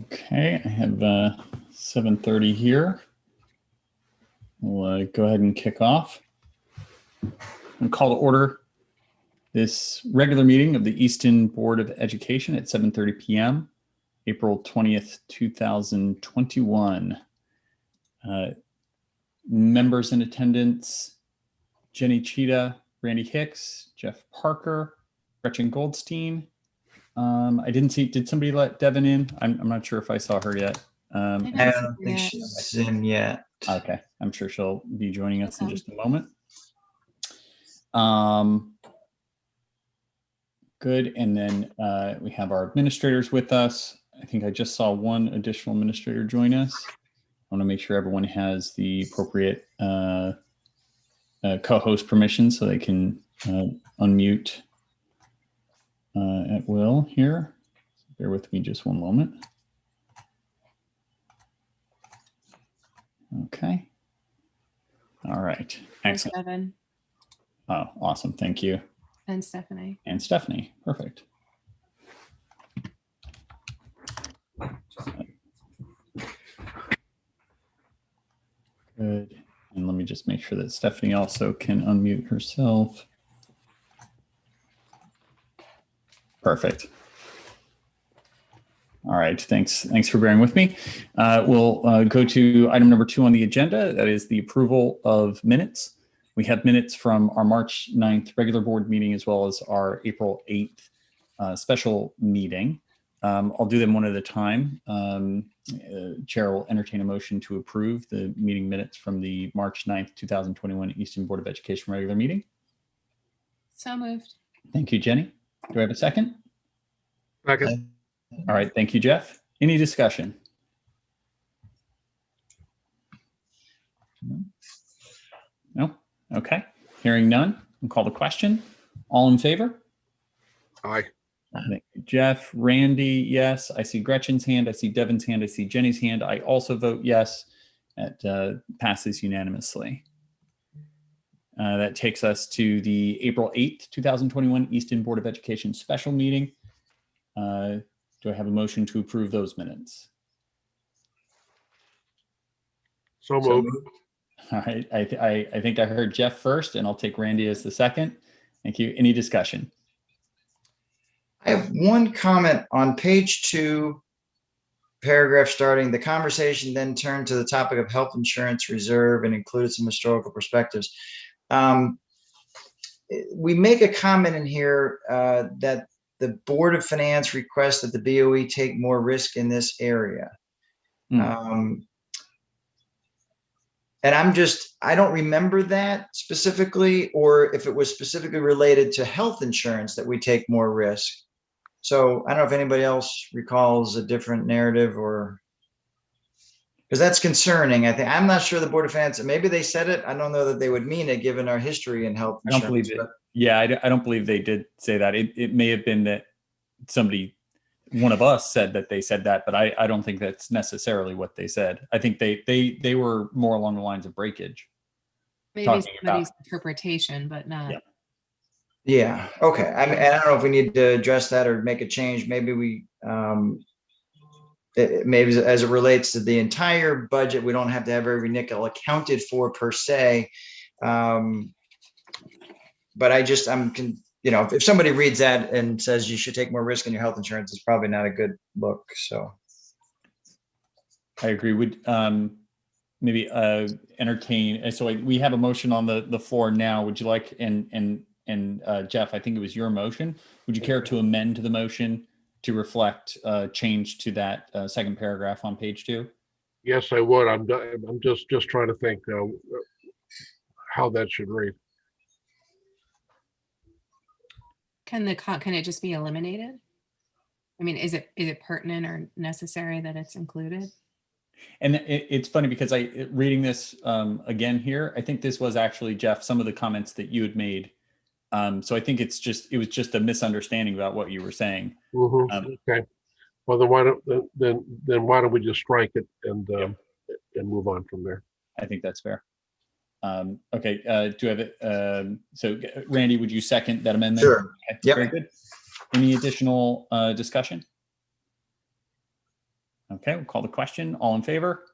Okay, I have 7:30 here. We'll go ahead and kick off and call to order this regular meeting of the Easton Board of Education at 7:30 p.m., April 20th, 2021. Members in attendance: Jenny Cheetah, Randy Hicks, Jeff Parker, Gretchen Goldstein. I didn't see, did somebody let Devin in? I'm not sure if I saw her yet. I don't think she's in yet. Okay, I'm sure she'll be joining us in just a moment. Good, and then we have our administrators with us. I think I just saw one additional administrator join us. I want to make sure everyone has the appropriate co-host permission so they can unmute at will here. Bear with me just one moment. Okay. All right. Excellent. Devin. Oh, awesome. Thank you. And Stephanie. And Stephanie. Perfect. Good. And let me just make sure that Stephanie also can unmute herself. Perfect. All right, thanks for bearing with me. We'll go to item number 2 on the agenda. That is the approval of minutes. We have minutes from our March 9th regular board meeting as well as our April 8th special meeting. I'll do them one at a time. Chair will entertain a motion to approve the meeting minutes from the March 9th, 2021 Easton Board of Education regular meeting. So moved. Thank you, Jenny. Do I have a second? Second. All right, thank you, Jeff. Any discussion? No? Okay, hearing none, I'll call the question. All in favor? Aye. Thank you, Jeff. Randy, yes. I see Gretchen's hand. I see Devin's hand. I see Jenny's hand. I also vote yes. That passes unanimously. That takes us to the April 8th, 2021 Easton Board of Education special meeting. Do I have a motion to approve those minutes? So moved. All right, I think I heard Jeff first, and I'll take Randy as the second. Thank you. Any discussion? I have one comment on page 2, paragraph starting. The conversation then turned to the topic of health insurance reserve and included some historical perspectives. We make a comment in here that the Board of Finance requests that the BOE take more risk in this area. And I don't remember that specifically, or if it was specifically related to health insurance that we take more risk. So I don't know if anybody else recalls a different narrative, or because that's concerning. I'm not sure the Board of Finance, maybe they said it. I don't know that they would mean it given our history in health insurance. I don't believe it. Yeah, I don't believe they did say that. It may have been that one of us said that they said that, but I don't think that's necessarily what they said. I think they were more along the lines of breakage. Maybe somebody's interpretation, but not. Yeah. Yeah. Okay. I mean, I don't know if we need to address that or make a change. Maybe we, maybe as it relates to the entire budget, we don't have to have every nickel accounted for per se. But if somebody reads that and says you should take more risk in your health insurance, it's probably not a good look. So I agree. Would maybe entertain. So we have a motion on the floor now. Would you like, and Jeff, I think it was your motion. Would you care to amend the motion to reflect change to that second paragraph on page 2? Yes, I would. I'm just trying to think how that should read. Can it just be eliminated? I mean, is it pertinent or necessary that it's included? And it's funny because reading this again here, I think this was actually, Jeff, some of the comments that you had made. So I think it was just a misunderstanding about what you were saying. Okay. Well, then why don't we just strike it and move on from there? I think that's fair. Okay. Do I have it? So Randy, would you second that amendment? Sure. Okay, yep. Very good. Any additional discussion? Okay, we'll call the question. All in favor?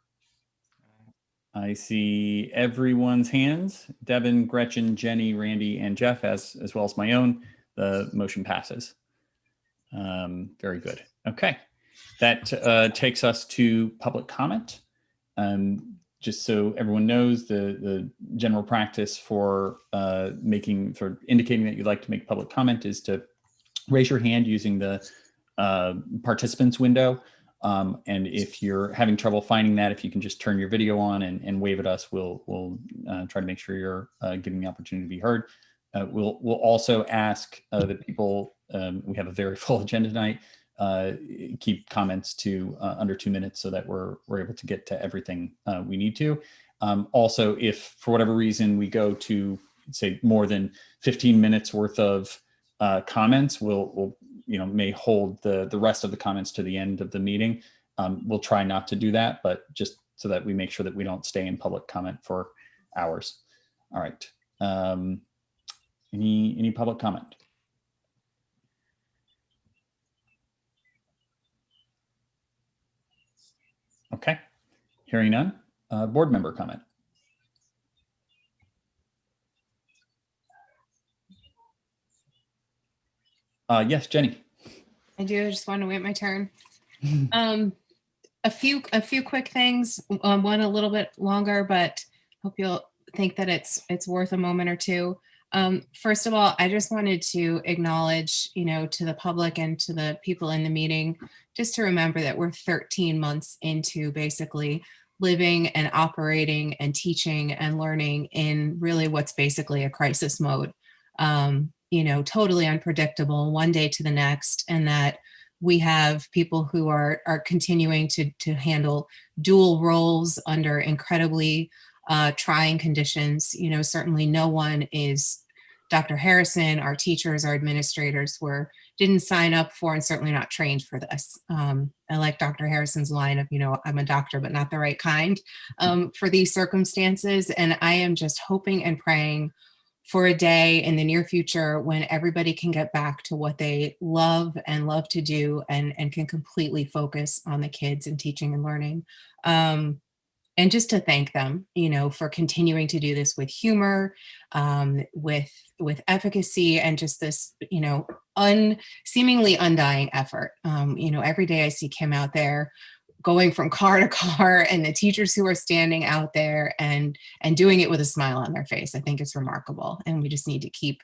I see everyone's hands. Devin, Gretchen, Jenny, Randy, and Jeff, as well as my own. The motion passes. Very good. Okay, that takes us to public comment. Just so everyone knows, the general practice for indicating that you'd like to make public comment is to raise your hand using the participants window. And if you're having trouble finding that, if you can just turn your video on and wave at us, we'll try to make sure you're getting the opportunity to be heard. We'll also ask that people, we have a very full agenda tonight, keep comments to under 2 minutes so that we're able to get to everything we need to. Also, if for whatever reason we go to say more than 15 minutes worth of comments, we'll may hold the rest of the comments to the end of the meeting. We'll try not to do that, but just so that we make sure that we don't stay in public comment for hours. All right. Any public comment? Okay. Hearing none. Board member comment. Yes, Jenny. I do. I just want to wait my turn. A few quick things. One a little bit longer, but hope you'll think that it's worth a moment or two. First of all, I just wanted to acknowledge, to the public and to the people in the meeting, just to remember that we're 13 months into basically living and operating and teaching and learning in really what's basically a crisis mode. Totally unpredictable one day to the next, and that we have people who are continuing to handle dual roles under incredibly trying conditions. Certainly no one is Dr. Harrison, our teachers, our administrators didn't sign up for and certainly not trained for this. I like Dr. Harrison's line of, I'm a doctor, but not the right kind for these circumstances. And I am just hoping and praying for a day in the near future when everybody can get back to what they love to do and can completely focus on the kids and teaching and learning. And just to thank them, for continuing to do this with humor, with efficacy, and just this, seemingly undying effort. Every day I see Kim out there going from car to car, and the teachers who are standing out there and doing it with a smile on their face. I think it's remarkable. And we just need to keep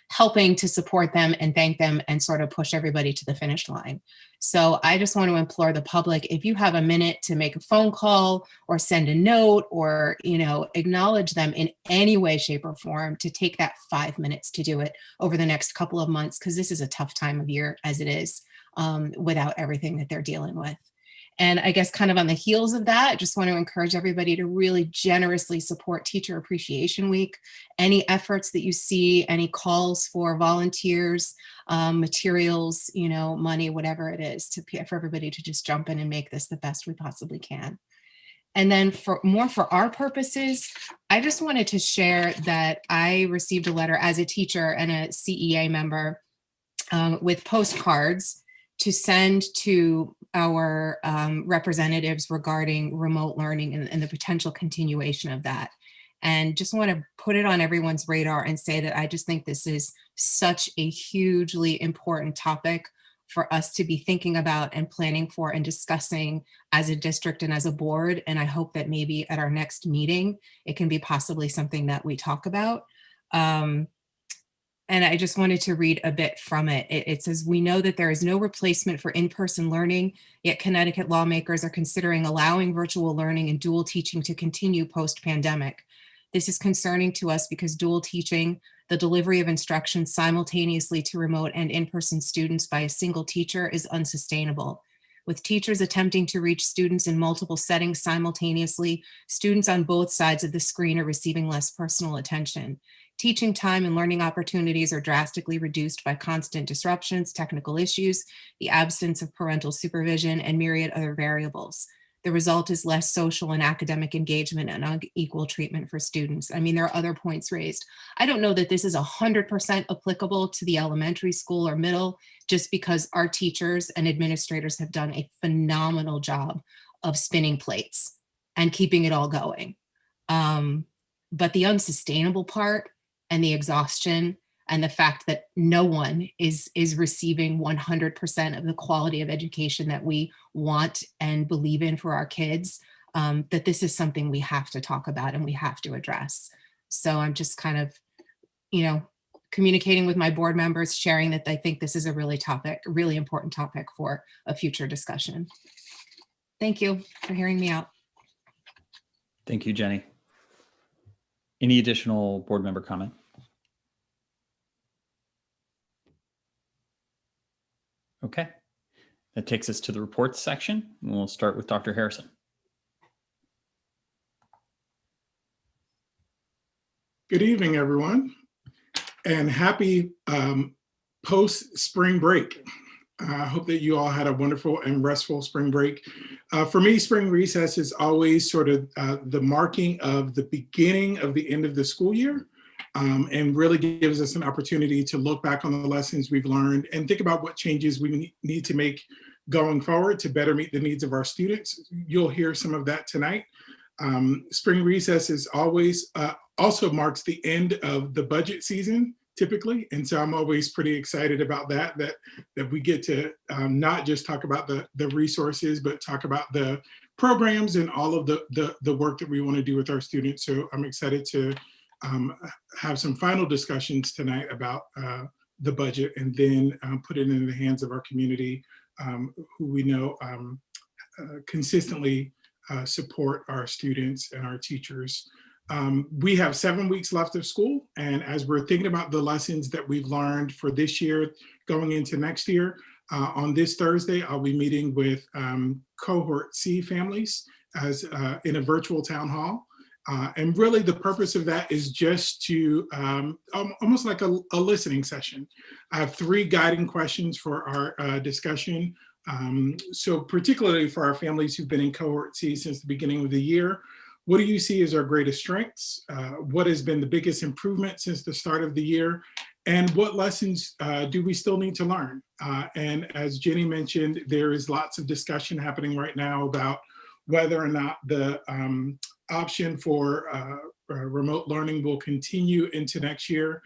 helping to support them and thank them and sort of push everybody to the finish line. So I just want to implore the public, if you have a minute to make a phone call or send a note or, acknowledge them in any way, shape, or form, to take that 5 minutes to do it over the next couple of months, because this is a tough time of year as it is, without everything that they're dealing with. And I guess kind of on the heels of that, I just want to encourage everybody to really generously support Teacher Appreciation Week. Any efforts that you see, any calls for volunteers, materials, money, whatever it is, for everybody to just jump in and make this the best we possibly can. And then for our purposes, I just wanted to share that I received a letter as a teacher and a CEA member with postcards to send to our representatives regarding remote learning and the potential continuation of that. And just want to put it on everyone's radar and say that I just think this is such a hugely important topic for us to be thinking about and planning for and discussing as a district and as a board. And I hope that maybe at our next meeting, it can be possibly something that we talk about. And I just wanted to read a bit from it. It says, "We know that there is no replacement for in-person learning, yet Connecticut lawmakers are considering allowing virtual learning and dual teaching to continue post-pandemic. This is concerning to us because dual teaching, the delivery of instruction simultaneously to remote and in-person students by a single teacher, is unsustainable. With teachers attempting to reach students in multiple settings simultaneously, students on both sides of the screen are receiving less personal attention. Teaching time and learning opportunities are drastically reduced by constant disruptions, technical issues, the absence of parental supervision, and myriad other variables. The result is less social and academic engagement and unequal treatment for students. I mean, there are other points raised. I don't know that this is 100% applicable to the elementary school or middle, just because our teachers and administrators have done a phenomenal job of spinning plates and keeping it all going. But the unsustainable part and the exhaustion and the fact that no one is receiving 100% of the quality of education that we want and believe in for our kids, that this is something we have to talk about and we have to address. So I'm just kind of, communicating with my board members, sharing that I think this is a really important topic for a future discussion. Thank you for hearing me out. Thank you, Jenny. Any additional board member comment? Okay, that takes us to the reports section. We'll start with Dr. Harrison. Good evening, everyone, and happy post-spring break. I hope that you all had a wonderful and restful spring break. For me, spring recess is always sort of the marking of the beginning of the end of the school year, and really gives us an opportunity to look back on the lessons we've learned and think about what changes we need to make going forward to better meet the needs of our students. You'll hear some of that tonight. Spring recess is always also marks the end of the budget season, typically. And so I'm always pretty excited about that we get to not just talk about the resources, but talk about the programs and all of the work that we want to do with our students. So I'm excited to have some final discussions tonight about the budget, and then put it in the hands of our community, who we know consistently support our students and our teachers. We have 7 weeks left of school, and as we're thinking about the lessons that we've learned for this year going into next year, on this Thursday, I'll be meeting with cohort C families as in a virtual town hall. And really the purpose of that is just to almost like a listening session. I have 3 guiding questions for our discussion. So particularly for our families who've been in cohort C since the beginning of the year, what do you see as our greatest strengths? What has been the biggest improvement since the start of the year? And what lessons do we still need to learn? And as Jenny mentioned, there is lots of discussion happening right now about whether or not the option for remote learning will continue into next year.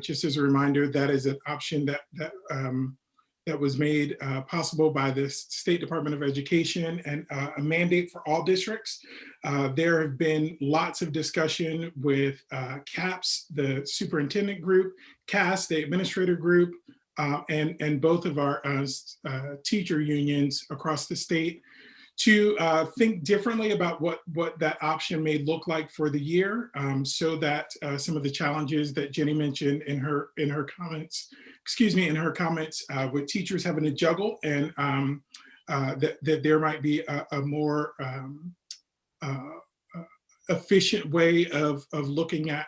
Just as a reminder, that is an option that was made possible by the State Department of Education and a mandate for all districts. There have been lots of discussion with CAPS, the superintendent group, CAS, the administrator group, and both of our teacher unions across the state to think differently about what that option may look like for the year, so that some of the challenges that Jenny mentioned in her comments, with teachers having to juggle, and that there might be a more efficient way of looking at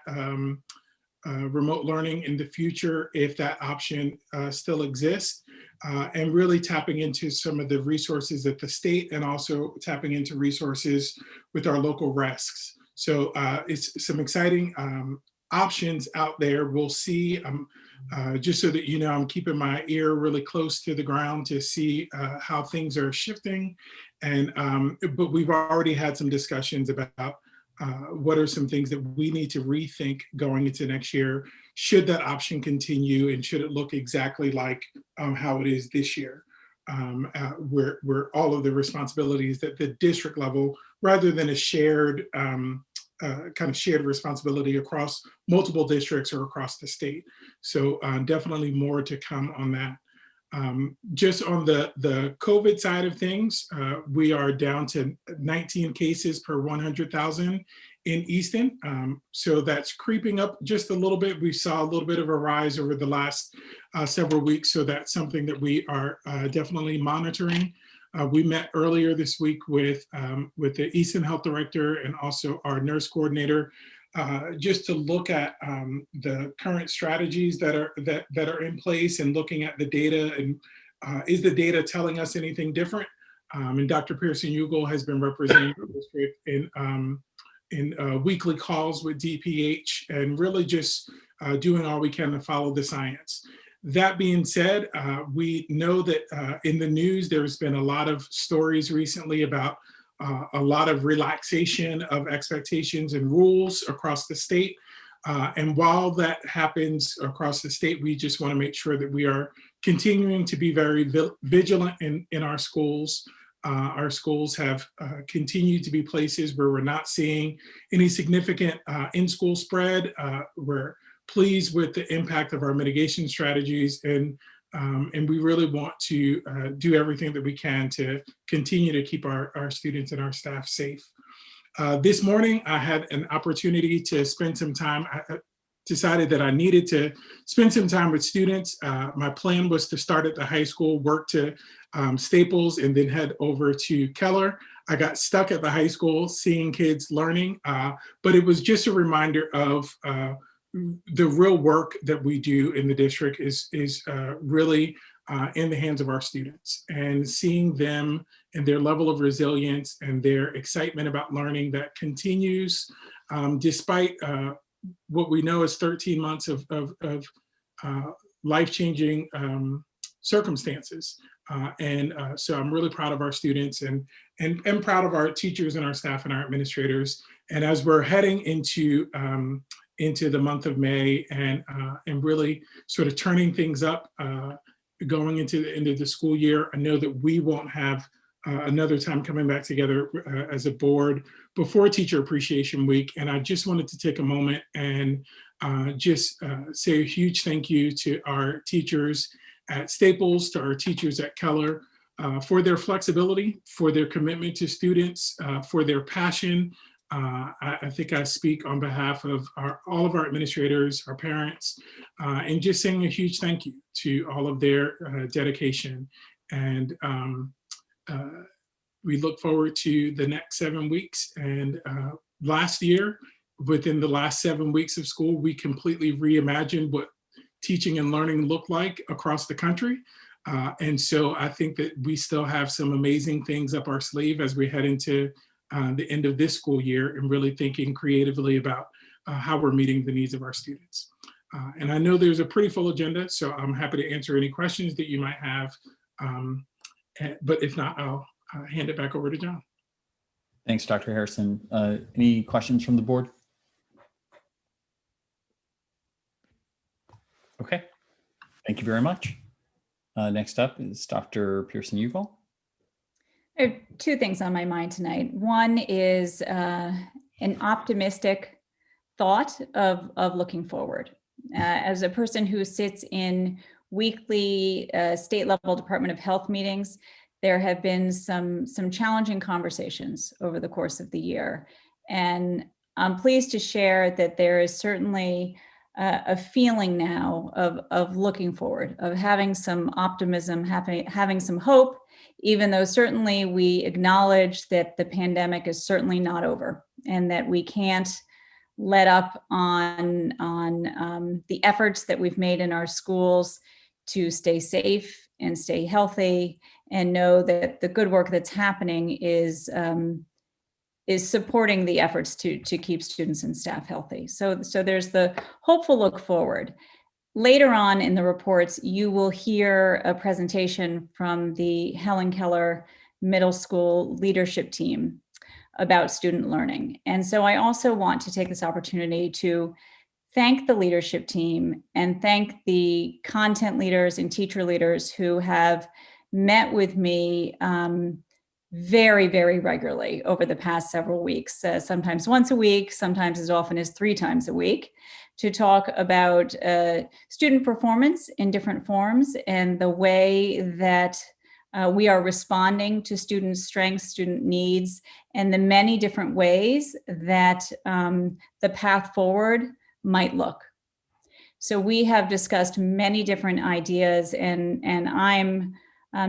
remote learning in the future if that option still exists. And really tapping into some of the resources at the state, and also tapping into resources with our local RESCs. So it's some exciting options out there. We'll see, just so that you know, I'm keeping my ear really close to the ground to see how things are shifting. And but we've already had some discussions about what are some things that we need to rethink going into next year. Should that option continue, and should it look exactly like how it is this year, where all of the responsibilities at the district level, rather than a shared kind of shared responsibility across multiple districts or across the state. So definitely more to come on that. Just on the COVID side of things, we are down to 19 cases per 100,000 in Easton. So that's creeping up just a little bit. We saw a little bit of a rise over the last several weeks. So that's something that we are definitely monitoring. We met earlier this week with the Easton Health Director and also our nurse coordinator, just to look at the current strategies that are in place, and looking at the data, and is the data telling us anything different? And Dr. Pearson-Ugal has been representing the district in weekly calls with DPH and really just doing all we can to follow the science. That being said, we know that in the news, there's been a lot of stories recently about a lot of relaxation of expectations and rules across the state. And while that happens across the state, we just want to make sure that we are continuing to be very vigilant in our schools. Our schools have continued to be places where we're not seeing any significant in-school spread. We're pleased with the impact of our mitigation strategies, and we really want to do everything that we can to continue to keep our students and our staff safe. This morning, I had an opportunity to spend some time. I decided that I needed to spend some time with students. My plan was to start at the high school, work to Staples, and then head over to Keller. I got stuck at the high school seeing kids learning, but it was just a reminder of the real work that we do in the district is really in the hands of our students, and seeing them and their level of resilience and their excitement about learning that continues despite what we know is 13 months of life-changing circumstances. So I'm really proud of our students and proud of our teachers and our staff and our administrators. And as we're heading into the month of May and really sort of turning things up, going into the end of the school year, I know that we won't have another time coming back together as a board before Teacher Appreciation Week. And I just wanted to take a moment and just say a huge thank you to our teachers at Staples, to our teachers at Keller, for their flexibility, for their commitment to students, for their passion. I think I speak on behalf of all of our administrators, our parents, and just saying a huge thank you to all of their dedication. And we look forward to the next 7 weeks. And last year, within the last 7 weeks of school, we completely reimagined what teaching and learning looked like across the country. And so I think that we still have some amazing things up our sleeve as we head into the end of this school year and really thinking creatively about how we're meeting the needs of our students. And I know there's a pretty full agenda, so I'm happy to answer any questions that you might have. But if not, I'll hand it back over to John. Thanks, Dr. Harrison. Any questions from the board? Okay, thank you very much. Next up is Dr. Pearson-Ugal. I have two things on my mind tonight. One is an optimistic thought of looking forward. As a person who sits in weekly state level Department of Health meetings, there have been some challenging conversations over the course of the year. And I'm pleased to share that there is certainly a feeling now of looking forward, of having some optimism, having some hope, even though certainly we acknowledge that the pandemic is certainly not over and that we can't let up on the efforts that we've made in our schools to stay safe and stay healthy, and know that the good work that's happening is supporting the efforts to keep students and staff healthy. So there's the hopeful look forward. Later on in the reports, you will hear a presentation from the Helen Keller Middle School leadership team about student learning. And so I also want to take this opportunity to thank the leadership team and thank the content leaders and teacher leaders who have met with me very, very regularly over the past several weeks, sometimes once a week, sometimes as often as 3 times a week, to talk about student performance in different forms and the way that we are responding to student strengths, student needs, and the many different ways that the path forward might look. So we have discussed many different ideas, and I'm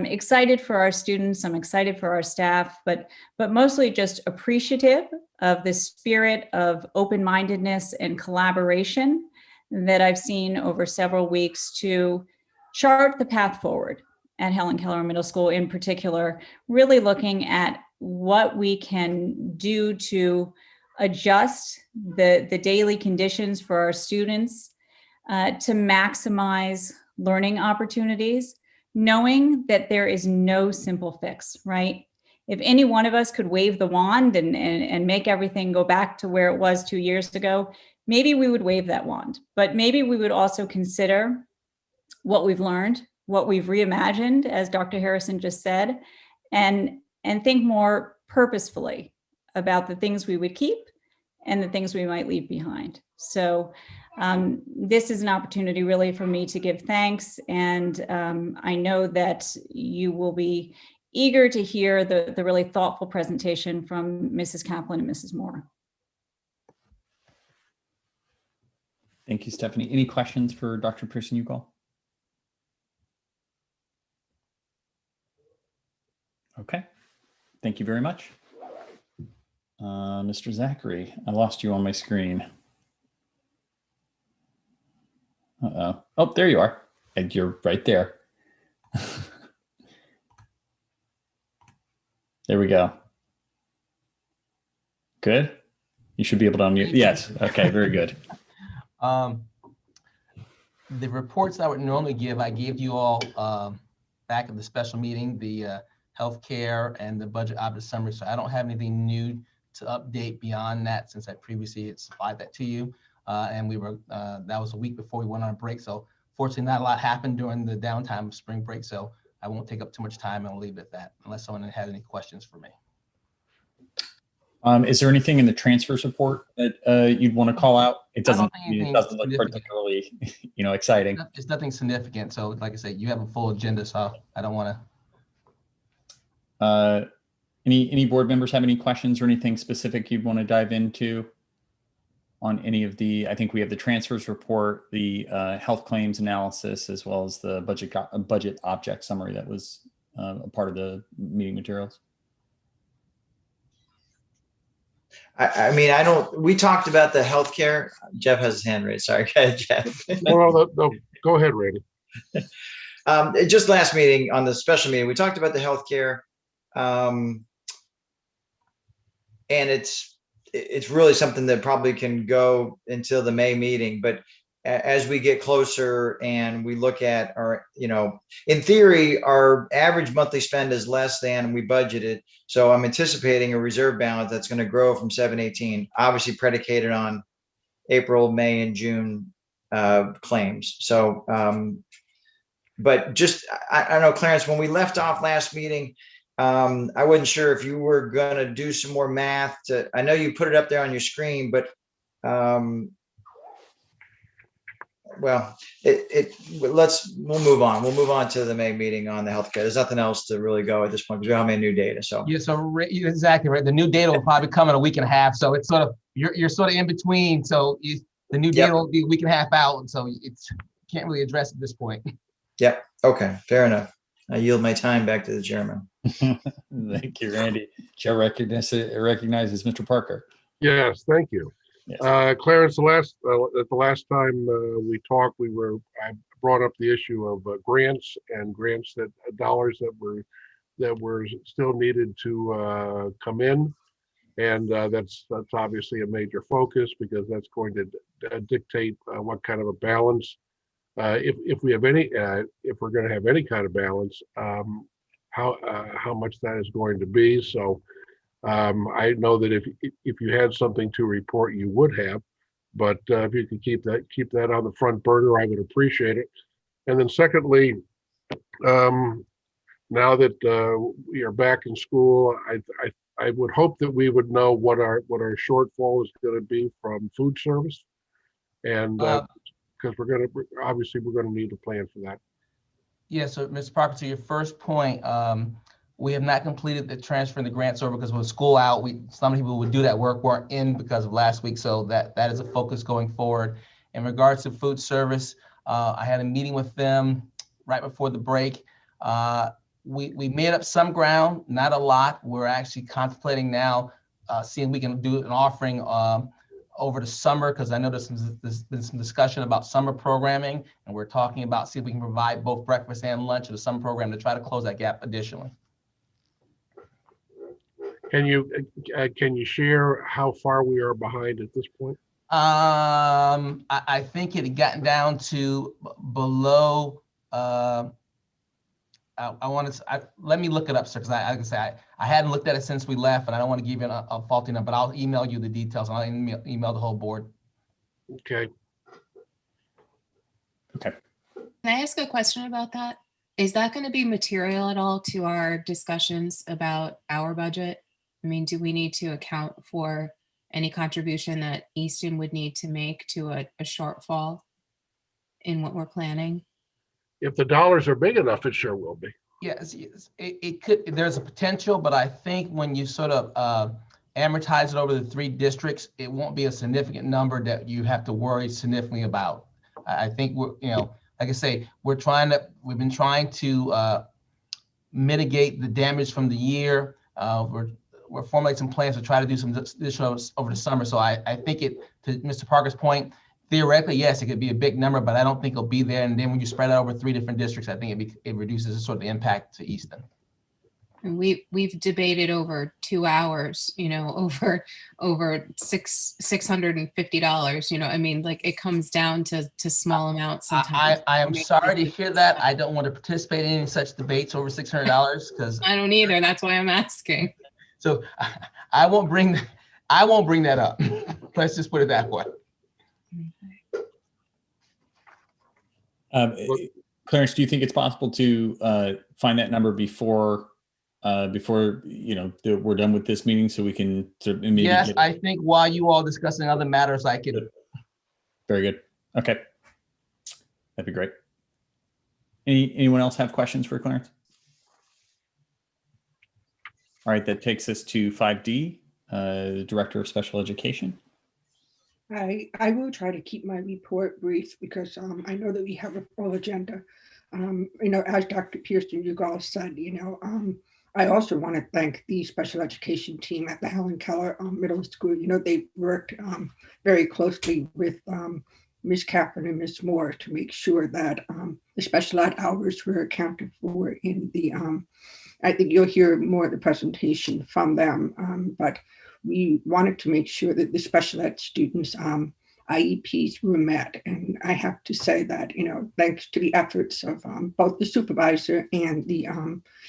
excited for our students, I'm excited for our staff, but mostly just appreciative of the spirit of open-mindedness and collaboration that I've seen over several weeks to chart the path forward. at Helen Keller Middle School in particular, really looking at what we can do to adjust the daily conditions for our students to maximize learning opportunities, knowing that there is no simple fix, right? If any one of us could wave the wand and make everything go back to where it was 2 years ago, maybe we would wave that wand. But maybe we would also consider what we've learned, what we've reimagined, as Dr. Harrison just said, and think more purposefully about the things we would keep and the things we might leave behind. So this is an opportunity really for me to give thanks. And I know that you will be eager to hear the really thoughtful presentation from Mrs. Kaplan and Mrs. Moore. Thank you, Stephanie. Any questions for Dr. Pearson-Ukall? Okay, thank you very much. Mr. Zachary, I lost you on my screen. Uh-oh. Oh, there you are. And you're right there. There we go. Good. You should be able to unmute. Yes. Okay, very good. The reports I would normally give, I gave you all back at the special meeting, the healthcare and the budget object summary. So I don't have anything new to update beyond that, since I previously had supplied that to you. And we were, that was a week before we went on a break. So fortunately, not a lot happened during the downtime of spring break. So I won't take up too much time and I'll leave it at that, unless someone had any questions for me. Is there anything in the transfers report that you'd want to call out? It doesn't look particularly, exciting. It's nothing significant. So like I said, you have a full agenda, so I don't want to. Any board members have any questions or anything specific you'd want to dive into on any of the, I think we have the transfers report, the health claims analysis, as well as the budget object summary that was a part of the meeting materials. We talked about the healthcare. Jeff has his hand raised. Sorry, go ahead, Jeff. No, go ahead, Randy. Just last meeting, on the special meeting, we talked about the healthcare. And it's really something that probably can go until the May meeting. But as we get closer and we look at our, in theory, our average monthly spend is less than we budgeted. So I'm anticipating a reserve balance that's going to grow from 718, obviously predicated on April, May, and June claims. So, but just, I don't know, Clarence, when we left off last meeting, I wasn't sure if you were going to do some more math. I know you put it up there on your screen, but we'll move on. We'll move on to the May meeting on the healthcare. There's nothing else to really go at this point because we don't have any new data. So yeah, so you're exactly right. The new data will probably come in a week and a half. So it's sort of you're sort of in between. So the new data will be a week and a half out, and so it's can't really address at this point. Yep. Okay. Fair enough. I yield my time back to the chairman. Thank you, Randy. Chair recognizes Mr. Parker. Yes, thank you. Yes. Clarence, the last time we talked, I brought up the issue of grants that dollars that were still needed to come in, and that's obviously a major focus because that's going to dictate what kind of a balance. If we have any, if we're going to have any kind of balance, how much that is going to be. So I know that if you had something to report, you would have, but if you could keep that on the front burner, I would appreciate it. And then secondly, now that we are back in school, I would hope that we would know what our shortfall is going to be from food service, and because we're going to need a plan for that. Yeah, so Mr. Parker, to your first point, we have not completed the transferring the grants over because with school out, some people would do that work weren't in because of last week. So that is a focus going forward. In regards to food service, I had a meeting with them right before the break. We made up some ground, not a lot. We're actually contemplating now, seeing we can do an offering over the summer, because I know there's been some discussion about summer programming, and we're talking about see if we can provide both breakfast and lunch in the summer program to try to close that gap additionally. Can you share how far we are behind at this point? I think it had gotten down to below. Let me look it up, sir, because I can say I hadn't looked at it since we left, and I don't want to give you a faulty number, but I'll email you the details, and I'll email the whole board. Okay. Okay. Can I ask a question about that? Is that going to be material at all to our discussions about our budget? I mean, do we need to account for any contribution that Easton would need to make to a shortfall in what we're planning? If the dollars are big enough, it sure will be. Yes, it could. There's a potential, but I think when you sort of amortize it over the 3 districts, it won't be a significant number that you have to worry significantly about. I think we're, like I say, we've been trying to mitigate the damage from the year. We're formulating some plans to try to do some additional over the summer. So I think to Mr. Parker's point, theoretically, yes, it could be a big number, but I don't think it'll be there. And then when you spread it over 3 different districts, I think it reduces sort of the impact to Easton. And we've debated over 2 hours, over $650. I mean, like it comes down to small amounts sometimes. I am sorry to hear that. I don't want to participate in any such debates over $600 because I don't either. That's why I'm asking. So I won't bring that up. Let's just put it that way. Clarence, do you think it's possible to find that number before we're done with this meeting, so we can sort of maybe? Yes, I think while you all discussing other matters, I could. Very good. Okay, that'd be great. Anyone else have questions for Clarence? All right, that takes us to 5D, Director of Special Education. I will try to keep my report brief because I know that we have a full agenda. As Dr. Pearson, you all said, I also want to thank the special education team at the Helen Keller Middle School. They worked very closely with Ms. Kaplan and Ms. Moore to make sure that the special ed hours were accounted for in the, I think you'll hear more of the presentation from them, but we wanted to make sure that the special ed students' IEPs were met. And I have to say that, thanks to the efforts of both the supervisor and the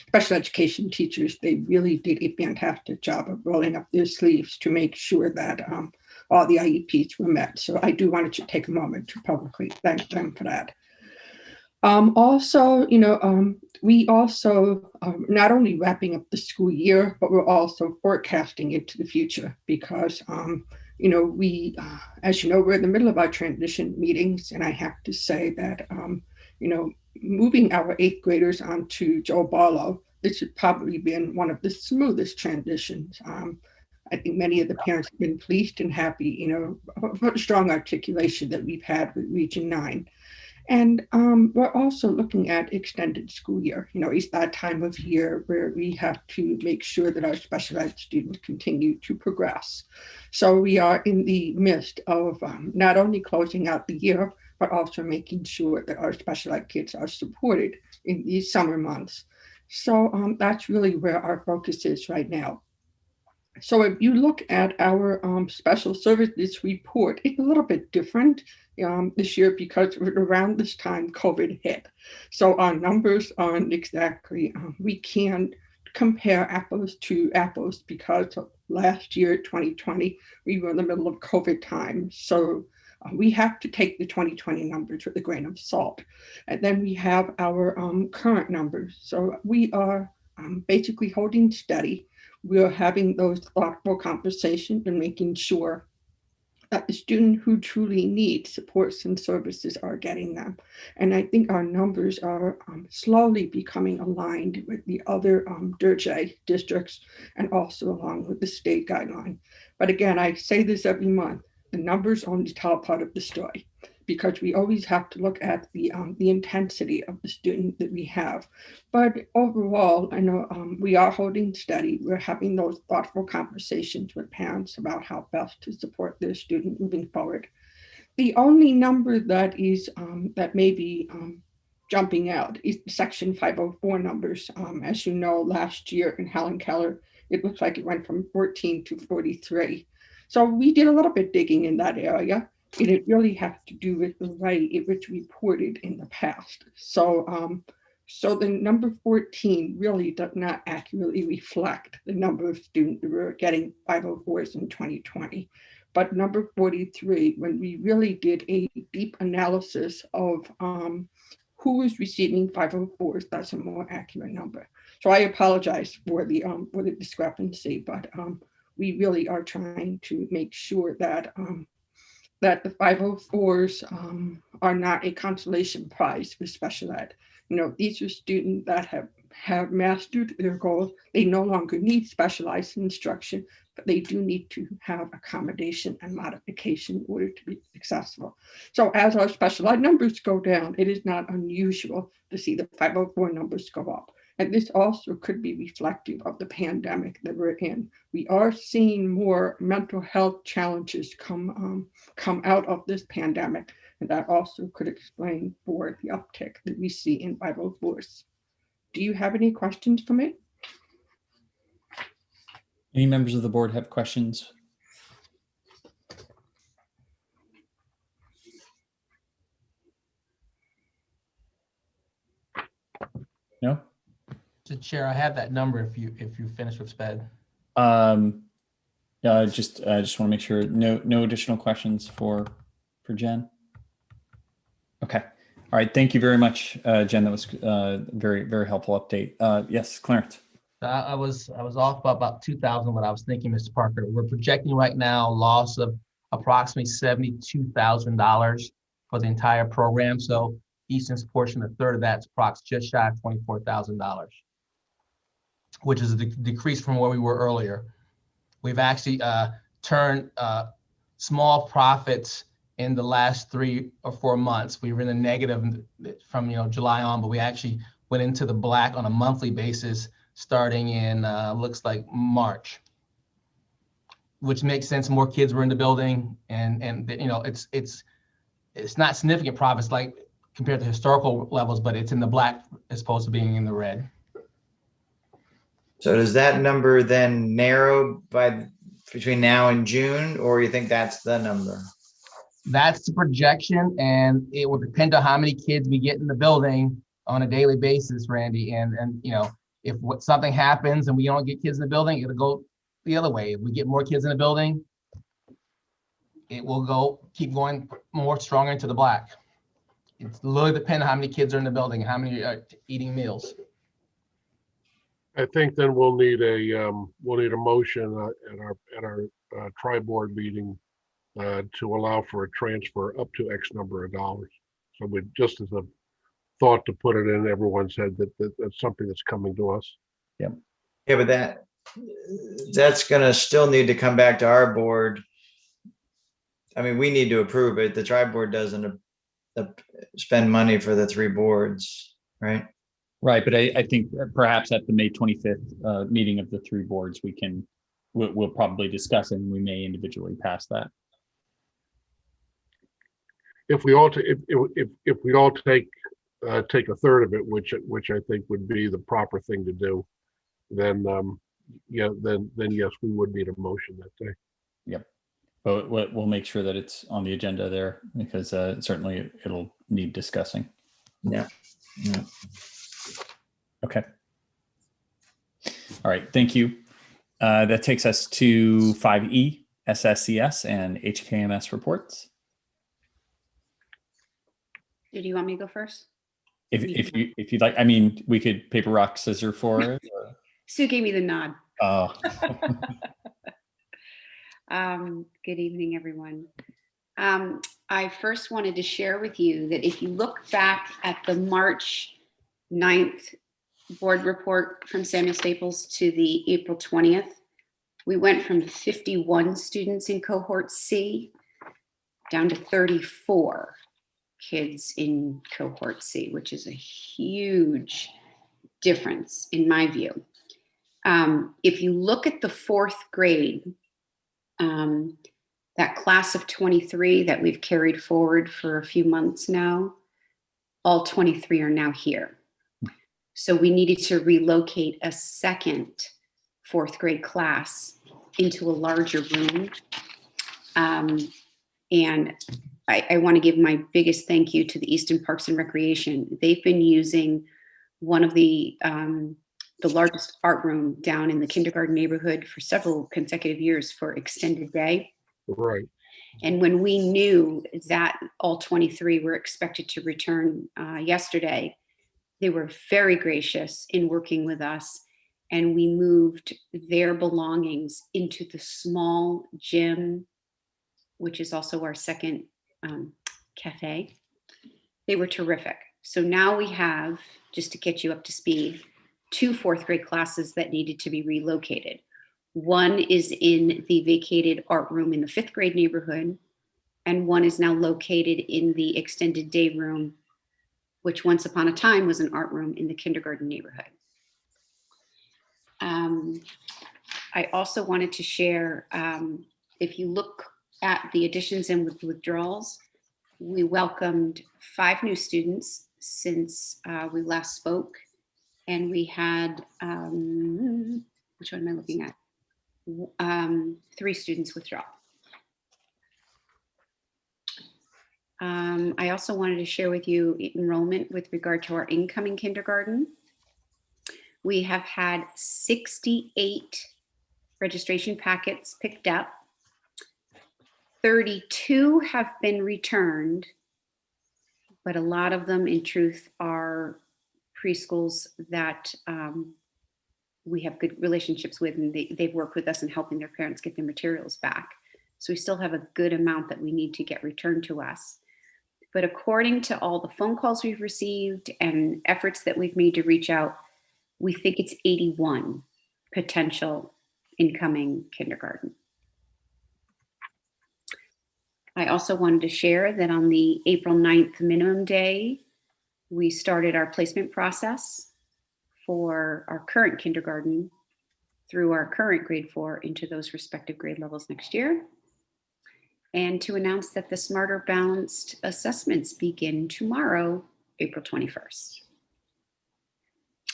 special education teachers, they really did a fantastic job of rolling up their sleeves to make sure that all the IEPs were met. So I do want to take a moment to publicly thank them for that. We also not only wrapping up the school year, but we're also forecasting into the future because, we, as you know, we're in the middle of our transition meetings. And I have to say that, moving our 8th graders onto Joe Barlow, this has probably been one of the smoothest transitions. I think many of the parents have been pleased and happy, about the strong articulation that we've had with Region 9. And we're also looking at extended school year. It's that time of year where we have to make sure that our special ed students continue to progress. So we are in the midst of not only closing out the year, but also making sure that our special ed kids are supported in these summer months. So that's really where our focus is right now. So if you look at our special services report, it's a little bit different this year because around this time COVID hit. So our numbers aren't exactly, we can't compare apples to apples because last year, 2020, we were in the middle of COVID time. So we have to take the 2020 numbers with a grain of salt. And then we have our current numbers. So we are basically holding steady. We are having those thoughtful conversations and making sure that the student who truly needs supports and services are getting them. And I think our numbers are slowly becoming aligned with the other DRJ districts and also along with the state guideline. But again, I say this every month, the numbers only tell part of the story because we always have to look at the intensity of the student that we have. But overall, I know we are holding steady. We're having those thoughtful conversations with parents about how best to support their student moving forward. The only number that is that may be jumping out is Section 504 numbers. As you know, last year in Helen Keller, it looks like it went from 14 to 43. So we did a little bit digging in that area, and it really has to do with the way it was reported in the past. So, so the number 14 really does not accurately reflect the number of students that were getting 504s in 2020. But number 43, when we really did a deep analysis of who was receiving 504s, that's a more accurate number. So I apologize for the discrepancy, but we really are trying to make sure that that the 504s are not a consolation prize for special ed. You know, these are students that have mastered their goals. They no longer need specialized instruction, but they do need to have accommodation and modification in order to be successful. So as our special ed numbers go down, it is not unusual to see the 504 numbers go up. And this also could be reflective of the pandemic that we're in. We are seeing more mental health challenges come out of this pandemic. And that also could explain for the uptick that we see in 504s. Do you have any questions for me? Any members of the board have questions? No? So Chair, I have that number if you finish with SPED. Yeah, I just want to make sure no additional questions for Jen. Okay. All right. Thank you very much, Jen. That was very, very helpful update. Yes, Clarence. I was off by about 2,000, but I was thinking, Mr. Parker, we're projecting right now loss of approximately $72,000 for the entire program. So Easton's portion, a third of that's approximately just shy of $24,000, which is a decrease from where we were earlier. We've actually turned small profits in the last 3 or 4 months. We were in the negative from July on, but we actually went into the black on a monthly basis starting in looks like March, which makes sense. More kids were in the building, and it's not significant profits like compared to historical levels, but it's in the black as opposed to being in the red. So does that number then narrow between now and June, or you think that's the number? That's the projection, and it will depend on how many kids we get in the building on a daily basis, Randy. And if something happens and we don't get kids in the building, it'll go the other way. If we get more kids in the building, it will keep going more stronger into the black. It's literally depending on how many kids are in the building and how many are eating meals. I think then we'll need a motion at our tri-board meeting to allow for a transfer up to X number of dollars. So we just as a thought to put it in everyone's head that that's something that's coming to us. Yeah. Yeah, but that's gonna still need to come back to our board. I mean, we need to approve it. The tri-board doesn't spend money for the 3 boards, right? Right, but I think perhaps at the May 25th meeting of the 3 boards, we'll probably discuss it, and we may individually pass that. If we all if we all take a third of it, which I think would be the proper thing to do, then then yes, we would need a motion that day. Yep. But we'll make sure that it's on the agenda there, because certainly it'll need discussing. Yeah. Okay. All right. Thank you. That takes us to 5E, SSCS and HKMS reports. Do you want me to go first? If you'd like, I mean, we could paper, rock, scissors for it. Or... Sue gave me the nod. Oh. Good evening, everyone. I first wanted to share with you that if you look back at the March 9th board report from Samuel Staples to the April 20th, we went from 51 students in cohort C down to 34 kids in cohort C, which is a huge difference in my view. If you look at the fourth grade, that class of 23 that we've carried forward for a few months now, all 23 are now here. So we needed to relocate a second fourth grade class into a larger room. And I want to give my biggest thank you to the Easton Parks and Recreation. They've been using one of the largest art room down in the kindergarten neighborhood for several consecutive years for extended day. Right. And when we knew that all 23 were expected to return yesterday, they were very gracious in working with us. And we moved their belongings into the small gym, which is also our second cafe. They were terrific. So now we have, just to get you up to speed, 2 fourth grade classes that needed to be relocated. One is in the vacated art room in the 5th grade neighborhood, and one is now located in the extended day room, which once upon a time was an art room in the kindergarten neighborhood. I also wanted to share, if you look at the additions and withdrawals, we welcomed 5 new students since we last spoke. And we had, which one am I looking at? 3 students withdraw. I also wanted to share with you enrollment with regard to our incoming kindergarten. We have had 68 registration packets picked up. 32 have been returned, but a lot of them in truth are preschools that we have good relationships with, and they've worked with us in helping their parents get their materials back. So we still have a good amount that we need to get returned to us. But according to all the phone calls we've received and efforts that we've made to reach out, we think it's 81 potential incoming kindergarten. I also wanted to share that on the April 9th minimum day, we started our placement process for our current kindergarten through our current grade 4 into those respective grade levels next year. And to announce that the Smarter Balanced assessments begin tomorrow, April 21st.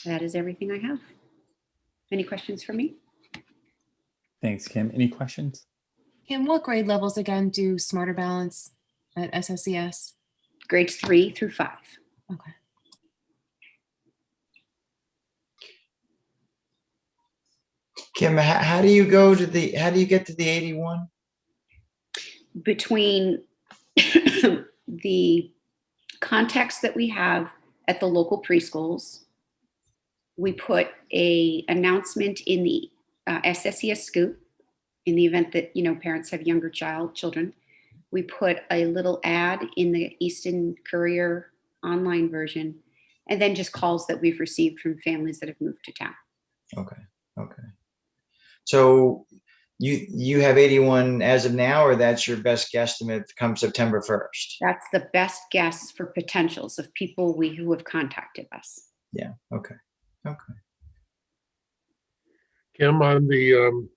That is everything I have. Any questions for me? Thanks, Kim. Any questions? Kim, what grade levels again do Smarter Balance at SSES? Grades 3 through 5. Okay. Kim, how do you get to the 81? Between the contacts that we have at the local preschools, we put an announcement in the SSES Scoop in the event that parents have younger children. We put a little ad in the Easton Courier online version, and then just calls that we've received from families that have moved to town. Okay. So you have 81 as of now, or that's your best guesstimate come September 1st? That's the best guess for potentials of people who have contacted us. Yeah. Okay. Kim, on the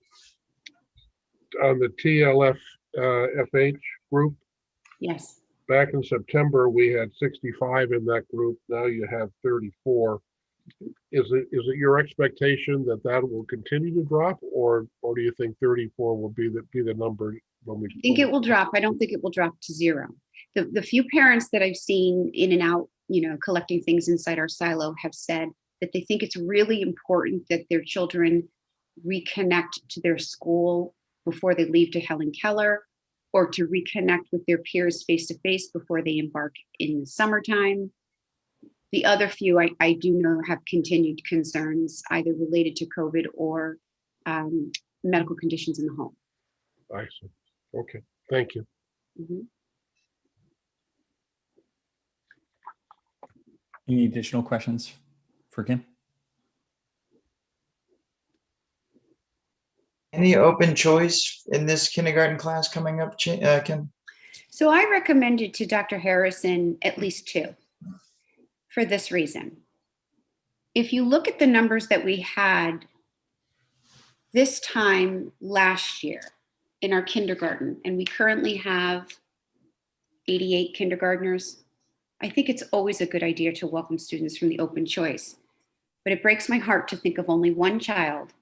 TLF FH group, Yes. back in September, we had 65 in that group. Now you have 34. Is it your expectation that will continue to drop, or do you think 34 will be the number when we? I think it will drop. I don't think it will drop to 0. The few parents that I've seen in and out, collecting things inside our silo have said that they think it's really important that their children reconnect to their school before they leave to Helen Keller, or to reconnect with their peers face-to-face before they embark in the summertime. The other few I do know have continued concerns, either related to COVID or medical conditions in the home. I see. Okay, thank you. Mm-hmm. Any additional questions for Kim? Any open choice in this kindergarten class coming up, Kim? So I recommended to Dr. Harrison at least 2 for this reason. If you look at the numbers that we had this time last year in our kindergarten, and we currently have 88 kindergartners, I think it's always a good idea to welcome students from the open choice. But it breaks my heart to think of only one child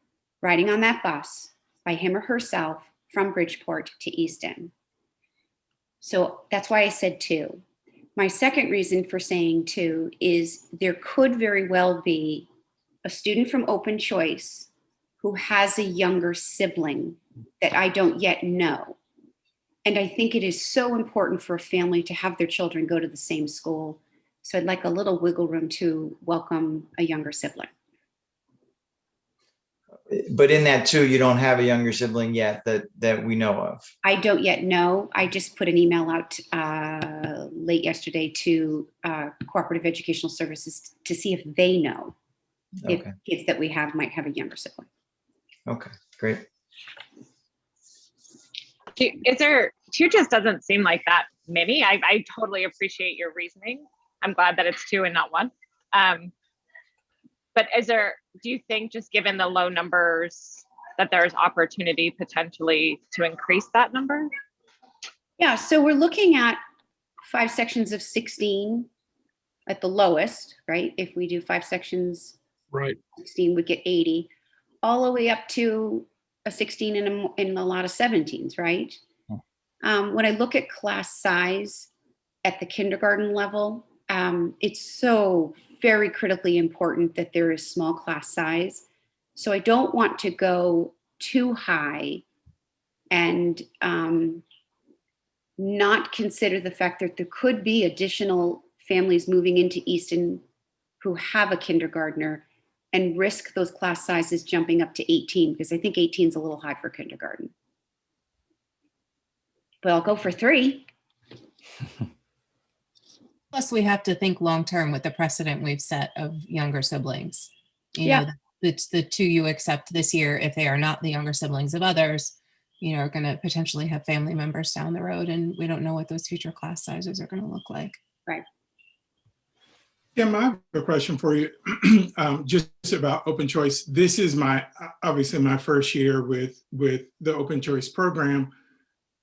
riding on that bus by him or herself from Bridgeport to Easton. So that's why I said 2. My second reason for saying 2 is there could very well be a student from open choice who has a younger sibling that I don't yet know. And I think it is so important for a family to have their children go to the same school. So I'd like a little wiggle room to welcome a younger sibling. But in that too, you don't have a younger sibling yet that we know of. I don't yet know. I just put an email out late yesterday to Cooperative Educational Services to see if they know if kids that we have might have a younger sibling. Okay, great. Is there, 2 just doesn't seem like that many. I totally appreciate your reasoning. I'm glad that it's 2 and not 1. But do you think, just given the low numbers, that there's opportunity potentially to increase that number? Yeah, so we're looking at 5 sections of 16 at the lowest, right? If we do 5 sections, Right. 16 would get 80, all the way up to a 16 in a lot of 17s, right? When I look at class size at the kindergarten level, it's so very critically important that there is small class size. So I don't want to go too high and not consider the fact that there could be additional families moving into Easton who have a kindergartner and risk those class sizes jumping up to 18, because I think 18 is a little high for kindergarten. But I'll go for 3. Plus, we have to think long-term with the precedent we've set of younger siblings. You Yeah. know, the 2 you accept this year, if they are not the younger siblings of others, are going to potentially have family members down the road, and we don't know what those future class sizes are going to look like. Right. Yeah, I have a question for you, just about open choice. This is obviously my first year with the open choice program.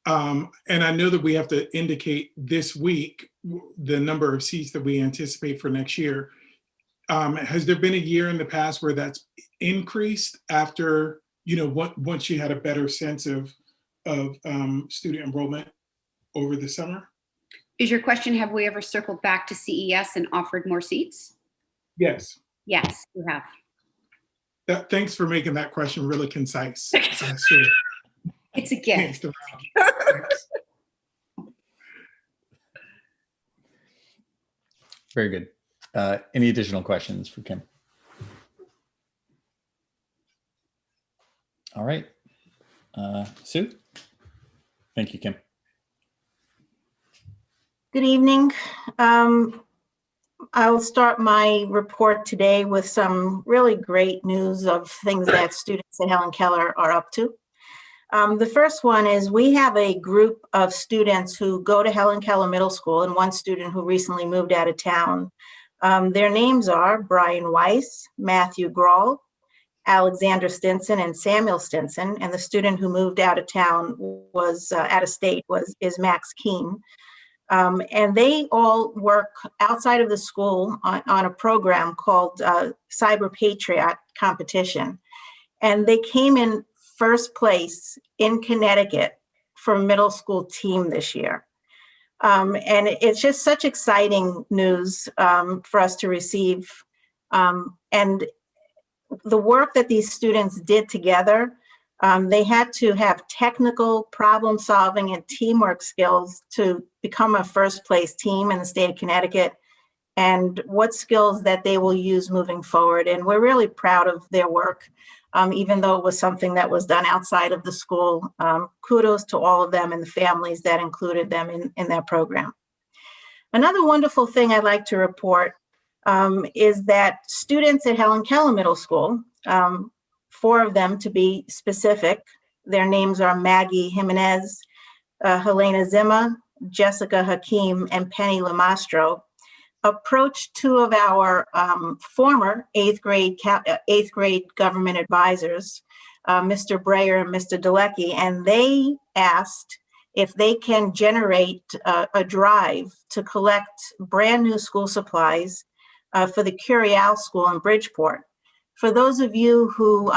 And I know that we have to indicate this week the number of seats that we anticipate for next year. Has there been a year in the past where that's increased after, once you had a better sense of student enrollment over the summer? Is your question, have we ever circled back to CES and offered more seats? Yes. Yes, we have. Thanks for making that question really concise. It's a gift. Very good. Any additional questions for Kim? All right. Sue? Thank you, Kim. Good evening. I'll start my report today with some really great news of things that students at Helen Keller are up to. The first one is we have a group of students who go to Helen Keller Middle School, and one student who recently moved out of town. Their names are Brian Weiss, Matthew Grawl, Alexander Stinson, and Samuel Stinson. And the student who moved out of town was out of state is Max Keene. And they all work outside of the school on a program called Cyber Patriot Competition. And they came in first place in Connecticut for middle school team this year. And it's just such exciting news for us to receive. And the work that these students did together, they had to have technical problem solving and teamwork skills to become a first place team in the state of Connecticut, and what skills that they will use moving forward. And we're really proud of their work, even though it was something that was done outside of the school. Kudos to all of them and the families that included them in that program. Another wonderful thing I'd like to report is that students at Helen Keller Middle School, 4 of them to be specific, their names are Maggie Jimenez, Helena Zimmer, Jessica Hakeem and Penny Lamastro, approached two of our former eighth grade government advisors, Mr. Breyer and Mr. Delecky, and they asked if they can generate a drive to collect brand new school supplies for the Curial School in Bridgeport. For those of you who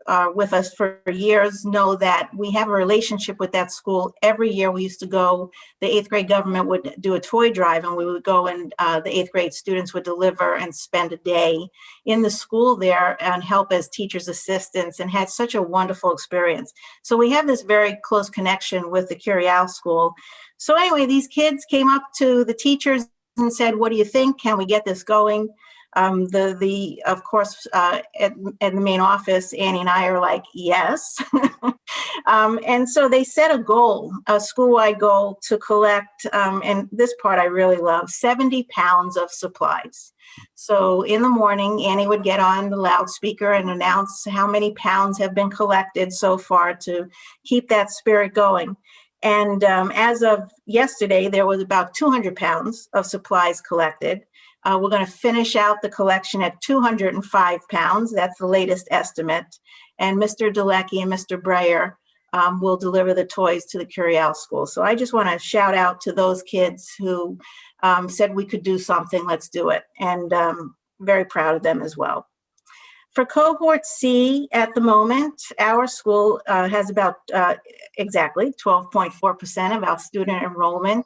are with us for years know that we have a relationship with that school. Every year we used to go, the eighth grade government would do a toy drive, and we would go and the eighth grade students would deliver and spend a day in the school there and help as teachers' assistants, and had such a wonderful experience. So we have this very close connection with the Curial School. So anyway, these kids came up to the teachers and said, "What do you think? Can we get this going?" Of course, at the main office, Annie and I are like, yes. And so they set a goal, a school-wide goal, to collect, and this part I really love, 70 pounds of supplies. So in the morning, Annie would get on the loudspeaker and announce how many pounds have been collected so far to keep that spirit going. And as of yesterday, there was about 200 pounds of supplies collected. We're going to finish out the collection at 205 pounds. That's the latest estimate. And Mr. Delecky and Mr. Breyer will deliver the toys to the Curial School. So I just want to shout out to those kids who said we could do something, let's do it. And very proud of them as well. For cohort C at the moment, our school has about exactly 12.4% of our student enrollment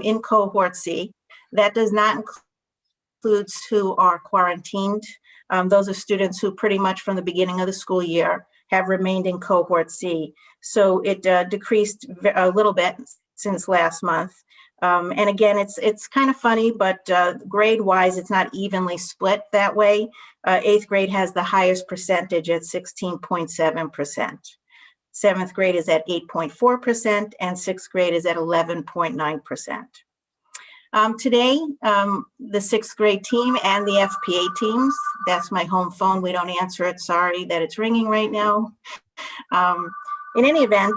in cohort C. That does not include who are quarantined. Those are students who pretty much from the beginning of the school year have remained in cohort C. So it decreased a little bit since last month. And again, it's kind of funny, but grade-wise, it's not evenly split that way. Eighth grade has the highest percentage at 16.7%. Seventh grade is at 8.4%, and sixth grade is at 11.9%. Today, the sixth grade team and the FPA teams, that's my home phone, we don't answer it, sorry that it's ringing right now. In any event,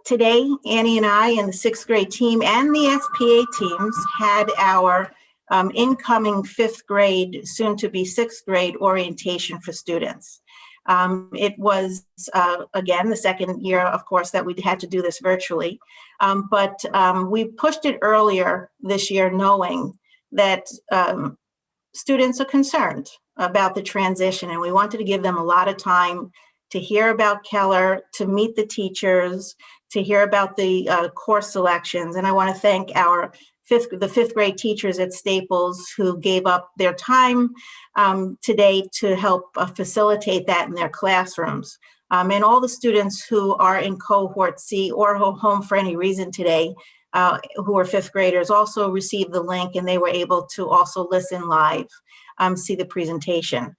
today, Annie and I and the sixth grade team and the FPA teams had our incoming fifth grade, soon to be sixth grade orientation for students. It was, again, the second year, of course, that we had to do this virtually. But we pushed it earlier this year, knowing that students are concerned about the transition, and we wanted to give them a lot of time to hear about Keller, to meet the teachers, to hear about the course selections. And I want to thank the fifth grade teachers at Staples who gave up their time today to help facilitate that in their classrooms. And all the students who are in cohort C or home for any reason today, who are fifth graders, also received the link, and they were able to also listen live, see the presentation.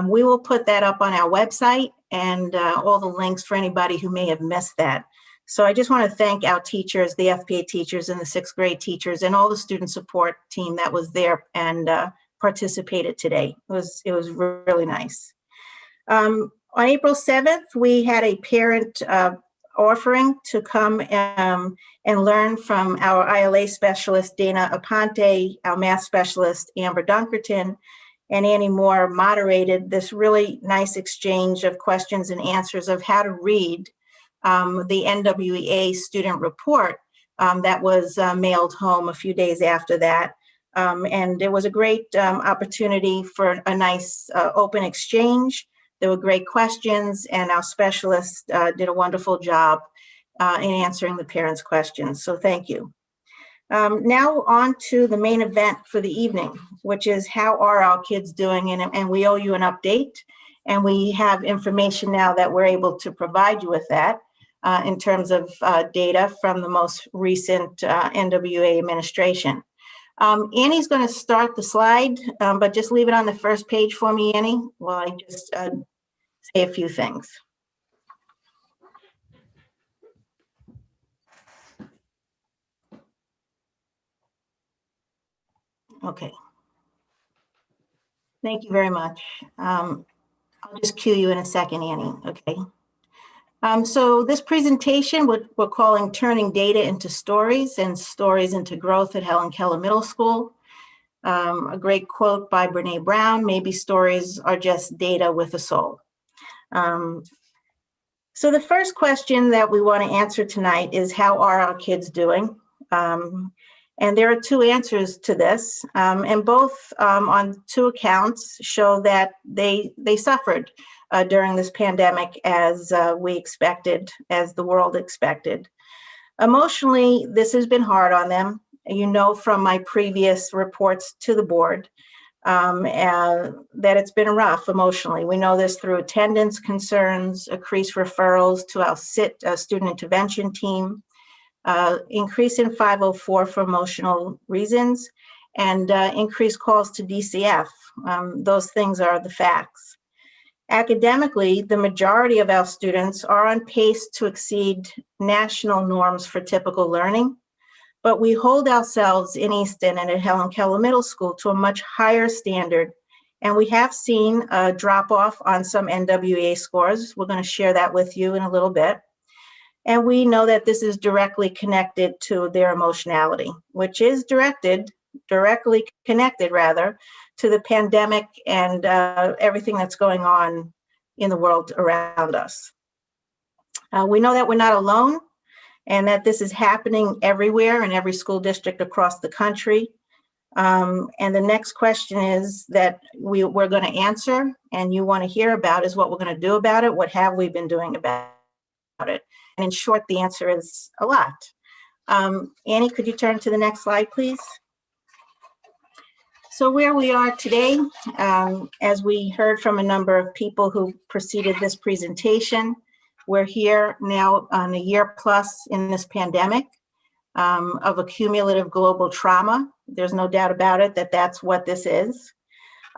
We will put that up on our website and all the links for anybody who may have missed that. So I just want to thank our teachers, the FPA teachers and the sixth grade teachers, and all the student support team that was there and participated today. It was really nice. On April 7th, we had a parent offering to come and learn from our ILA specialist, Dana Aponte, our math specialist, Amber Dunkerton, and Annie Moore moderated this really nice exchange of questions and answers of how to read the NWEA student report that was mailed home a few days after that. And it was a great opportunity for a nice open exchange. There were great questions, and our specialist did a wonderful job in answering the parents' questions. So thank you. Now on to the main event for the evening, which is how are our kids doing? And we owe you an update, and we have information now that we're able to provide you with that in terms of data from the most recent NWEA administration. Annie's going to start the slide, but just leave it on the first page for me, Annie, while I just say a few things. Okay. Thank you very much. I'll just cue you in a second, Annie, okay? So this presentation, we're calling Turning Data into Stories and Stories into Growth at Helen Keller Middle School. A great quote by Brene Brown, maybe stories are just data with a soul. So the first question that we want to answer tonight is, how are our kids doing? And there are two answers to this, and both on two accounts show that they suffered during this pandemic, as we expected, as the world expected. Emotionally, this has been hard on them. You know from my previous reports to the board that it's been rough emotionally. We know this through attendance concerns, increased referrals to our student intervention team, increase in 504 for emotional reasons, and increased calls to DCF. Those things are the facts. Academically, the majority of our students are on pace to exceed national norms for typical learning, but we hold ourselves in Easton and at Helen Keller Middle School to a much higher standard, and we have seen a drop off on some NWEA scores. We're going to share that with you in a little bit. And we know that this is directly connected to their emotionality, which is directly connected to the pandemic and everything that's going on in the world around us. We know that we're not alone and that this is happening everywhere in every school district across the country. And the next question is that we're going to answer and you want to hear about is what we're going to do about it. What have we been doing about it? And in short, the answer is a lot. Annie, could you turn to the next slide, please? So where we are today, as we heard from a number of people who preceded this presentation, we're here now on a year plus in this pandemic of a cumulative global trauma. There's no doubt about it that that's what this is.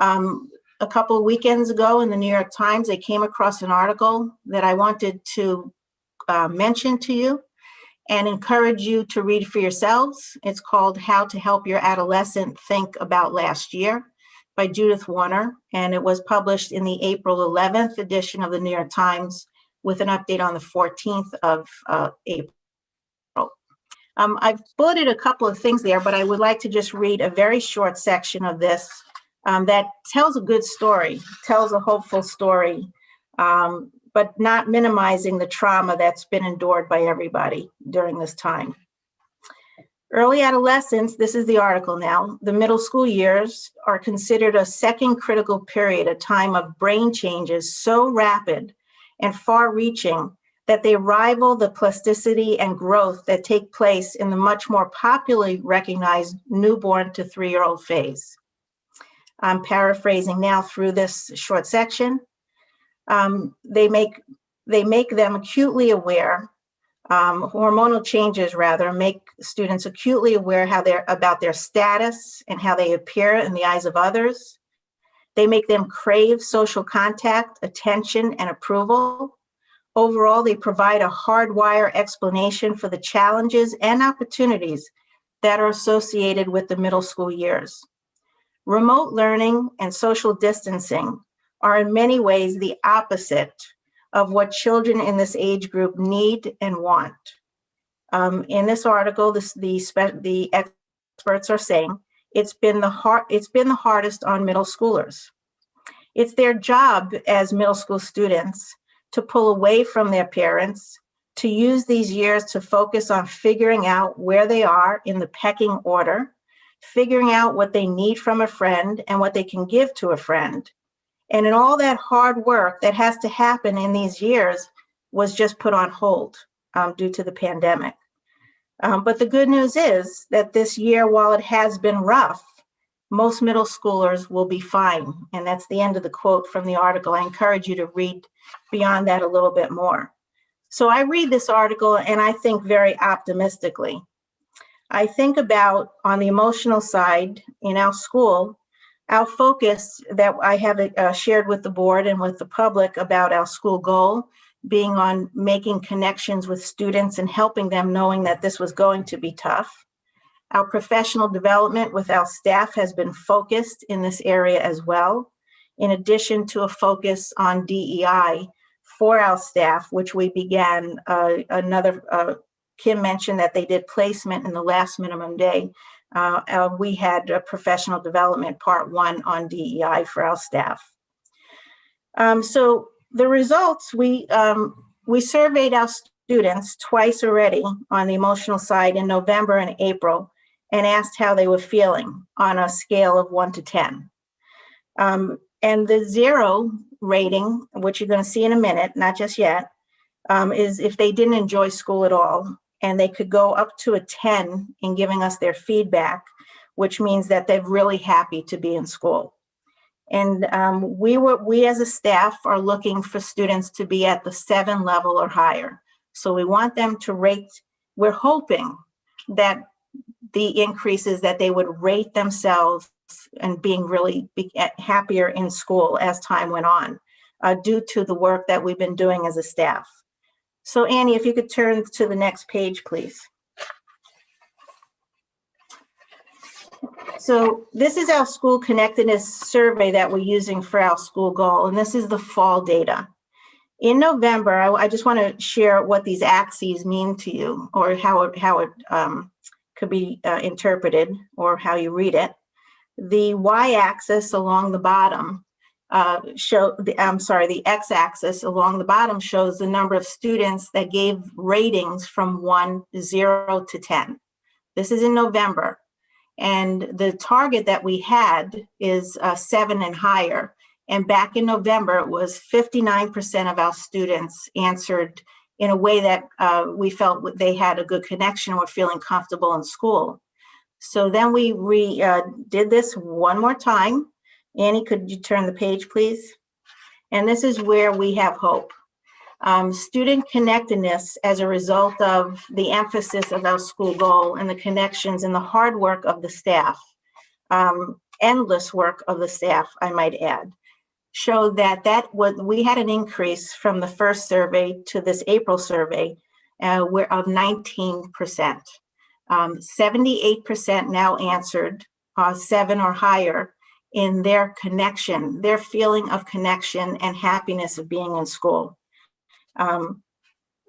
A couple of weekends ago in the New York Times, I came across an article that I wanted to mention to you and encourage you to read for yourselves. It's called How to Help Your Adolescent Think About Last Year by Judith Warner, and it was published in the April 11th edition of the New York Times with an update on the 14th of April. I've bulleted a couple of things there, but I would like to just read a very short section of this that tells a good story, tells a hopeful story, but not minimizing the trauma that's been endured by everybody during this time. Early adolescence, this is the article now, the middle school years are considered a second critical period, a time of brain changes so rapid and far-reaching that they rival the plasticity and growth that take place in the much more popularly recognized newborn to 3-year-old phase. I'm paraphrasing now through this short section. They make them acutely aware, hormonal changes rather, make students acutely aware about their status and how they appear in the eyes of others. They make them crave social contact, attention, and approval. Overall, they provide a hardwire explanation for the challenges and opportunities that are associated with the middle school years. Remote learning and social distancing are in many ways the opposite of what children in this age group need and want. In this article, the experts are saying it's been the hardest on middle schoolers. It's their job as middle school students to pull away from their parents, to use these years to focus on figuring out where they are in the pecking order, figuring out what they need from a friend and what they can give to a friend. And in all that hard work that has to happen in these years was just put on hold due to the pandemic. But the good news is that this year, while it has been rough, most middle schoolers will be fine. And that's the end of the quote from the article. I encourage you to read beyond that a little bit more. So I read this article and I think very optimistically. I think about, on the emotional side in our school, our focus that I have shared with the board and with the public about our school goal being on making connections with students and helping them, knowing that this was going to be tough. Our professional development with our staff has been focused in this area as well, in addition to a focus on DEI for our staff, which we began. Kim mentioned that they did placement in the last minimum day. We had a professional development part 1 on DEI for our staff. So the results, we surveyed our students twice already on the emotional side in November and April, and asked how they were feeling on a scale of 1 to 10. And the 0 rating, which you're going to see in a minute, not just yet, is if they didn't enjoy school at all. And they could go up to a 10 in giving us their feedback, which means that they're really happy to be in school. And we as a staff are looking for students to be at the 7 level or higher. So we want them to rate. We're hoping that the increase is that they would rate themselves and being really happier in school as time went on, due to the work that we've been doing as a staff. So Annie, if you could turn to the next page, please. So this is our school connectedness survey that we're using for our school goal, and this is the fall data. In November, I just want to share what these axes mean to you, or how it could be interpreted, or how you read it. The y-axis along the bottom the x-axis along the bottom shows the number of students that gave ratings from 0 to 10. This is in November. And the target that we had is 7 and higher. And back in November, it was 59% of our students answered in a way that we felt they had a good connection and were feeling comfortable in school. So then we did this one more time. Annie, could you turn the page, please? And this is where we have hope. Student connectedness, as a result of the emphasis of our school goal and the connections and the hard work of the staff, endless work of the staff, I might add, showed that we had an increase from the first survey to this April survey of 19%. 78% now answered 7 or higher in their connection, their feeling of connection and happiness of being in school.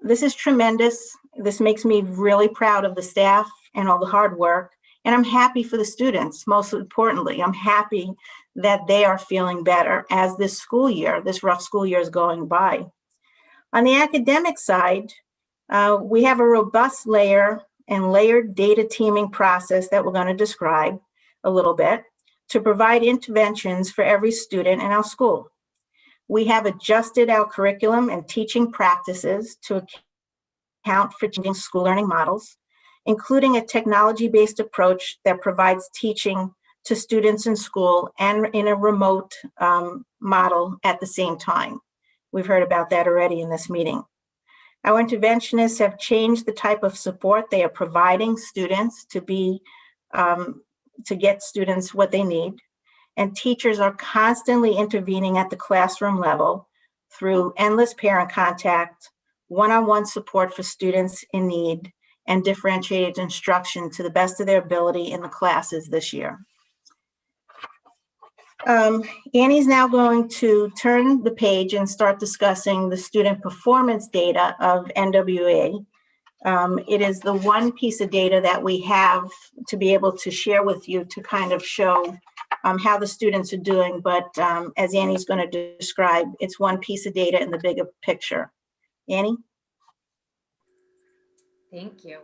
This is tremendous. This makes me really proud of the staff and all the hard work. And I'm happy for the students. Most importantly, I'm happy that they are feeling better as this rough school year is going by. On the academic side, we have a robust layered data teaming process that we're going to describe a little bit to provide interventions for every student in our school. We have adjusted our curriculum and teaching practices to account for changing school learning models, including a technology-based approach that provides teaching to students in school and in a remote model at the same time. We've heard about that already in this meeting. Our interventionists have changed the type of support they are providing students to get students what they need. And teachers are constantly intervening at the classroom level through endless parent contact, one-on-one support for students in need, and differentiated instruction to the best of their ability in the classes this year. Annie's now going to turn the page and start discussing the student performance data of NWA. It is the one piece of data that we have to be able to share with you to kind of show how the students are doing. But as Annie's going to describe, it's one piece of data in the bigger picture. Annie? Thank you.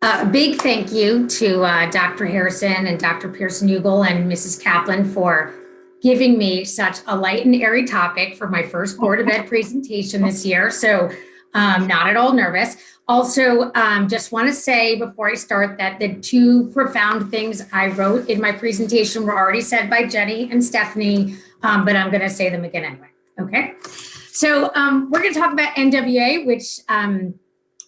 A big thank you to Dr. Harrison and Dr. Pearson-Ugal and Mrs. Kaplan for giving me such a light and airy topic for my first Board of Ed presentation this year. So not at all nervous. Also, just want to say before I start that the two profound things I wrote in my presentation were already said by Jenny and Stephanie, but I'm going to say them again anyway. Okay. So we're going to talk about NWA, which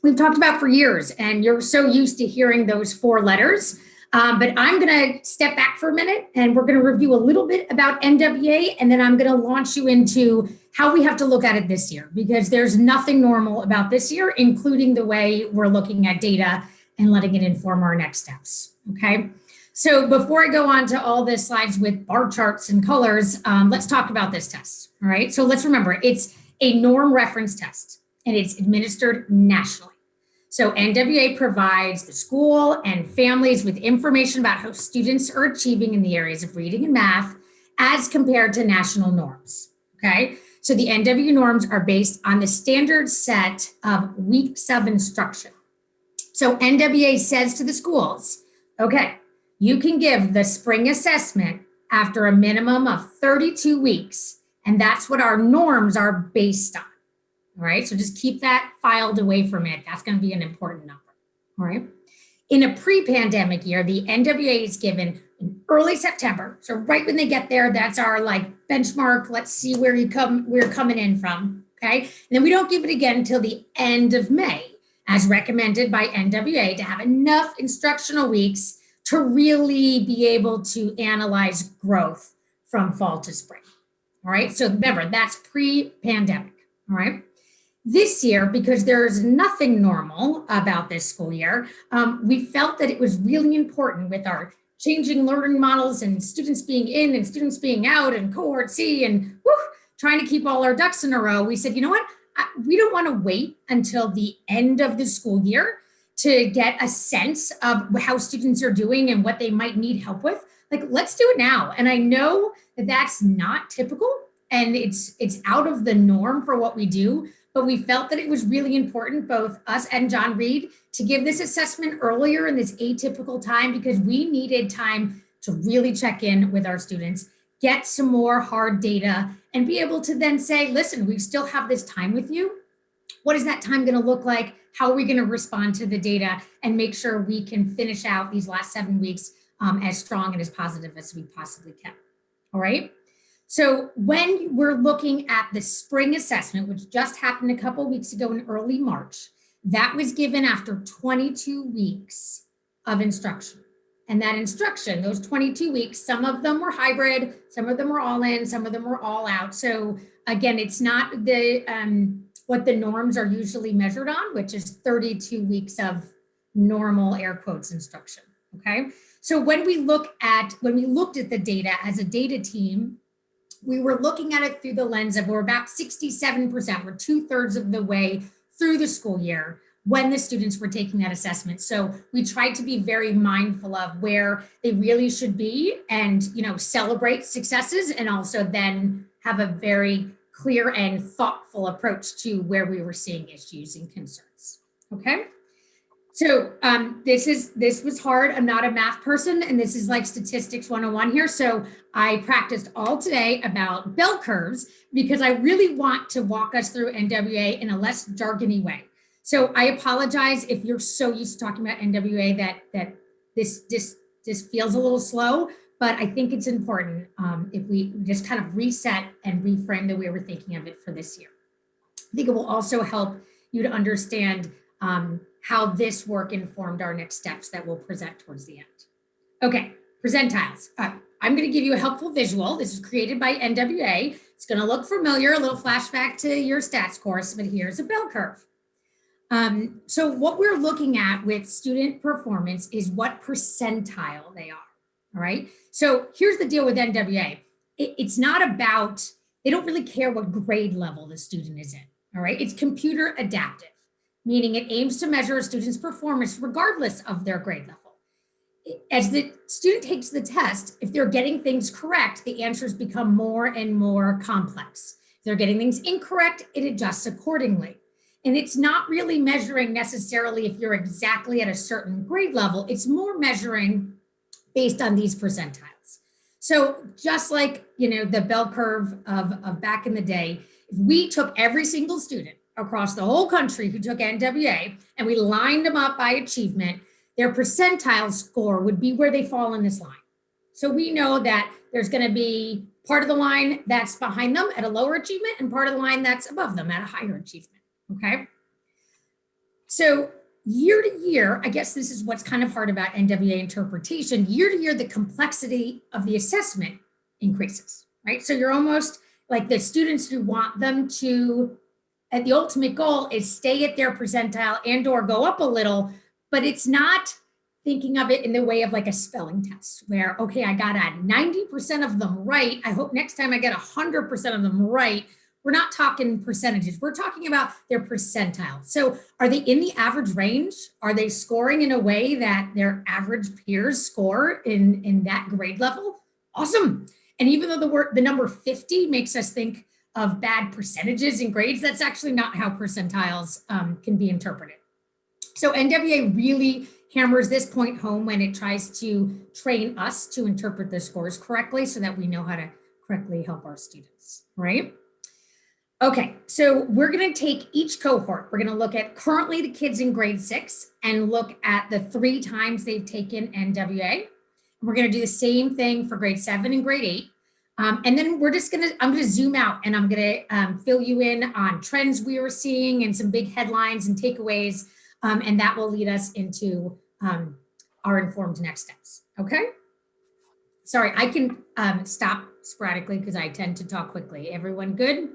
we've talked about for years, and you're so used to hearing those 4 letters. But I'm going to step back for a minute and we're going to review a little bit about NWA, and then I'm going to launch you into how we have to look at it this year, because there's nothing normal about this year, including the way we're looking at data and letting it inform our next steps. Okay. So before I go on to all the slides with bar charts and colors, let's talk about this test. All right. So let's remember it's a norm reference test, and it's administered nationally. So NWA provides the school and families with information about how students are achieving in the areas of reading and math as compared to national norms, okay? So the NW norms are based on the standard set of weeks of instruction. So NWA says to the schools, okay, you can give the spring assessment after a minimum of 32 weeks, and that's what our norms are based on. All right, so just keep that filed away from it. That's going to be an important number. All right. In a pre-pandemic year, the NWA is given in early September. So right when they get there, that's our like benchmark. Let's see where we're coming in from. Okay. And then we don't give it again until the end of May, as recommended by NWA, to have enough instructional weeks to really be able to analyze growth from fall to spring. All right. So remember, that's pre-pandemic. All right. This year, because there's nothing normal about this school year, we felt that it was really important with our changing learning models and students being in and students being out and cohort C and trying to keep all our ducks in a row. We said, you know what? We don't want to wait until the end of the school year to get a sense of how students are doing and what they might need help with. Like, let's do it now. And I know that that's not typical and it's out of the norm for what we do. But we felt that it was really important, both us and John Reed, to give this assessment earlier in this atypical time because we needed time to really check in with our students, get some more hard data, and be able to then say, listen, we still have this time with you. What is that time going to look like? How are we going to respond to the data and make sure we can finish out these last 7 weeks as strong and as positive as we possibly can? All right. So when we're looking at the spring assessment, which just happened a couple of weeks ago in early March, that was given after 22 weeks of instruction. And that instruction, those 22 weeks, some of them were hybrid, some of them were all in, some of them were all out. So again, it's not the what the norms are usually measured on, which is 32 weeks of normal air quotes instruction, okay? So when we looked at the data as a data team, we were looking at it through the lens of we're about 67%, we're 2/3 of the way through the school year when the students were taking that assessment. So we tried to be very mindful of where they really should be and, celebrate successes and also then have a very clear and thoughtful approach to where we were seeing issues and concerns, okay? So this was hard. I'm not a math person, and this is like statistics 101 here. So I practiced all today about bell curves because I really want to walk us through NWA in a less jargony way. So I apologize if you're so used to talking about NWA that this feels a little slow, but I think it's important if we just kind of reset and reframe the way we're thinking of it for this year. I think it will also help you to understand how this work informed our next steps that we'll present towards the end. Okay, percentiles. I'm going to give you a helpful visual. This is created by NWA. It's going to look familiar, a little flashback to your stats course, but here's a bell curve. So what we're looking at with student performance is what percentile they are, all right? So here's the deal with NWA. It's not about, they don't really care what grade level the student is in, all right? It's computer adaptive, meaning it aims to measure a student's performance regardless of their grade level. As the student takes the test, if they're getting things correct, the answers become more and more complex. If they're getting things incorrect, it adjusts accordingly. And it's not really measuring necessarily if you're exactly at a certain grade level, it's more measuring based on these percentiles. So just like, the bell curve of back in the day, if we took every single student across the whole country who took NWA and we lined them up by achievement, their percentile score would be where they fall in this line. So we know that there's going to be part of the line that's behind them at a lower achievement and part of the line that's above them at a higher achievement, okay? So year to year, I guess this is what's kind of hard about NWA interpretation, year to year, the complexity of the assessment increases, right? So you're almost like the students who want them to, and the ultimate goal is stay at their percentile and or go up a little, but it's not thinking of it in the way of like a spelling test where, okay, I got 90% of them right. I hope next time I get 100% of them right. we're not talking percentages. We're talking about their percentile. So are they in the average range? Are they scoring in a way that their average peers score in that grade level? Awesome. And even though the number 50 makes us think of bad percentages in grades, that's actually not how percentiles can be interpreted. So NWA really hammers this point home when it tries to train us to interpret the scores correctly so that we know how to correctly help our students, right? Okay, so we're gonna take each cohort. We're gonna look at currently the kids in grade 6 and look at the 3 times they've taken NWA. We're gonna do the same thing for grade 7 and grade 8. And then I'm gonna zoom out and I'm gonna fill you in on trends we were seeing and some big headlines and takeaways. And that will lead us into our informed next steps, okay? Sorry, I can stop sporadically because I tend to talk quickly. Everyone good?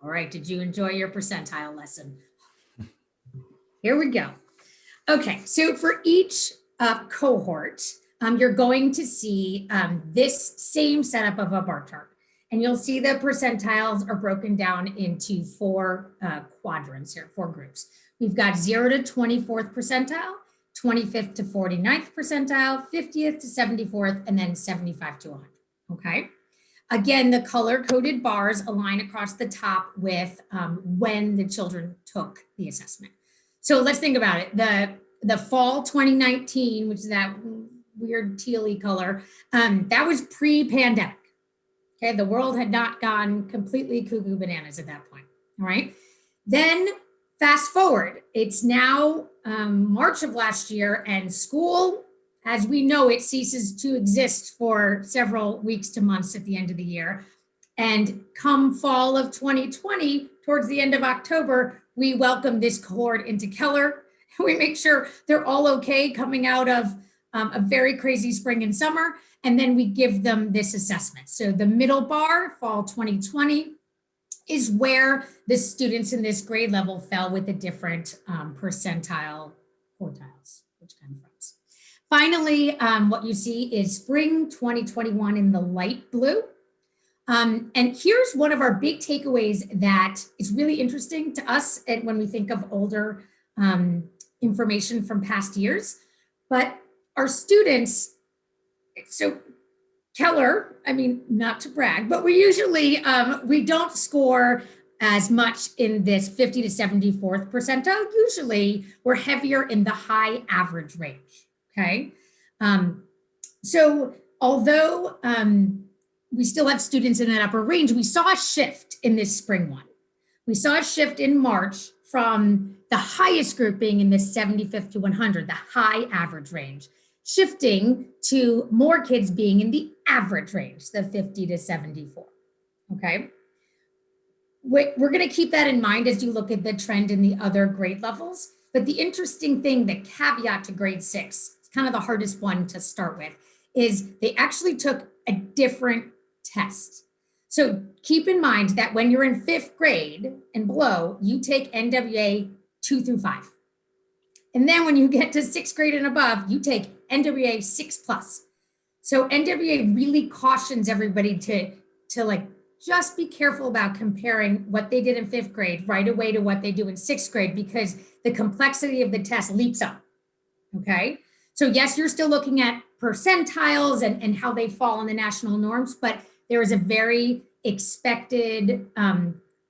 All right, did you enjoy your percentile lesson? Here we go. Okay, so for each cohort, you're going to see this same setup of a bar chart. And you'll see the percentiles are broken down into 4 quadrants here, 4 groups. We've got 0 to 24th percentile, 25th to 49th percentile, 50th to 74th, and then 75 to 100, okay? Again, the color-coded bars align across the top with when the children took the assessment. So let's think about it. The fall 2019, which is that weird tealy color, that was pre-pandemic. Okay, the world had not gone completely cuckoo bananas at that point, all right? Then fast forward, it's now March of last year and school, as we know it, ceases to exist for several weeks to months at the end of the year. And come fall of 2020, towards the end of October, we welcome this cohort into Keller. We make sure they're all okay coming out of a very crazy spring and summer, and then we give them this assessment. So the middle bar, fall 2020, is where the students in this grade level fell with the different percentile quartiles, which kind of frames. Finally, what you see is spring 2021 in the light blue. And here's one of our big takeaways that is really interesting to us and when we think of older information from past years. But our students, so Keller, I mean, not to brag, but we usually, we don't score as much in this 50 to 74th percentile. Usually we're heavier in the high average range, okay? So although we still have students in that upper range, we saw a shift in this spring one. We saw a shift in March from the highest group being in this 75th to 100, the high average range, shifting to more kids being in the average range, the 50 to 74, okay? We're gonna keep that in mind as you look at the trend in the other grade levels, but the interesting thing, the caveat to grade 6, it's kind of the hardest one to start with, is they actually took a different test. So keep in mind that when you're in 5th grade and below, you take NWA 2 through 5. And then when you get to 6th grade and above, you take NWA 6+. So NWA really cautions everybody to like, just be careful about comparing what they did in 5th grade right away to what they do in 6th grade, because the complexity of the test leaps up, okay? So yes, you're still looking at percentiles and how they fall in the national norms, but there is a very expected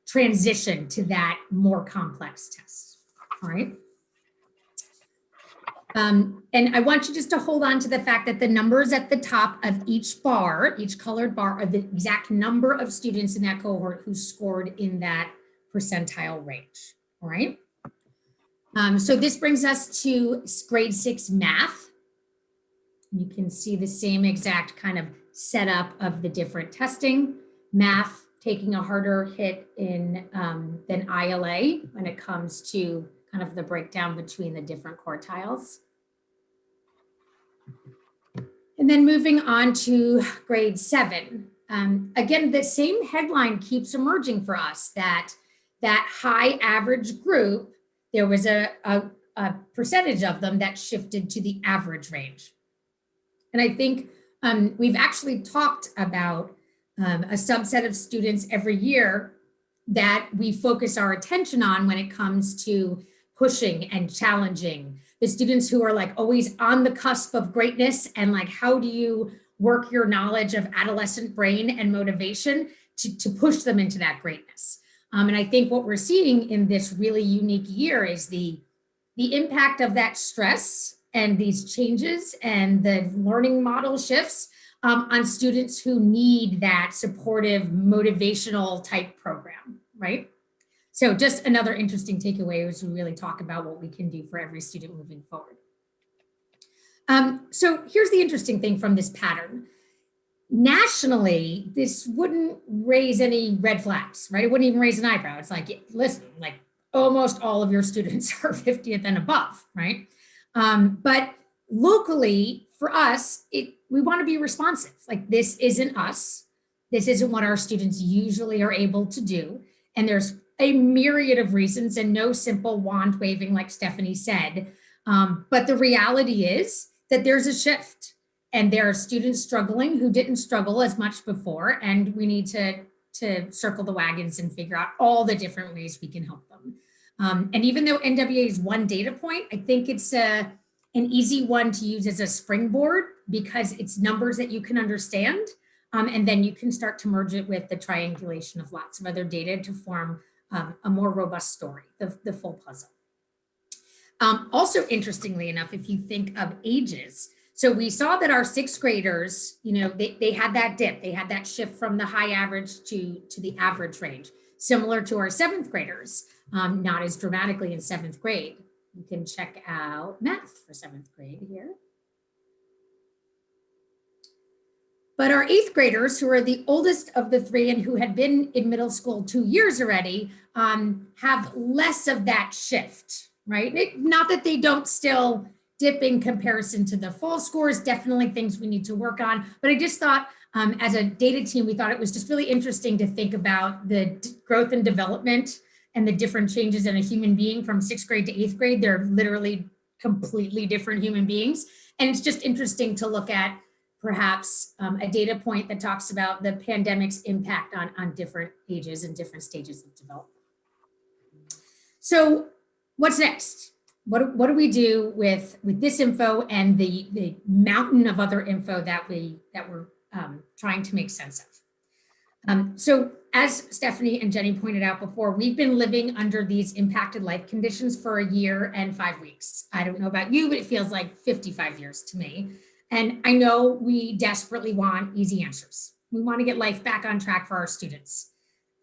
transition to that more complex test, all right? And I want you just to hold on to the fact that the numbers at the top of each bar, each colored bar, are the exact number of students in that cohort who scored in that percentile range, all right? So this brings us to grade 6 math. You can see the same exact kind of setup of the different testing. Math taking a harder hit in than ILA when it comes to kind of the breakdown between the different quartiles. And then moving on to grade 7. Again, the same headline keeps emerging for us, that high average group, there was a percentage of them that shifted to the average range. And I think we've actually talked about a subset of students every year that we focus our attention on when it comes to pushing and challenging. The students who are like always on the cusp of greatness, and like, how do you work your knowledge of adolescent brain and motivation to push them into that greatness? And I think what we're seeing in this really unique year is the impact of that stress and these changes and the learning model shifts on students who need that supportive, motivational type program, right? So just another interesting takeaway was to really talk about what we can do for every student moving forward. So here's the interesting thing from this pattern. Nationally, this wouldn't raise any red flags, right? It wouldn't even raise an eyebrow. It's like, listen, like almost all of your students are 50th and above, right? But locally, for us, we want to be responsive. Like, this isn't us. This isn't what our students usually are able to do. And there's a myriad of reasons and no simple wand waving, like Stephanie said. But the reality is that there's a shift, and there are students struggling who didn't struggle as much before. And we need to circle the wagons and figure out all the different ways we can help them. And even though NWA is one data point, I think it's an easy one to use as a springboard, because it's numbers that you can understand. And then you can start to merge it with the triangulation of lots of other data to form a more robust story, the full puzzle. Also, interestingly enough, if you think of ages, so we saw that our sixth graders, you know, they had that dip, they had that shift from the high average to the average range, similar to our seventh graders, not as dramatically in seventh grade. You can check out math for seventh grade here. But our eighth graders, who are the oldest of the three and who had been in middle school 2 years already, have less of that shift, right? Not that they don't still dip in comparison to the full scores, definitely things we need to work on. But I just thought, as a data team, we thought it was just really interesting to think about the growth and development and the different changes in a human being from sixth grade to eighth grade. They're literally completely different human beings. And it's just interesting to look at perhaps a data point that talks about the pandemic's impact on different ages and different stages of development. So what's next? What do we do with this info and the mountain of other info that we're trying to make sense of? So as Stephanie and Jenny pointed out before, we've been living under these impacted life conditions for a year and 5 weeks. I don't know about you, but it feels like 55 years to me. And I know we desperately want easy answers. We want to get life back on track for our students.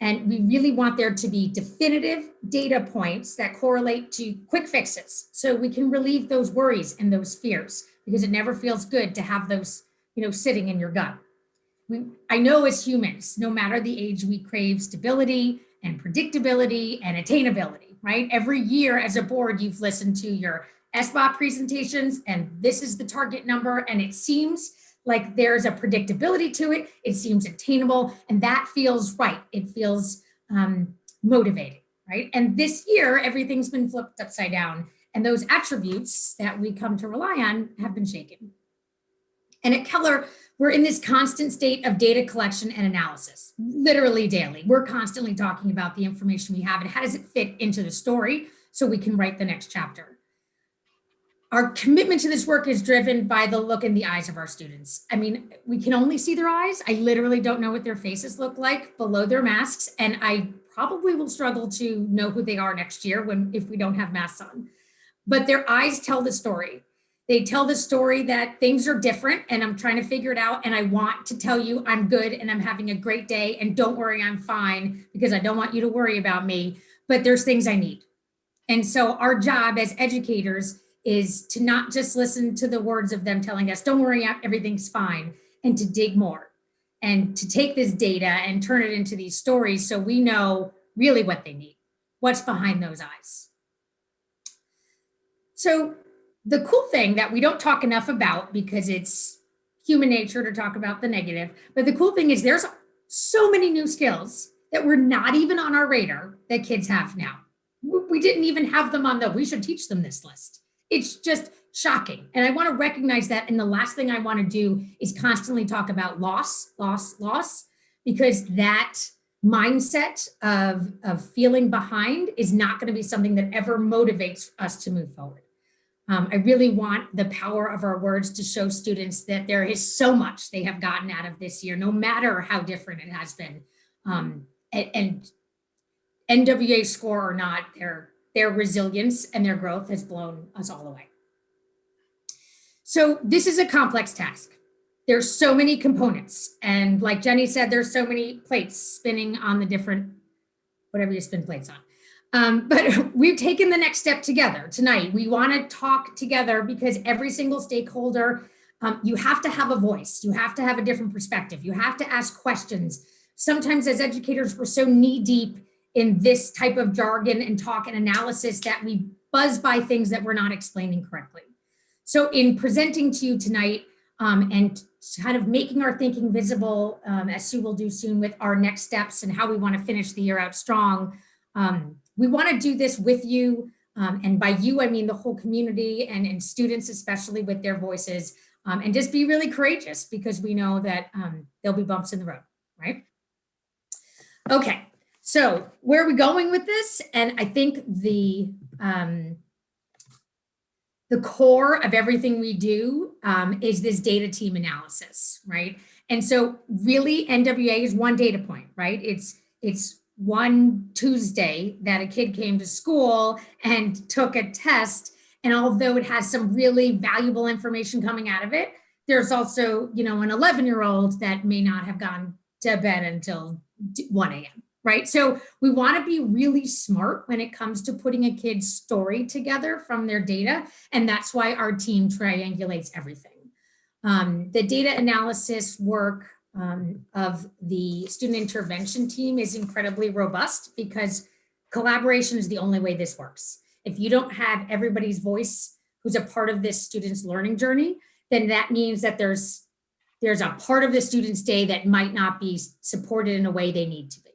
And we really want there to be definitive data points that correlate to quick fixes, so we can relieve those worries and those fears, because it never feels good to have those, sitting in your gut. I know as humans, no matter the age, we crave stability and predictability and attainability, right? Every year as a board, you've listened to your SBOT presentations, and this is the target number, and it seems like there's a predictability to it. It seems attainable, and that feels right. It feels motivating, right? And this year, everything's been flipped upside down, and those attributes that we come to rely on have been shaken. And at Keller, we're in this constant state of data collection and analysis, literally daily. We're constantly talking about the information we have and how does it fit into the story so we can write the next chapter. Our commitment to this work is driven by the look in the eyes of our students. I mean, we can only see their eyes. I literally don't know what their faces look like below their masks. And I probably will struggle to know who they are next year if we don't have masks on. But their eyes tell the story. They tell the story that things are different and I'm trying to figure it out. And I want to tell you I'm good and I'm having a great day. And don't worry, I'm fine, because I don't want you to worry about me. But there's things I need. And so our job as educators is to not just listen to the words of them telling us, don't worry, everything's fine, and to dig more and to take this data and turn it into these stories so we know really what they need, what's behind those eyes. So the cool thing that we don't talk enough about, because it's human nature to talk about the negative, but the cool thing is there's so many new skills that were not even on our radar that kids have now. We didn't even have them on we should teach them this list. It's just shocking. And I want to recognize that. And the last thing I want to do is constantly talk about loss, because that mindset of feeling behind is not going to be something that ever motivates us to move forward. I really want the power of our words to show students that there is so much they have gotten out of this year, no matter how different it has been. And NWA score or not, their resilience and their growth has blown us all away. So this is a complex task. There's so many components. And like Jenny said, there's so many plates spinning on the different, whatever you spin plates on. But we've taken the next step together tonight. We want to talk together because every single stakeholder, you have to have a voice. You have to have a different perspective. You have to ask questions. Sometimes as educators, we're so knee deep in this type of jargon and talk and analysis that we buzz by things that we're not explaining correctly. So in presenting to you tonight and kind of making our thinking visible, as Sue will do soon with our next steps and how we want to finish the year out strong, we want to do this with you. And by you, I mean the whole community and students, especially with their voices, and just be really courageous because we know that there'll be bumps in the road, right? Okay. So where are we going with this? And I think the core of everything we do is this data team analysis, right? And so really NWA is one data point, right? It's one Tuesday that a kid came to school and took a test. And although it has some really valuable information coming out of it, there's also, you know, an 11-year-old that may not have gone to bed until 1 a.m. Right? So we want to be really smart when it comes to putting a kid's story together from their data. And that's why our team triangulates everything. The data analysis work of the student intervention team is incredibly robust because collaboration is the only way this works. If you don't have everybody's voice who's a part of this student's learning journey, then that means that there's a part of the student's day that might not be supported in a way they need to be.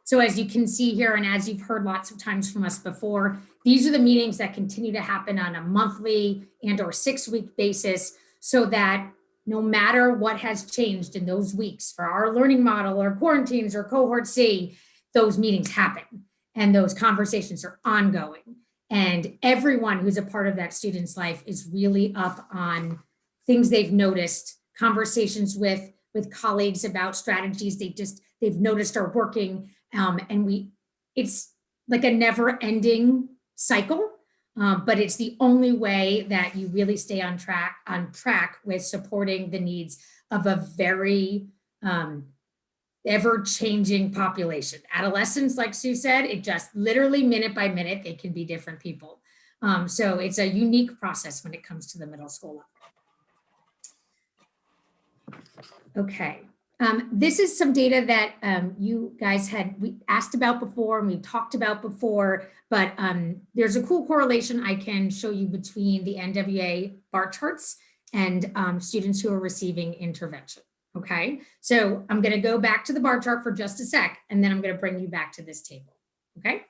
So as you can see here, and as you've heard lots of times from us before, these are the meetings that continue to happen on a monthly and or 6-week basis so that no matter what has changed in those weeks for our learning model or quarantines or cohort C, those meetings happen and those conversations are ongoing. And everyone who's a part of that student's life is really up on things they've noticed, conversations with colleagues about strategies they've noticed are working. And it's like a never-ending cycle, but it's the only way that you really stay on track with supporting the needs of a very ever-changing population. Adolescents, like Sue said, it just literally minute by minute, they can be different people. So it's a unique process when it comes to the middle school level. Okay. This is some data that you guys we asked about before and we talked about before, but there's a cool correlation I can show you between the NWA bar charts and students who are receiving intervention, okay? So I'm gonna go back to the bar chart for just a sec, and then I'm gonna bring you back to this table, okay?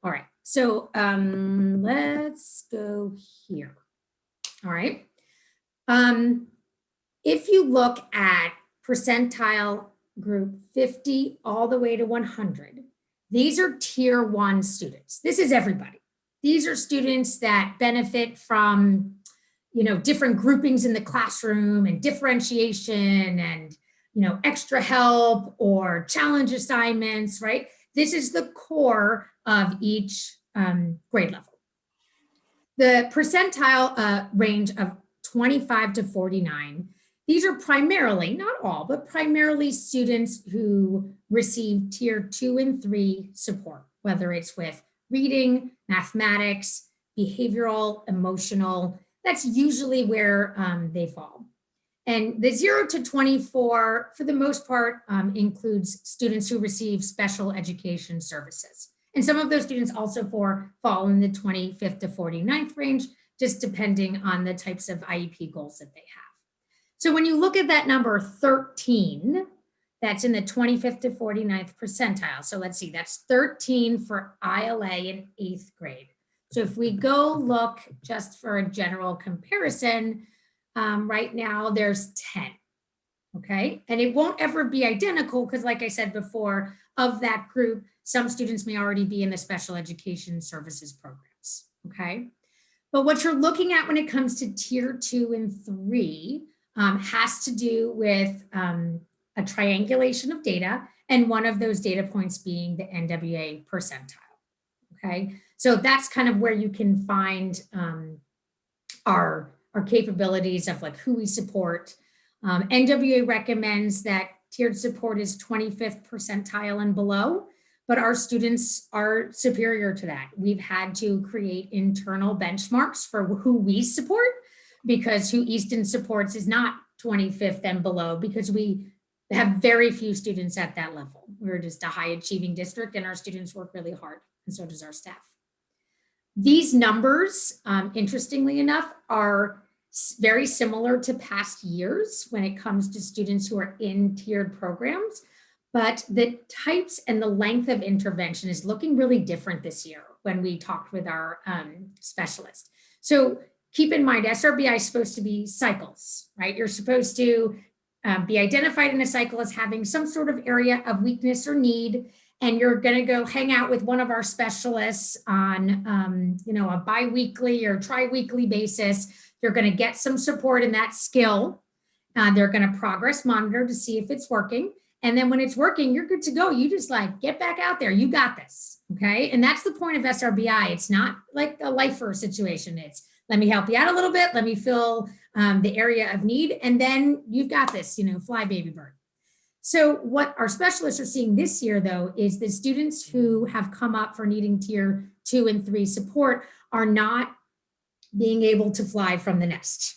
All right, so let's go here, all right? If you look at percentile group 50 all the way to 100. These are tier 1 students. This is everybody. These are students that benefit from, you know, different groupings in the classroom and differentiation and, you know, extra help or challenge assignments, right? This is the core of each grade level. The percentile range of 25 to 49. These are primarily, not all, but primarily students who receive tier 2 and 3 support, whether it's with reading, mathematics, behavioral, emotional. That's usually where they fall. And the 0 to 24, for the most part, includes students who receive special education services. And some of those students also fall in the 25th to 49th range, just depending on the types of IEP goals that they have. So when you look at that number 13, that's in the 25th to 49th percentile. So let's see, that's 13 for ILA in 8th grade. So if we go look just for a general comparison, right now there's 10, okay? And it won't ever be identical because, like I said before, of that group, some students may already be in the special education services programs, okay? But what you're looking at when it comes to tier 2 and 3 has to do with a triangulation of data, and one of those data points being the NWA percentile, okay? So that's kind of where you can find our capabilities of like who we support. NWA recommends that tiered support is 25th percentile and below, but our students are superior to that. We've had to create internal benchmarks for who we support, because who Easton supports is not 25th and below, because we have very few students at that level. We're just a high achieving district and our students work really hard, and so does our staff. These numbers, interestingly enough, are very similar to past years when it comes to students who are in tiered programs, but the types and the length of intervention is looking really different this year when we talked with our specialist. So keep in mind, SRBI is supposed to be cycles, right? You're supposed to be identified in a cycle as having some sort of area of weakness or need, and you're going to go hang out with one of our specialists on a bi-weekly or tri-weekly basis. You're going to get some support in that skill. They're going to progress monitor to see if it's working. And then when it's working, you're good to go. You just like get back out there. You got this. Okay. And that's the point of SRBI. It's not like a lifer situation. It's let me help you out a little bit. Let me fill the area of need. And then you've got this, fly baby bird. So what our specialists are seeing this year, though, is the students who have come up for needing tier 2 and 3 support are not being able to fly from the nest.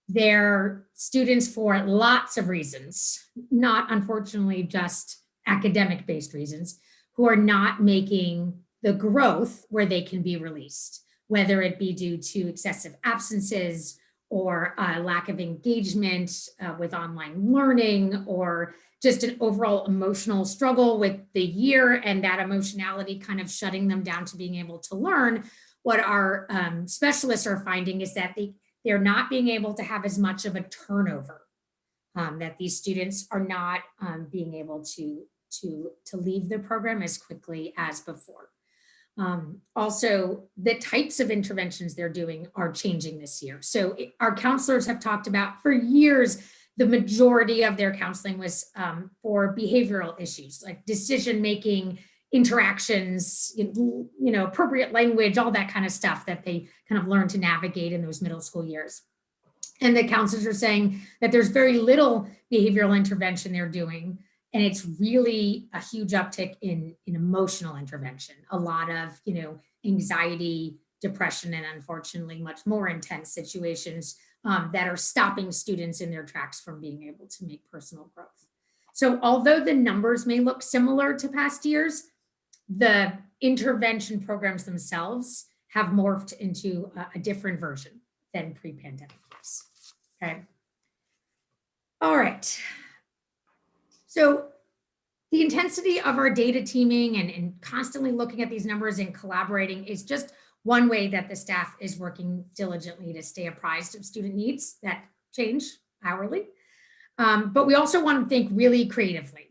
They're students for lots of reasons, not unfortunately just academic-based reasons, who are not making the growth where they can be released, whether it be due to excessive absences or lack of engagement with online learning, or just an overall emotional struggle with the year and that emotionality kind of shutting them down to being able to learn. What our specialists are finding is that they're not being able to have as much of a turnover, that these students are not being able to leave the program as quickly as before. Also, the types of interventions they're doing are changing this year. So our counselors have talked about for years, the majority of their counseling was for behavioral issues like decision-making, interactions, appropriate language, all that kind of stuff that they kind of learn to navigate in those middle school years. And the counselors are saying that there's very little behavioral intervention they're doing. And it's really a huge uptick in emotional intervention, a lot of, anxiety, depression, and unfortunately much more intense situations that are stopping students in their tracks from being able to make personal growth. So although the numbers may look similar to past years, the intervention programs themselves have morphed into a different version than pre-pandemic years. Okay. All right. So the intensity of our data teaming and constantly looking at these numbers and collaborating is just one way that the staff is working diligently to stay apprised of student needs that change hourly. But we also want to think really creatively.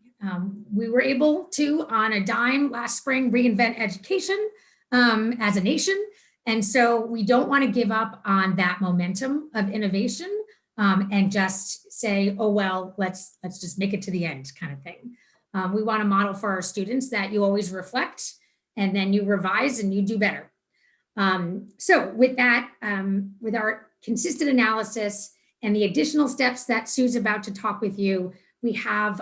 We were able to, on a dime last spring, reinvent education as a nation. And so we don't want to give up on that momentum of innovation and just say, oh, well, let's just make it to the end kind of thing. We want to model for our students that you always reflect and then you revise and you do better. So with that, with our consistent analysis and the additional steps that Sue's about to talk with you, we have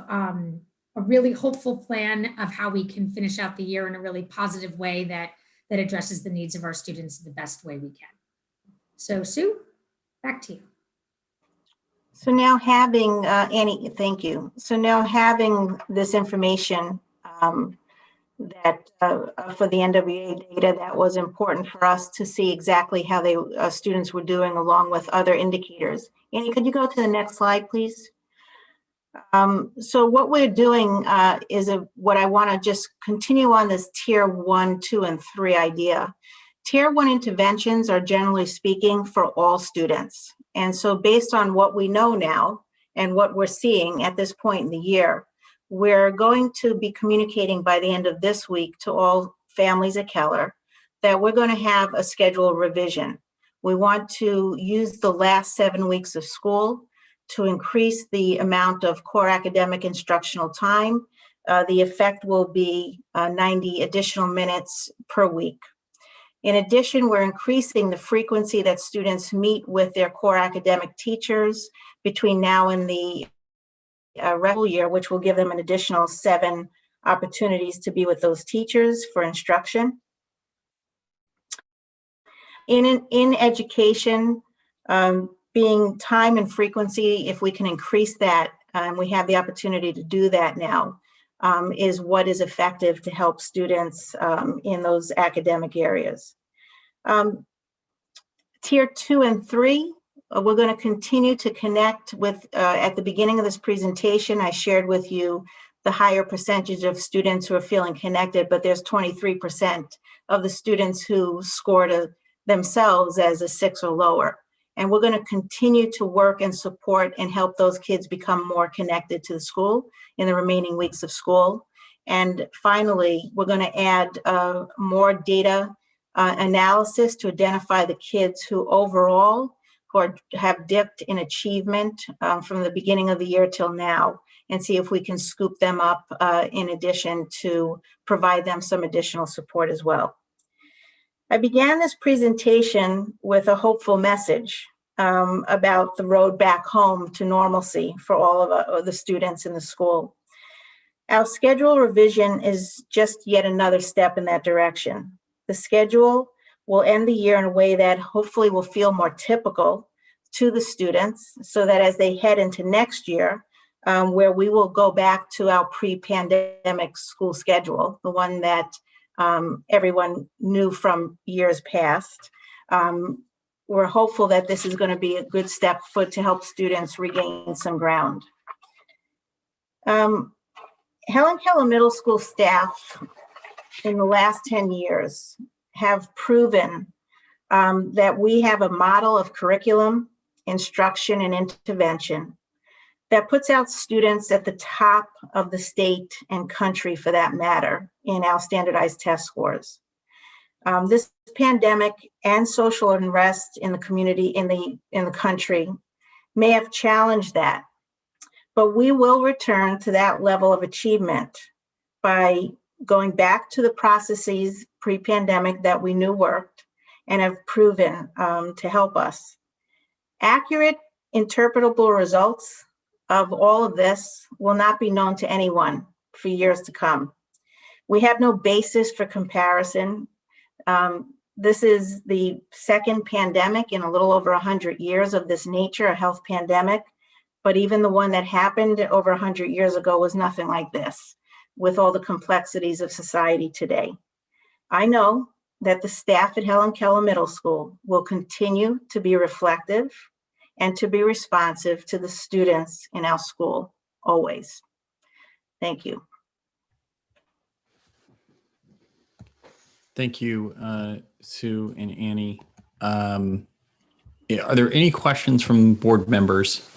a really hopeful plan of how we can finish out the year in a really positive way that addresses the needs of our students the best way we can. So Sue, back to you. So now having, Annie, thank you. So now having this information that for the NWA data, that was important for us to see exactly how they students were doing along with other indicators. Annie, could you go to the next slide, please? So what we're doing is what I want to just continue on this tier 1, 2, and 3 idea. Tier 1 interventions are generally speaking for all students. And so based on what we know now and what we're seeing at this point in the year, we're going to be communicating by the end of this week to all families at Keller that we're going to have a schedule revision. We want to use the last 7 weeks of school to increase the amount of core academic instructional time. The effect will be 90 additional minutes per week. In addition, we're increasing the frequency that students meet with their core academic teachers between now and the regular year, which will give them an additional 7 opportunities to be with those teachers for instruction. In education, being time and frequency, if we can increase that, and we have the opportunity to do that now, is what is effective to help students in those academic areas. Tier 2 and 3, we're going to continue to connect with, at the beginning of this presentation, I shared with you the higher percentage of students who are feeling connected, but there's 23% of the students who scored themselves as a 6 or lower. And we're going to continue to work and support and help those kids become more connected to the school in the remaining weeks of school. And finally, we're going to add more data analysis to identify the kids who overall have dipped in achievement from the beginning of the year till now, and see if we can scoop them up in addition to provide them some additional support as well. I began this presentation with a hopeful message about the road back home to normalcy for all of the students in the school. Our schedule revision is just yet another step in that direction. The schedule will end the year in a way that hopefully will feel more typical to the students, so that as they head into next year, where we will go back to our pre-pandemic school schedule, the one that everyone knew from years past. We're hopeful that this is going to be a good step forward to help students regain some ground. Helen Keller Middle School staff in the last 10 years have proven that we have a model of curriculum, instruction, and intervention that puts our students at the top of the state and country, for that matter, in our standardized test scores. This pandemic and social unrest in the community, in the country, may have challenged that, but we will return to that level of achievement by going back to the processes pre-pandemic that we knew worked and have proven to help us. Accurate, interpretable results of all of this will not be known to anyone for years to come. We have no basis for comparison. This is the second pandemic in a little over 100 years of this nature, a health pandemic, but even the one that happened over 100 years ago was nothing like this, with all the complexities of society today. I know that the staff at Helen Keller Middle School will continue to be reflective and to be responsive to the students in our school, always. Thank you. Thank you, Sue and Annie. Are there any questions from board members?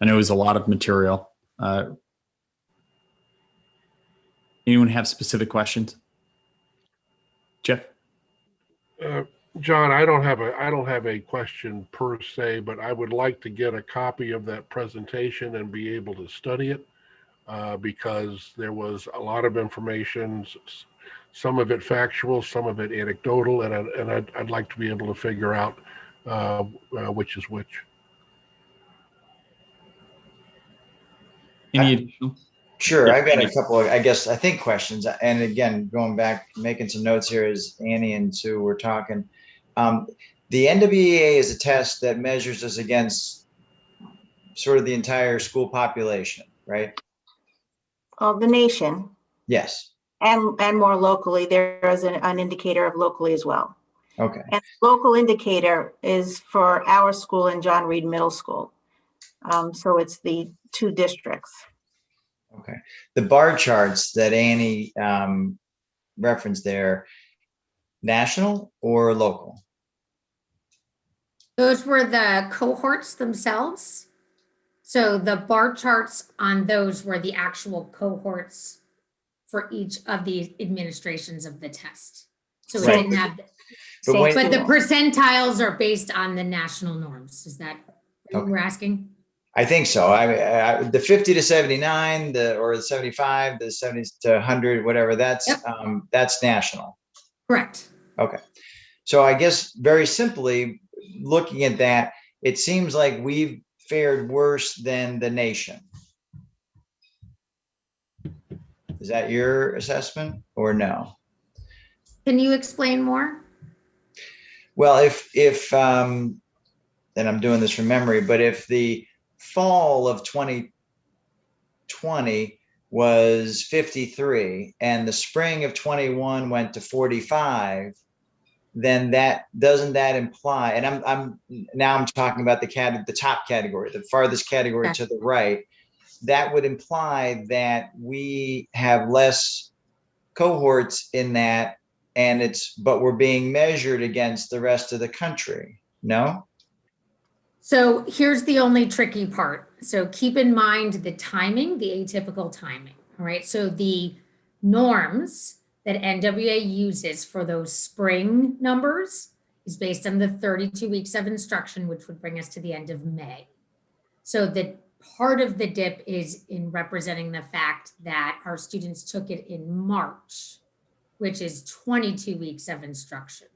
I know it was a lot of material. Anyone have specific questions? Jeff? John, I don't have a question per se, but I would like to get a copy of that presentation and be able to study it because there was a lot of information, some of it factual, some of it anecdotal, and I'd like to be able to figure out which is which. Any additional? Sure, I've got a couple of, I think questions. And again, going back, making some notes here as Annie and Sue were talking. The NWEA is a test that measures us against sort of the entire school population, right? Of the nation. Yes. And more locally, there is an indicator of locally as well. Okay. And local indicator is for our school and John Reed Middle School. So it's the 2 districts. Okay. The bar charts that Annie referenced there, national or local? Those were the cohorts themselves. So the bar charts on those were the actual cohorts for each of the administrations of the test. So it Right. didn't have, But when- but the percentiles are based on the national norms. Is that what you were asking? I think so. The 50 to 79, or the 75, the 70 to 100, whatever, that's national. Correct. Okay. So I guess very simply looking at that, it seems like we've fared worse than the nation. Is that your assessment or no? Can you explain more? Well, if and I'm doing this from memory, but if the fall of 2020 was 53 and the spring of 21 went to 45, then doesn't that imply, and I'm talking about the top category, the farthest category to the right, that would imply that we have less cohorts in that, but we're being measured against the rest of the country. No? So here's the only tricky part. So keep in mind the timing, the atypical timing. All right. So the norms that NWA uses for those spring numbers is based on the 32 weeks of instruction, which would bring us to the end of May. So the part of the dip is in representing the fact that our students took it in March, which is 22 weeks of instruction.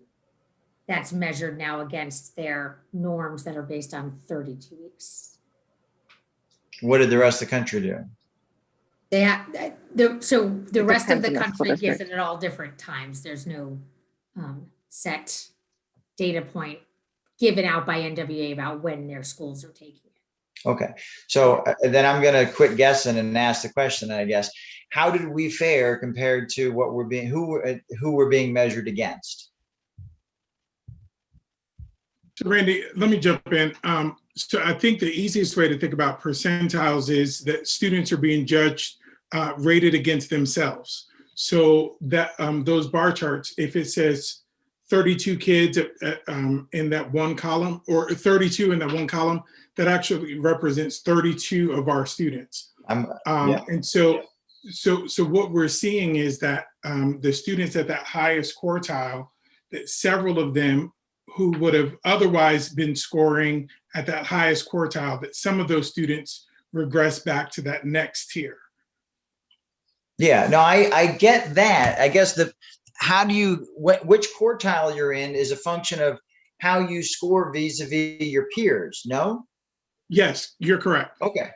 That's measured now against their norms that are based on 32 weeks. What did the rest of the country do? The rest of the Depends on the school country gives district. it at all different times. There's no set data point given out by NWA about when their schools are taking it. Okay, so then I'm going to quit guessing and ask the question, I guess. How did we fare compared to what who we're being measured against? So Randy, let me jump in. So I think the easiest way to think about percentiles is that students are being judged, rated against themselves. So that those bar charts, if it says 32 kids in that one column, or 32 in that one column, that actually represents 32 of our students. And so what we're seeing is that the students at that highest quartile, that several of them who would have otherwise been scoring at that highest quartile, that some of those students regress back to that next tier. Yeah, no, I get that. I guess which quartile you're in is a function of how you score vis-a-vis your peers, no? Yes, you're correct. Okay.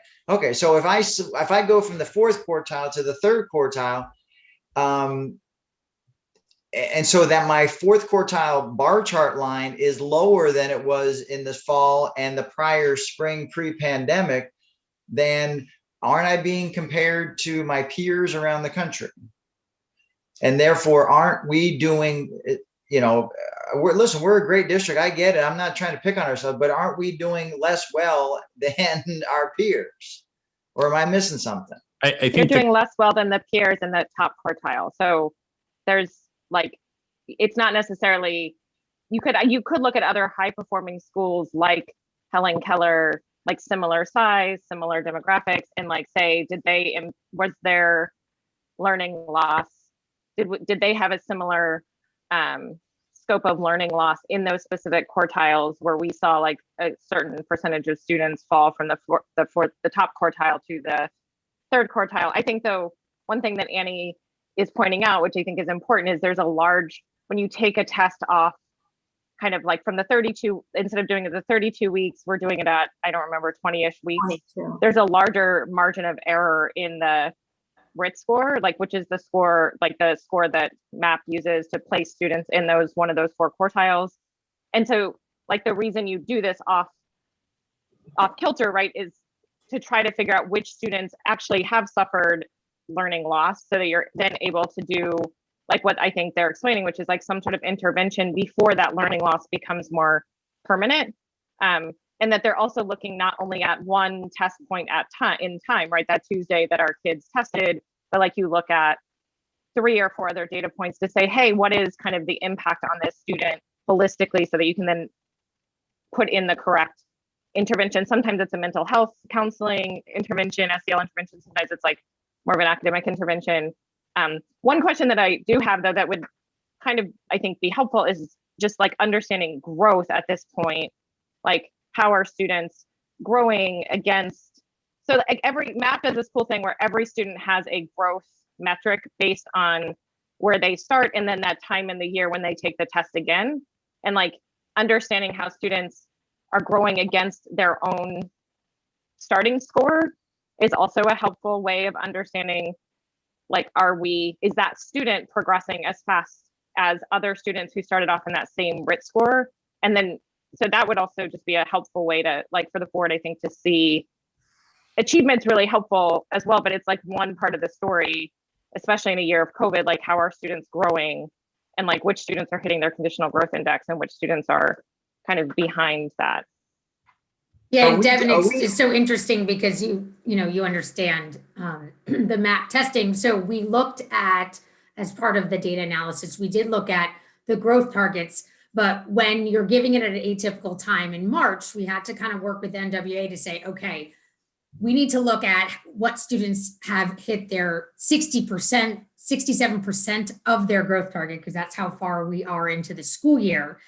So if I go from the fourth quartile to the third quartile, and so that my fourth quartile bar chart line is lower than it was in the fall and the prior spring pre-pandemic, then aren't I being compared to my peers around the country? And therefore, aren't we doing, we're a great district. I get it. I'm not trying to pick on ourselves, but aren't we doing less well than our peers? Or am I missing something? I think You're doing less well than the peers in the top quartile. So there's it's not necessarily, you could look at other high performing schools like Helen Keller, like similar size, similar demographics, and say, was their learning loss, did they have a similar scope of learning loss in those specific quartiles where we saw a certain percentage of students fall from the top quartile to the third quartile? I think though, one thing that Annie is pointing out, which I think is important, is there's a large, when you take a test off kind of from the 32, instead of doing it the 32 weeks, we're doing it at, I don't remember, 20-ish weeks. 22. There's a larger margin of error in the RIT score, which is the score, the score that MAP uses to place students in one of those four quartiles. And so the reason you do this off kilter, right, is to try to figure out which students actually have suffered learning loss, so that you're then able to do what I think they're explaining, which is some sort of intervention before that learning loss becomes more permanent. And that they're also looking not only at one test point in time, right, that Tuesday that our kids tested, but you look at 3 or 4 other data points to say, hey, what is kind of the impact on this student holistically, so that you can then put in the correct intervention. Sometimes it's a mental health counseling intervention, SEL intervention. Sometimes it's like more of an academic intervention. One question that I do have though that would kind of, I think, be helpful is just like understanding growth at this point. Like, how are students growing against, so like every MAP is this cool thing where every student has a growth metric based on where they start and then that time in the year when they take the test again. And like understanding how students are growing against their own starting score is also a helpful way of understanding, like, is that student progressing as fast as other students who started off in that same RIT score? And then, so that would also just be a helpful way to, like, for the board, I think, to see achievements really helpful as well, but it's like one part of the story, especially in a year of COVID, like how are students growing and like which students are hitting their conditional growth index and which students are kind of behind that. Yeah, Devin, it's so interesting because you understand the MAP testing. So we looked at, as part of the data analysis, we did look at the growth targets, but when you're giving it at an atypical time in March, we had to kind of work with NWA to say, okay, we need to look at what students have hit their 60%, 67% of their growth target, because that's how far we are into the school year,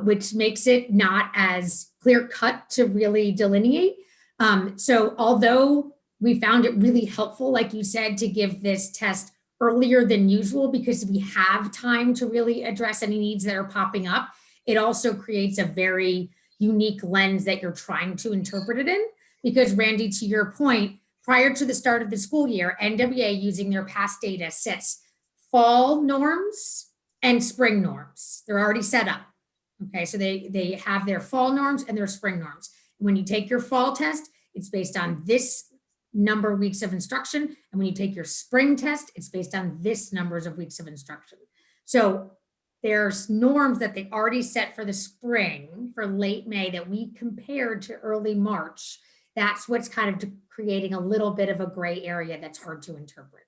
which makes it not as clear cut to really delineate. So although we found it really helpful, like you said, to give this test earlier than usual because we have time to really address any needs that are popping up, it also creates a very unique lens that you're trying to interpret it in. Because Randy, to your point, prior to the start of the school year, NWA, using their past data, sets fall norms and spring norms. They're already set up. Okay, so they have their fall norms and their spring norms. When you take your fall test, it's based on this number of weeks of instruction. And when you take your spring test, it's based on this numbers of weeks of instruction. So there's norms that they already set for the spring, for late May, that we compared to early March. That's what's kind of creating a little bit of a gray area that's hard to interpret.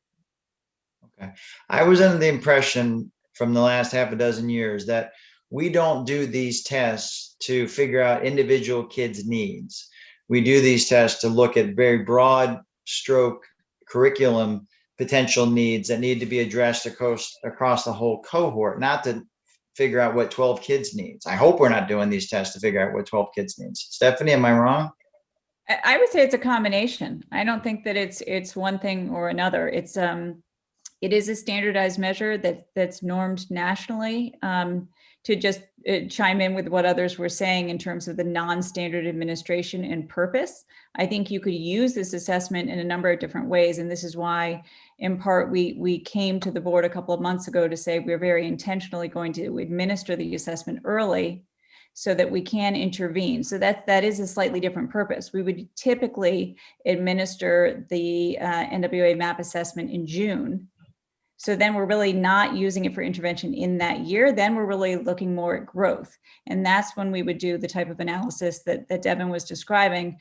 Okay. I was under the impression from the last half a dozen years that we don't do these tests to figure out individual kids' needs. We do these tests to look at very broad stroke curriculum potential needs that need to be addressed across the whole cohort, not to figure out what 12 kids needs. I hope we're not doing these tests to figure out what 12 kids needs. Stephanie, am I wrong? I would say it's a combination. I don't think that it's one thing or another. It is a standardized measure that's normed nationally. To just chime in with what others were saying in terms of the non-standard administration and purpose, I think you could use this assessment in a number of different ways. And this is why, in part, we came to the board a couple of months ago to say we're very intentionally going to administer the assessment early so that we can intervene. So that is a slightly different purpose. We would typically administer the NWA MAP assessment in June. So then we're really not using it for intervention in that year. Then we're really looking more at growth. And that's when we would do the type of analysis that Devin was describing.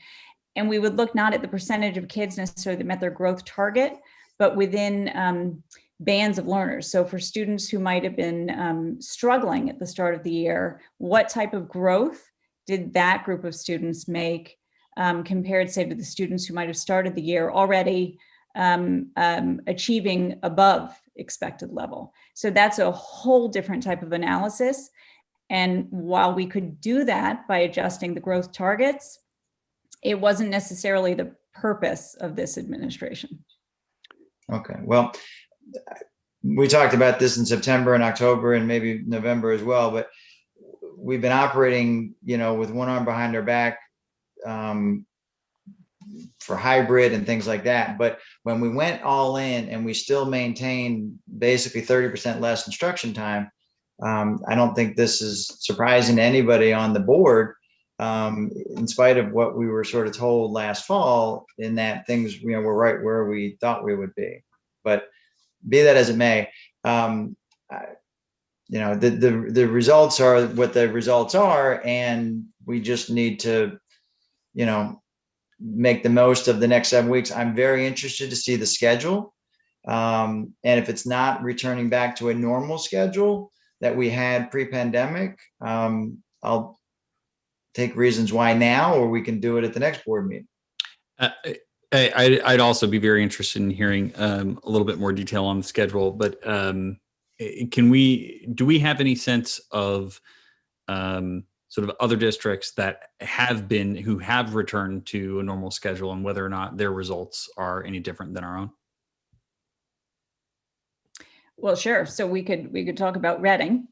And we would look not at the percentage of kids necessarily that met their growth target, but within bands of learners. So for students who might have been struggling at the start of the year, what type of growth did that group of students make compared, say, to the students who might have started the year already achieving above expected level? So that's a whole different type of analysis. And while we could do that by adjusting the growth targets, it wasn't necessarily the purpose of this administration. Okay, well, we talked about this in September and October and maybe November as well, but we've been operating, with one arm behind our back for hybrid and things like that. But when we went all in and we still maintained basically 30% less instruction time, I don't think this is surprising to anybody on the board, in spite of what we were sort of told last fall, in that things, were right where we thought we would be. But be that as it may, the results are what the results are, and we just need to, make the most of the next 7 weeks. I'm very interested to see the schedule. And if it's not returning back to a normal schedule that we had pre-pandemic, I'll take reasons why now, or we can do it at the next board meeting. I'd also be very interested in hearing a little bit more detail on the schedule, but do we have any sense of sort of other districts that who have returned to a normal schedule and whether or not their results are any different than our own? Well, sure. So we could talk about Reading.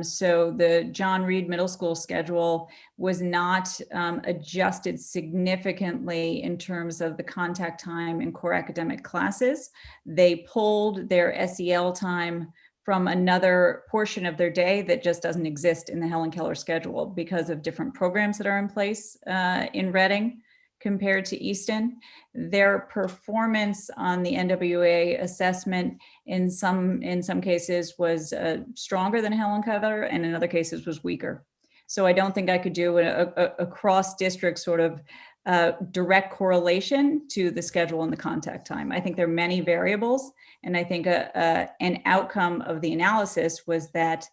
So the John Reed Middle School schedule was not adjusted significantly in terms of the contact time in core academic classes. They pulled their SEL time from another portion of their day that just doesn't exist in the Helen Keller schedule because of different programs that are in place in Reading compared to Easton. Their performance on the NWA assessment in some cases was stronger than Helen Keller, and in other cases was weaker. So I don't think I could do a cross-district sort of direct correlation to the schedule and the contact time. I think there are many variables, and I think an outcome of the analysis was that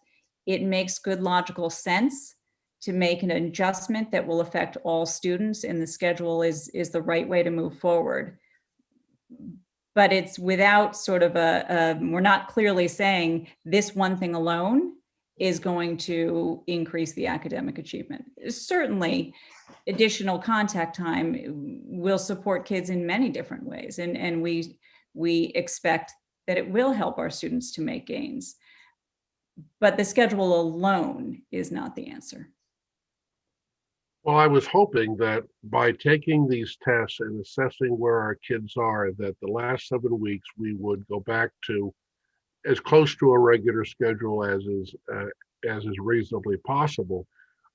it makes good logical sense to make an adjustment that will affect all students, and the schedule is the right way to move forward. But it's without sort of we're not clearly saying this one thing alone is going to increase the academic achievement. Certainly, additional contact time will support kids in many different ways, and we expect that it will help our students to make gains. But the schedule alone is not the answer. Well, I was hoping that by taking these tests and assessing where our kids are, that the last 7 weeks we would go back to as close to a regular schedule as is reasonably possible,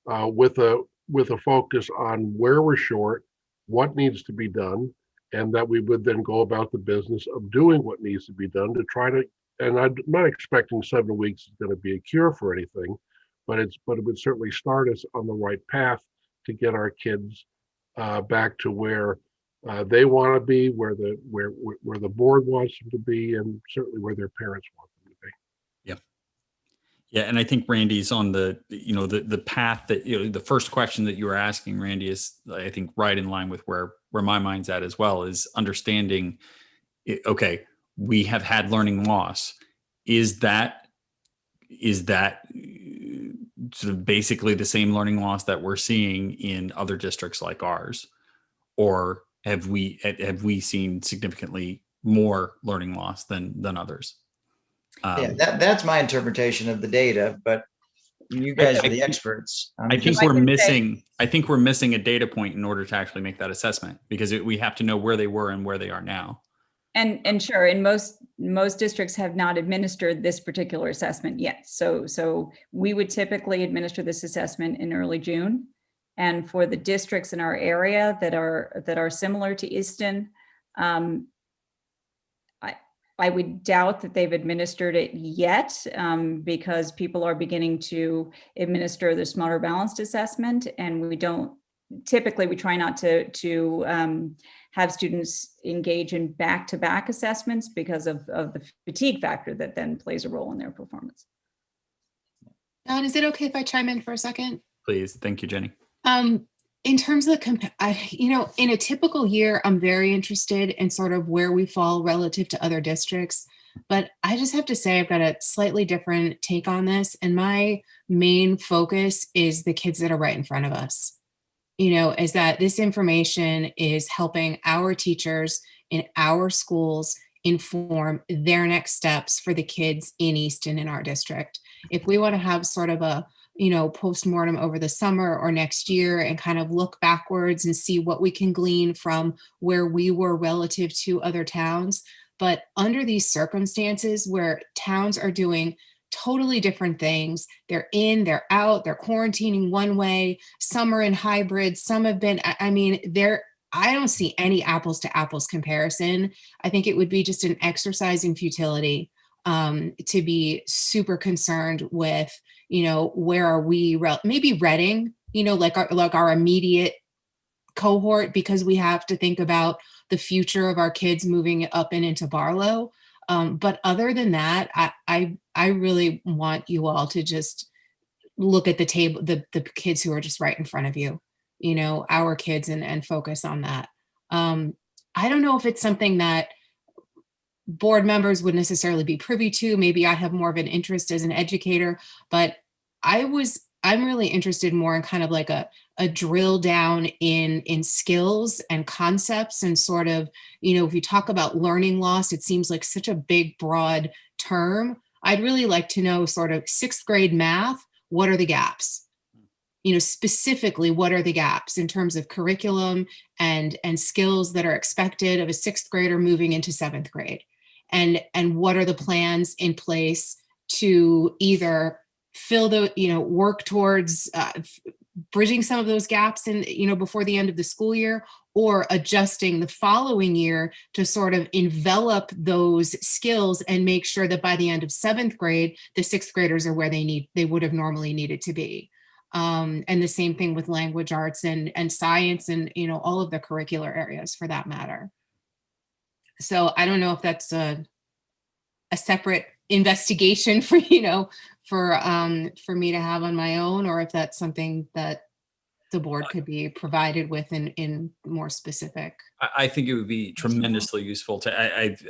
with a focus on where we're short, what needs to be done, and that we would then go about the business of doing what needs to be done to try to. And I'm not expecting 7 weeks is going to be a cure for anything, but it would certainly start us on the right path to get our kids back to where they want to be, where the board wants them to be, and certainly where their parents want them to be. Yeah, and I think Randy's on the path that the first question that you were asking, Randy, is I think right in line with where my mind's at as well, is understanding. Okay, we have had learning loss. Is that sort of basically the same learning loss that we're seeing in other districts like ours, or have we seen significantly more learning loss than others? Yeah, that's my interpretation of the data, but you guys are the experts. I think we're missing a data point in order to actually make that assessment, because we have to know where they were and where they are now. And sure, and most districts have not administered this particular assessment yet. So we would typically administer this assessment in early June. And for the districts in our area that are similar to Easton, I would doubt that they've administered it yet, because people are beginning to administer the smarter balanced assessment, and we try not to have students engage in back-to-back assessments because of the fatigue factor that then plays a role in their performance. Don, is it okay if I chime in for a second? Please. Thank you, Jenny. In terms of in a typical year, I'm very interested in sort of where we fall relative to other districts, but I just have to say I've got a slightly different take on this, and my main focus is the kids that are right in front of us. Is that this information is helping our teachers in our schools inform their next steps for the kids in Easton in our district. If we want to have sort of a postmortem over the summer or next year and kind of look backwards and see what we can glean from where we were relative to other towns. But under these circumstances where towns are doing totally different things, they're in, they're out, they're quarantining one way, some are in hybrid, some have been, I don't see any apples to apples comparison. I think it would be just an exercise in futility to be super concerned with, where are we, maybe Reading, like our immediate cohort, because we have to think about the future of our kids moving up and into Barlow. But other than that, I really want you all to just look at the table, the kids who are just right in front of you, you know, our kids, and focus on that. I don't know if it's something that board members would necessarily be privy to. Maybe I have more of an interest as an educator, but I'm really interested more in kind of like a drill down in skills and concepts, and sort of, you know, if you talk about learning loss, it seems like such a big, broad term. I'd really like to know sort of 6th grade math, what are the gaps? You know, specifically, what are the gaps in terms of curriculum and skills that are expected of a 6th grader moving into 7th grade? And what are the plans in place to either fill the, you know, work towards bridging some of those gaps in, you know, before the end of the school year, or adjusting the following year to sort of envelop those skills and make sure that by the end of 7th grade, the 6th graders are where they would have normally needed to be. And the same thing with language arts and science, and, you know, all of the curricular areas for that matter. So I don't know if that's a separate investigation for, you know, for me to have on my own, or if that's something that the board could be provided with in more specific. I think it would be tremendously useful to,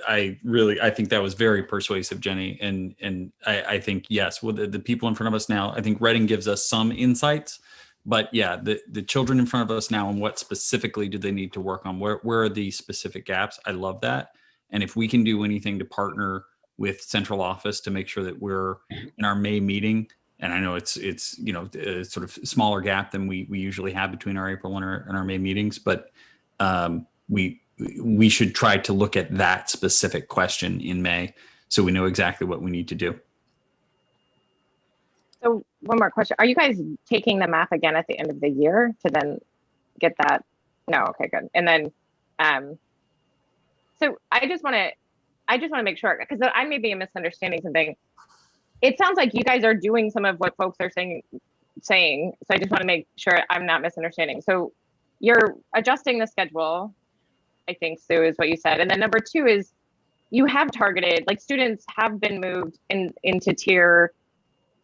I think that was very persuasive, Jenny. And I think, yes, with the people in front of us now, I think Reading gives us some insights, but yeah, the children in front of us now, and what specifically do they need to work on? Where are the specific gaps? I love that. And if we can do anything to partner with central office to make sure that we're in our May meeting, and I know it's you know, a sort of smaller gap than we usually have between our April and our May meetings, but we should try to look at that specific question in May, so we know exactly what we need to do. So one more question. Are you guys taking the math again at the end of the year to then get that? No, okay, good. And then, so I just want to make sure, because I may be misunderstanding something. It sounds like you guys are doing some of what folks are saying. So I just want to make sure I'm not misunderstanding. So you're adjusting the schedule, I think, Sue, is what you said. And then number 2 is you have targeted, like, students have been moved into tier,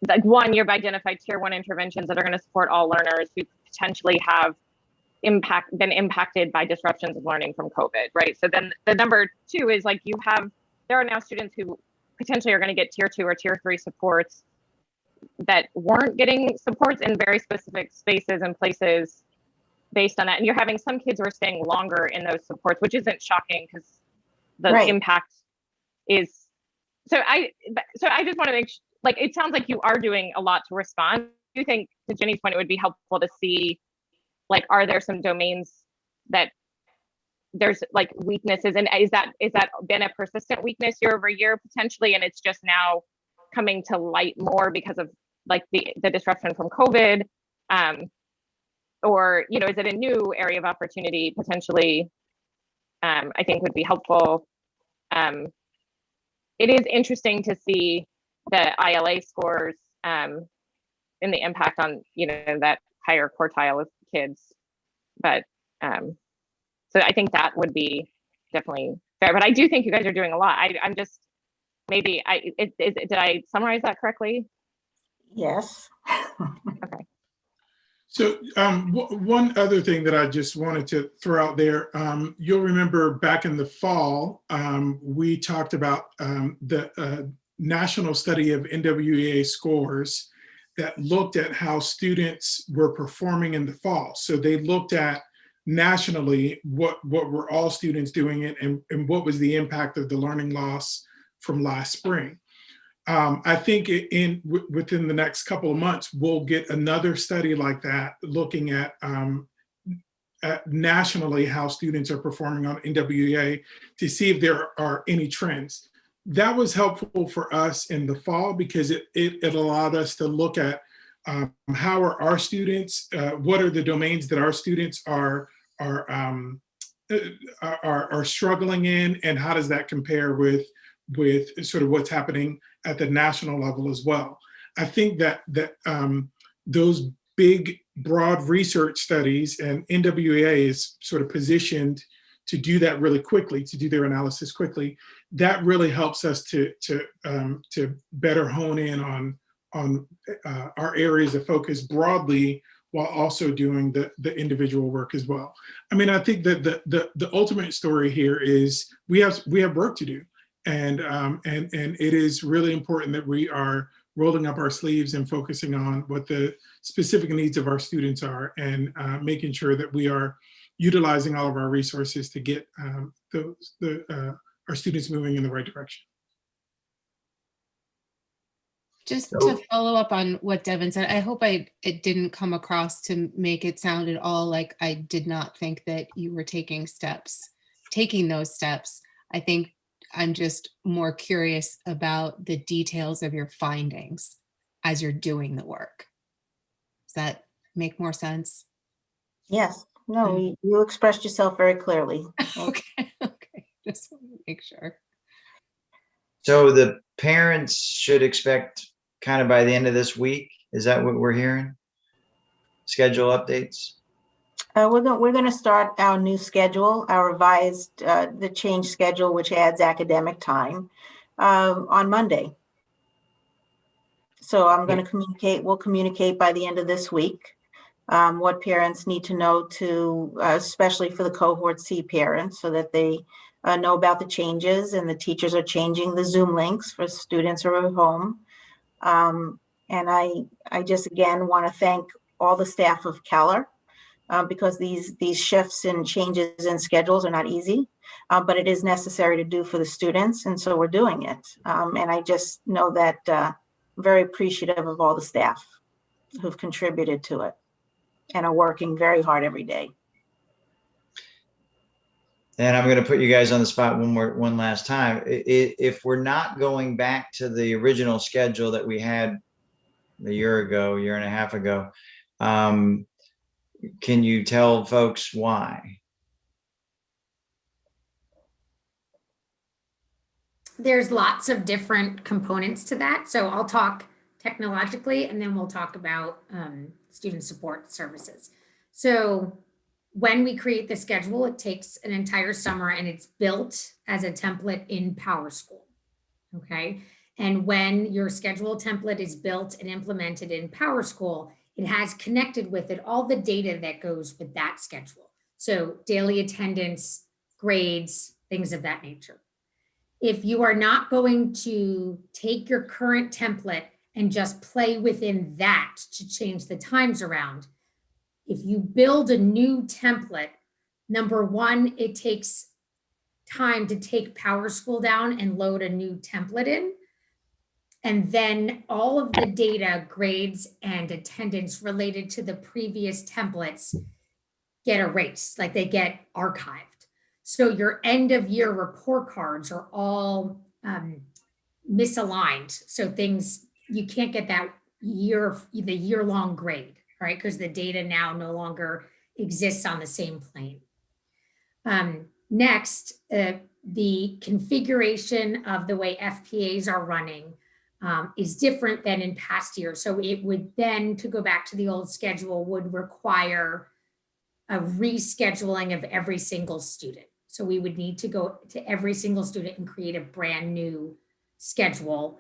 like 1, you've identified tier 1 interventions that are going to support all learners who potentially have been impacted by disruptions of learning from COVID, right? So then the number 2 is, like, there are now students who potentially are going to get tier 2 or tier 3 supports that weren't getting supports in very specific spaces and places based on that. And you're having some kids who are staying longer in those supports, which isn't shocking, because the impact is, so I just want to make sure, like, it sounds like you are doing a lot to respond. Do you think, to Jenny's point, it would be helpful to see, like, are there some domains that there's, like, weaknesses, and is that been a persistent weakness year over year potentially, and it's just now coming to light more because of, like, the disruption from COVID, or, you know, is it a new area of opportunity potentially? I think would be helpful. It is interesting to see the ILA scores and the impact on, you know, that higher quartile of kids, but so I think that would be definitely fair. But I do think you guys are doing a lot. I'm just, maybe did I summarize that correctly? Yes. Okay. So one other thing that I just wanted to throw out there, you'll remember back in the fall, we talked about the national study of NWEA scores that looked at how students were performing in the fall. So they looked at nationally what were all students doing and what was the impact of the learning loss from last spring. I think within the next couple of months, we'll get another study like that, looking at nationally how students are performing on NWEA to see if there are any trends. That was helpful for us in the fall, because it allowed us to look at how are our students, what are the domains that our students are struggling in, and how does that compare with sort of what's happening at the national level as well. I think that those big, broad research studies, and NWEA is sort of positioned to do that really quickly, to do their analysis quickly. That really helps us to better hone in our areas of focus broadly, while also doing the individual work as well. I mean, I think that the ultimate story here is we have work to do, and it is really important that we are rolling up our sleeves and focusing on what the specific needs of our students are, and making sure that we are utilizing all of our resources to get our students moving in the right direction. Just to follow up on what Devin said, I hope it didn't come across to make it sound at all like I did not think that you were taking those steps. I think I'm just more curious about the details of your findings as you're doing the work. Does that make more sense? Yes. No, you expressed yourself very clearly. Okay. Just want to make sure. So the parents should expect kind of by the end of this week. Is that what we're hearing? Schedule updates? We're going to start our new schedule, our revised, the change schedule, which adds academic time, on Monday. So I'm going to communicate, we'll communicate by the end of this week, what parents need to know to, especially for the cohort C parents, so that they know about the changes, and the teachers are changing the Zoom links for students who are at home. And I just, again, want to thank all the staff of Keller, because these shifts and changes in schedules are not easy, but it is necessary to do for the students. And so we're doing it. And I just know that I'm very appreciative of all the staff who've contributed to it and are working very hard every day. And I'm going to put you guys on the spot one last time. If we're not going back to the original schedule that we had a year and a half ago, can you tell folks why? There's lots of different components to that. So I'll talk technologically, and then we'll talk about student support services. So when we create the schedule, it takes an entire summer, and it's built as a template in PowerSchool, okay? And when your schedule template is built and implemented in PowerSchool, it has connected with it all the data that goes with that schedule. So daily attendance, grades, things of that nature. If you are not going to take your current template and just play within that to change the times around, if you build a new template, number one, it takes time to take PowerSchool down and load a new template in. And then all of the data, grades, and attendance related to the previous templates get erased, like they get archived. So your end of year report cards are all misaligned. So things, you can't get that the year-long grade, right? Because the data now no longer exists on the same plane. Next, the configuration of the way FPAs are running is different than in past years. So it would then, to go back to the old schedule, would require a rescheduling of every single student. So we would need to go to every single student and create a brand new schedule,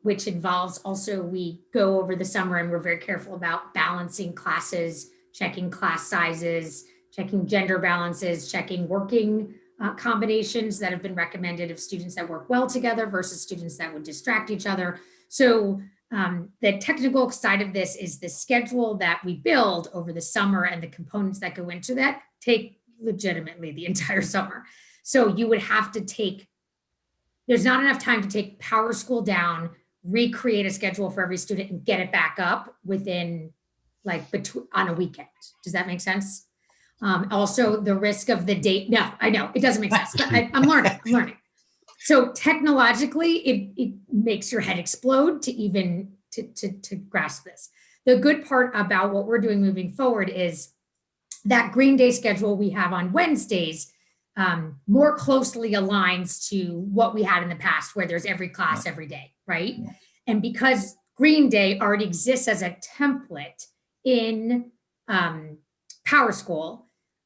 which involves also, we go over the summer and we're very careful about balancing classes, checking class sizes, checking gender balances, checking working combinations that have been recommended of students that work well together versus students that would distract each other. So the technical side of this is the schedule that we build over the summer, and the components that go into that take legitimately the entire summer. So you would have to take, there's not enough time to take PowerSchool down, recreate a schedule for every student, and get it back up within on a weekend. Does that make sense? Also, the risk of the date. No, I know it doesn't make sense, but I'm learning. So technologically, it makes your head explode to even to grasp this. The good part about what we're doing moving forward is that Green Day schedule we have on Wednesdays more closely aligns to what we had in the past, where there's every class every day, right? And because Green Day already exists as a template in PowerSchool,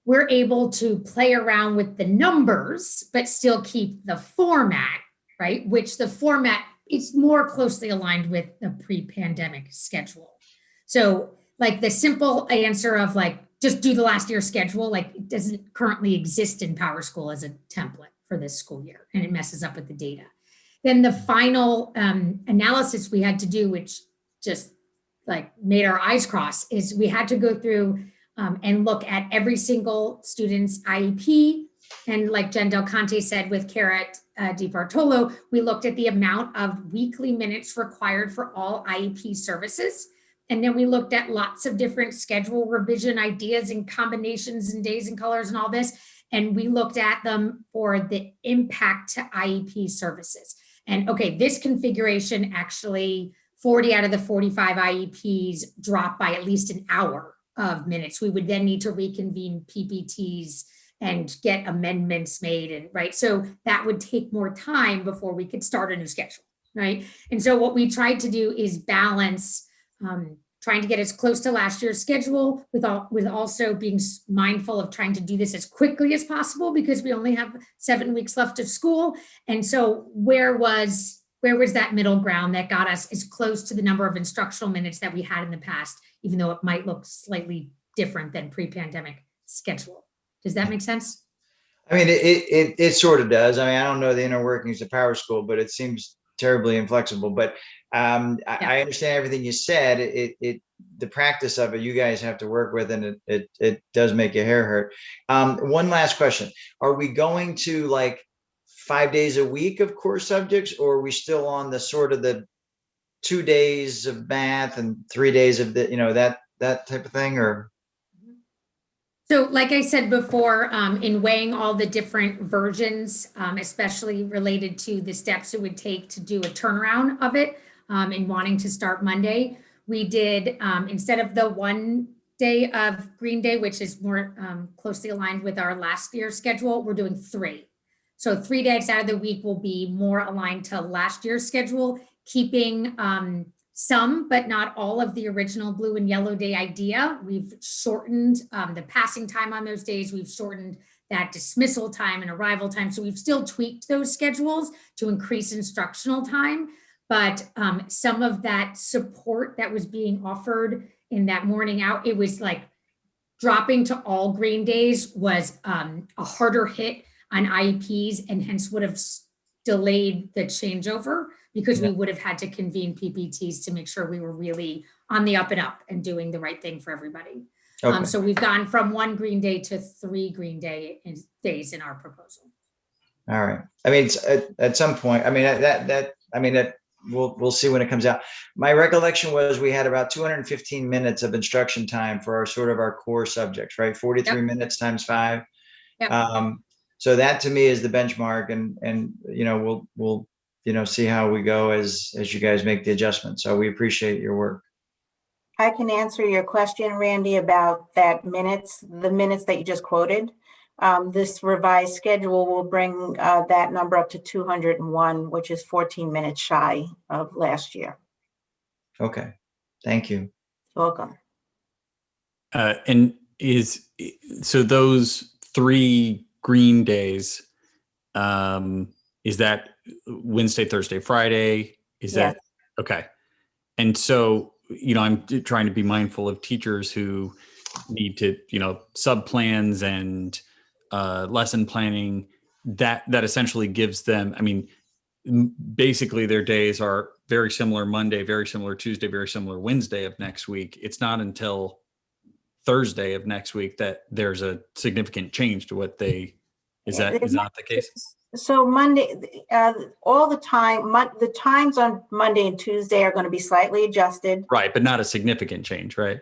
we're able to play around with the numbers, but still keep the format, right? Which the format it's more closely aligned with the pre-pandemic schedule. So like the simple answer of like, just do the last year's schedule, like it doesn't currently exist in PowerSchool as a template for this school year, and it messes up with the data. Then the final analysis we had to do, which just like made our eyes cross, is we had to go through and look at every single student's IEP. And like Jen Del Conte said with Carrot DiBartolo, we looked at the amount of weekly minutes required for all IEP services. And then we looked at lots of different schedule revision ideas and combinations and days and colors and all this. And we looked at them for the impact to IEP services. And okay, this configuration actually 40 out of the 45 IEPs drop by at least an hour of minutes. We would then need to reconvene PPTs and get amendments made, and right. So that would take more time before we could start a new schedule, right? And so what we tried to do is balance trying to get as close to last year's schedule with also being mindful of trying to do this as quickly as possible because we only have 7 weeks left of school. And so where was that middle ground that got us as close to the number of instructional minutes that we had in the past, even though it might look slightly different than pre-pandemic schedule? Does that make sense? I mean, it sort of does. I mean, I don't know the inner workings of PowerSchool, but it seems terribly inflexible. But I understand everything you said. The practice of it, you guys have to work with, and it does make your hair hurt. One last question: are we going to like 5 days a week of core subjects, or are we still on the sort of the 2 days of math and 3 days of that type of thing? Or so, like I said before, in weighing all the different versions, especially related to the steps it would take to do a turnaround of it, and wanting to start Monday, we did, instead of the 1 day of Green Day, which is more closely aligned with our last year's schedule, we're doing 3. So 3 days out of the week will be more aligned to last year's schedule, keeping some, but not all of the original blue and yellow day idea. We've shortened the passing time on those days. We've shortened that dismissal time and arrival time. So we've still tweaked those schedules to increase instructional time. But some of that support that was being offered in that morning out, it was like dropping to all green days was a harder hit on IEPs, and hence would have delayed the changeover because we would have had to convene PPTs to make sure we were really on the up and up and doing the right thing for everybody. Okay. So we've gone from 1 green day to 3 green days in our proposal. All right. I mean, it's, at some point, I mean, we'll see when it comes out. My recollection was we had about 215 minutes of instruction time for our core subjects, right? 43 minutes times 5. Yep. So that to me is the benchmark, and we'll see how we go as you guys make the adjustment. So we appreciate your work. I can answer your question, Randy, about the minutes that you just quoted. This revised schedule will bring that number up to 201, which is 14 minutes shy of last year. Okay, thank you. You're welcome. And so those 3 green days, is that Wednesday, Thursday, Friday? Is that okay? And so, I'm trying to be mindful of teachers who need to, sub plans and lesson planning that essentially gives them, I mean, basically their days are very similar Monday, very similar Tuesday, very similar Wednesday of next week. It's not until Thursday of next week that there's a significant change to what they, is not the case? So Monday, all the time, the times on Monday and Tuesday are going to be slightly adjusted. Right, but not a significant change, right?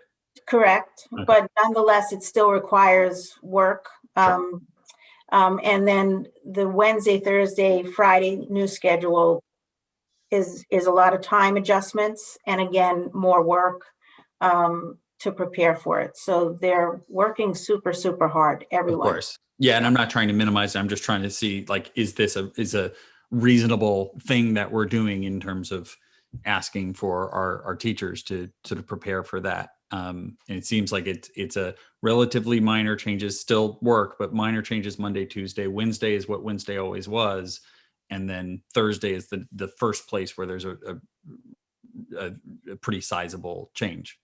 Correct, okay. But nonetheless, it still requires work. Sure. And then the Wednesday, Thursday, Friday new schedule is a lot of time adjustments, and again, more work to prepare for it. So they're working super, super hard, everyone. Of course. Yeah, and I'm not trying to minimize it. I'm just trying to see, like, is this a reasonable thing that we're doing in terms of asking for our teachers to sort of prepare for that. And it seems like it's a relatively minor changes, still work, but minor changes Monday, Tuesday. Wednesday is what Wednesday always was. and then Thursday is the first place where there's a pretty sizable change.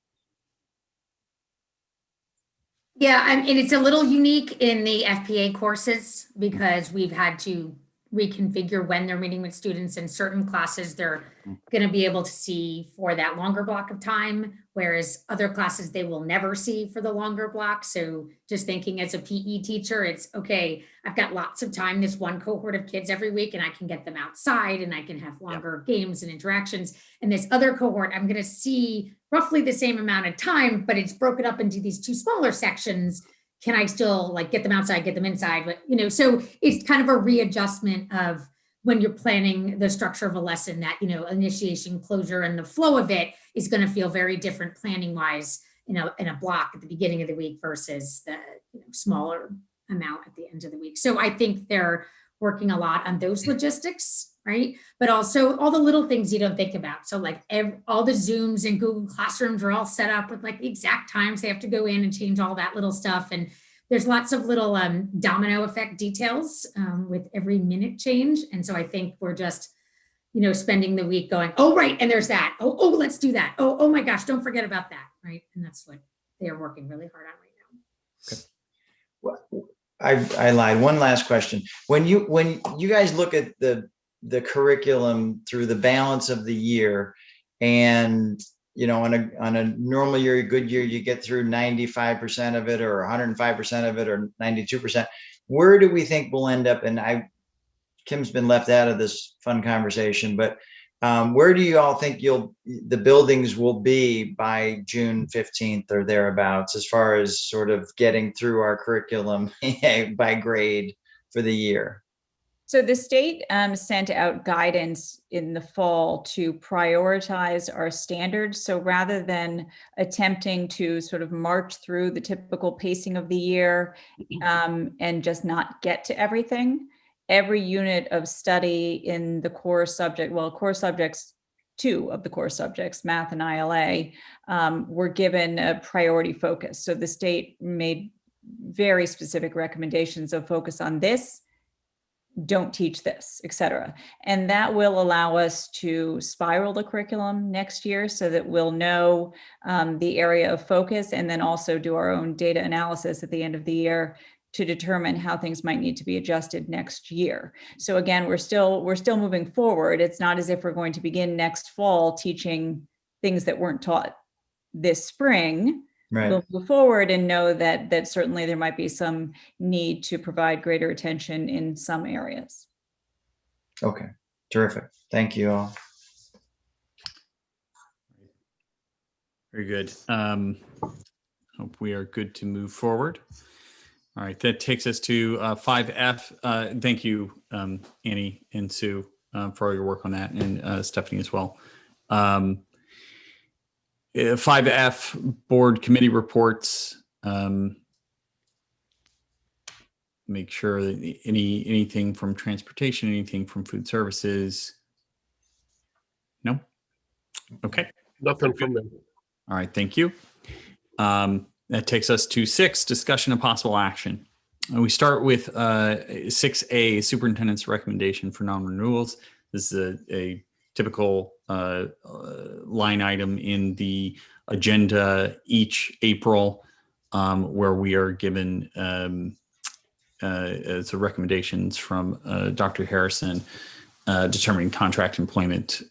Yeah, and it's a little unique in the FPA courses because we've had to reconfigure when they're meeting with students. In certain classes, they're going to be able to see for that longer block of time, whereas other classes they will never see for the longer block. So just thinking as a PE teacher, it's okay, I've got lots of time, this one cohort of kids every week, and I can get them outside and I can have longer games and interactions. And this other cohort, I'm going to see roughly the same amount of time, but it's broken up into these two smaller sections. Can I still like get them outside, get them inside? But, you know, so it's kind of a readjustment of when you're planning the structure of a lesson that, you know, initiation, closure, and the flow of it is going to feel very different planning wise, you know, in a block at the beginning of the week versus the smaller amount at the end of the week. So I think they're working a lot on those logistics, right? But also all the little things you don't think about. So like all the Zooms and Google Classrooms are all set up with like the exact times they have to go in and change all that little stuff. And there's lots of little domino effect details with every minute change. And so I think we're just, you know, spending the week going, oh, right, and there's that. Oh, let's do that. Oh my gosh, don't forget about that, right? And that's what they're working really hard on right now. Okay. Well, I lied. One last question. When you guys look at the curriculum through the balance of the year, and you know, on a normal year, a good year, you get through 95% of it, or 105% of it, or 92%. Where do we think we'll end up? And Kim's been left out of this fun conversation, but where do you all think the buildings will be by June 15th or thereabouts, as far as sort of getting through our curriculum by grade for the year? So the state sent out guidance in the fall to prioritize our standards. So rather than attempting to sort of march through the typical pacing of the year and just not get to everything, every unit of study in the core subject, core subjects, 2 of the core subjects, math and ILA, were given a priority focus. So the state made very specific recommendations of focus on this, don't teach this, et cetera. And that will allow us to spiral the curriculum next year so that we'll know the area of focus, and then also do our own data analysis at the end of the year to determine how things might need to be adjusted next year. So again, we're still moving forward. It's not as if we're going to begin next fall teaching things that weren't taught this spring. Right. We'll move forward and know that certainly there might be some need to provide greater attention in some areas. Okay, terrific. Thank you all. Very good. Hope we are good to move forward. All right, that takes us to 5F. Thank you, Annie and Sue, for all your work on that, and Stephanie as well. 5F, board committee reports. Make sure that anything from transportation, anything from food services. No? Okay. Nothing from them. All right, thank you. That takes us to 6, discussion of possible action. We start with 6A, superintendent's recommendation for non-renewals. This is a typical line item in the agenda each April, where we are given recommendations from Dr. Harrison determining contract employment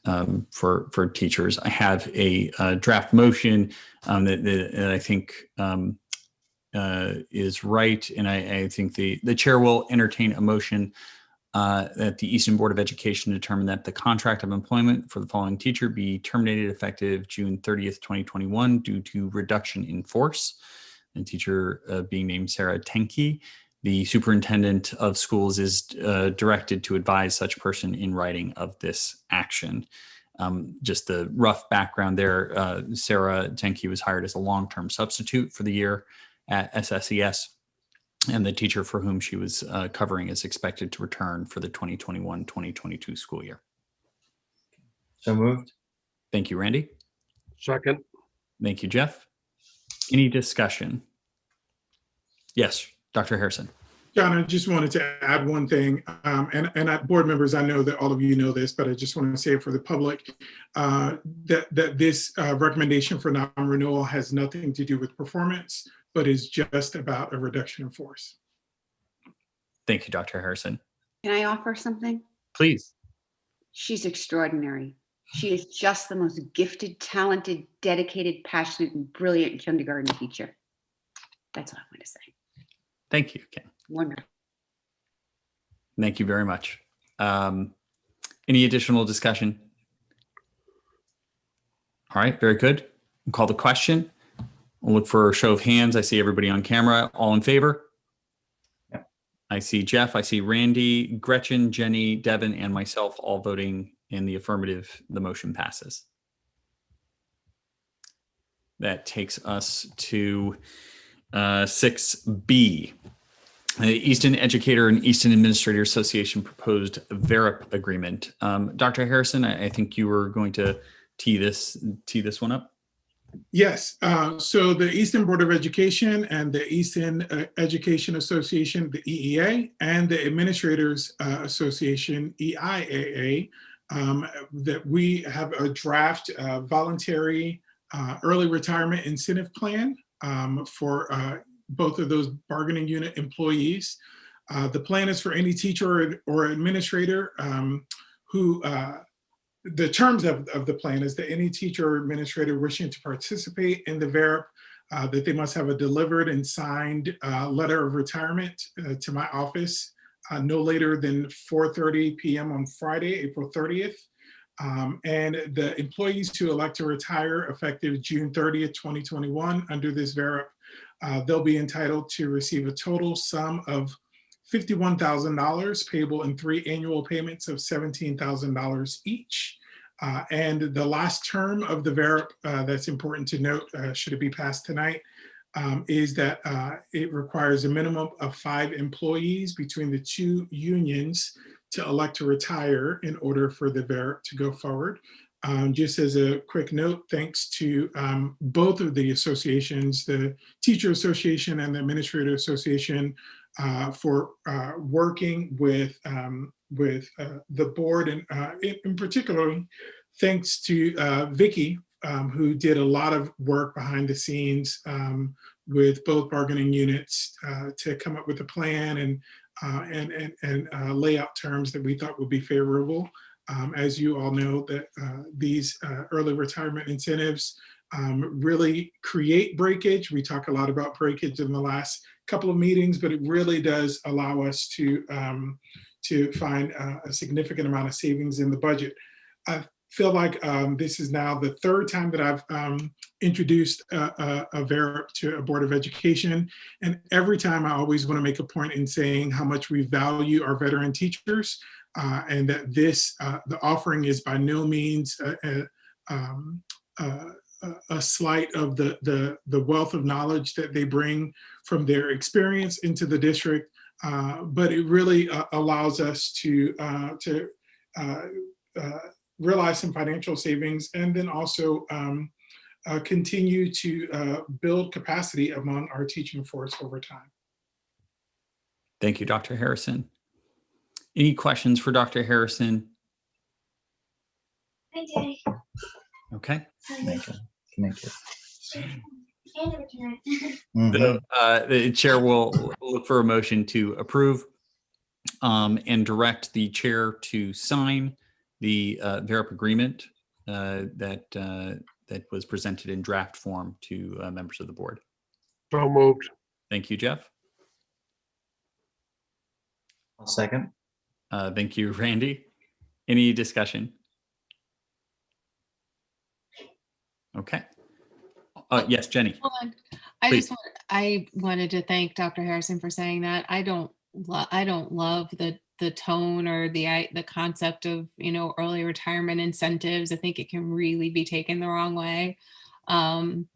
for teachers. I have a draft motion that I think is right, and I think the chair will entertain a motion that the Easton Board of Education determine that the contract of employment for the following teacher be terminated effective June 30th, 2021 due to reduction in force. The teacher being named Sarah Tenke. The superintendent of schools is directed to advise such person in writing of this action. Just the rough background there, Sarah Tenke was hired as a long-term substitute for the year at SSES, and the teacher for whom she was covering is expected to return for the 2021-2022 school year. So moved. Thank you, Randy. Second. Thank you, Jeff. Any discussion? Yes, Dr. Harrison. John, I just wanted to add one thing, board members, I know that all of you know this, but I just want to say it for the public, that this recommendation for non-renewal has nothing to do with performance, but is just about a reduction in force. Thank you, Dr. Harrison. Can I offer something? Please. She's extraordinary. She is just the most gifted, talented, dedicated, passionate, and brilliant kindergarten teacher. That's all I want to say. Thank you, Ken. Wonderful. Thank you very much. Any additional discussion? All right, very good. We'll call the question. We'll look for a show of hands. I see everybody on camera. All in favor? Yep. I see Jeff, I see Randy, Gretchen, Jenny, Devin, and myself all voting in the affirmative. The motion passes. That takes us to 6B. The Easton Educator and Easton Administrator Association proposed VERIP agreement. Dr. Harrison, I think you were going to tee this one up. Yes, so the Easton Board of Education and the Easton Education Association, the EEA, and the Administrators Association, EIAA, that we have a draft voluntary early retirement incentive plan for both of those bargaining unit employees. The plan is for any teacher or administrator who, the terms of the plan is that any teacher or administrator wishing to participate in the VERIP, that they must have a delivered and signed letter of retirement to my office no later than 4:30 p.m. on Friday, April 30th. And the employees who elect to retire effective June 30th, 2021 under this VERIP, they'll be entitled to receive a total sum of $51,000 payable in 3 annual payments of $17,000 each. And the last term of the VERIP, that's important to note, should it be passed tonight, is that it requires a minimum of 5 employees between the 2 unions to elect to retire in order for the VERIP to go forward. Just as a quick note, thanks to both of the associations, the Teacher Association and the Administrator Association, for working with the board, and in particular, thanks to Vicki, who did a lot of work behind the scenes with both bargaining units to come up with a plan and lay out terms that we thought would be favorable. As you all know, that these early retirement incentives really create breakage. We talk a lot about breakage in the last couple of meetings, but it really does allow us to find a significant amount of savings in the budget. I feel like this is now the 3rd time that I've introduced a VERIP to a Board of Education. And every time I always want to make a point in saying how much we value our veteran teachers, and that this, the offering is by no means a slight of the wealth of knowledge that they bring from their experience into the district, but it really allows us to realize some financial savings, and then also continue to build capacity among our teaching force over time. Thank you, Dr. Harrison. Any questions for Dr. Harrison? Hi, Daddy. Okay. Connected. The chair will look for a motion to approve and direct the chair to sign the VERIP agreement that was presented in draft form to members of the board. So moved. Thank you, Jeff. I'll second. Thank you, Randy. Any discussion? Okay. Yes, Jenny. Hold on. I wanted to thank Dr. Harrison for saying that. I don't love the tone or the concept of, early retirement incentives. I think it can really be taken the wrong way. And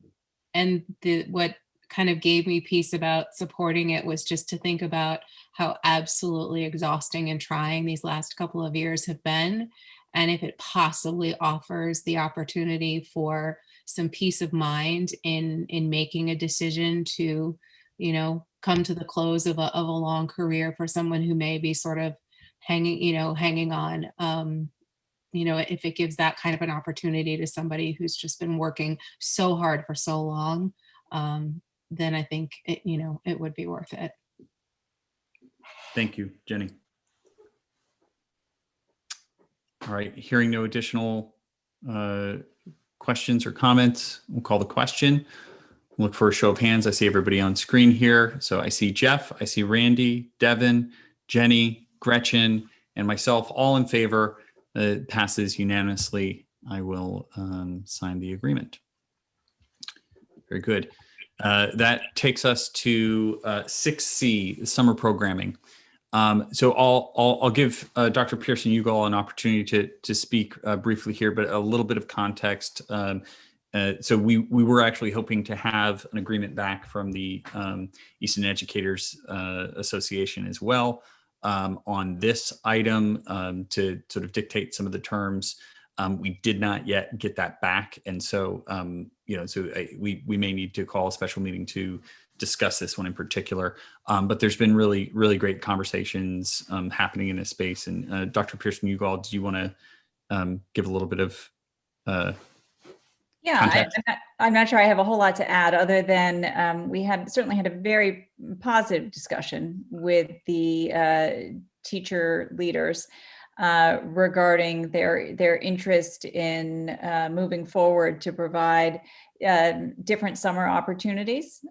what kind of gave me peace about supporting it was just to think about how absolutely exhausting and trying these last couple of years have been. And if it possibly offers the opportunity for some peace of mind in making a decision to come to the close of a long career for someone who may be sort of hanging on. If it gives that kind of an opportunity to somebody who's just been working so hard for so long, then I think it would be worth it. Thank you, Jenny. All right, hearing no additional questions or comments, we'll call the question. Look for a show of hands. I see everybody on screen here. So I see Jeff, I see Randy, Devin, Jenny, Gretchen, and myself all in favor. It passes unanimously. I will sign the agreement. Very good. That takes us to 6C, summer programming. So I'll give Dr. Pearson-Ugal an opportunity to speak briefly here, but a little bit of context. So we were actually hoping to have an agreement back from the Easton Educators Association as well on this item to sort of dictate some of the terms. We did not yet get that back, and so we may need to call a special meeting to discuss this one in particular. But there's been really great conversations happening in this space. And Dr. Pearson-Ugal, do you want to give a little bit of Yeah, I'm not sure I have a whole lot to add other than we certainly had a very positive discussion with the teacher leaders regarding their interest in moving forward to provide different summer opportunities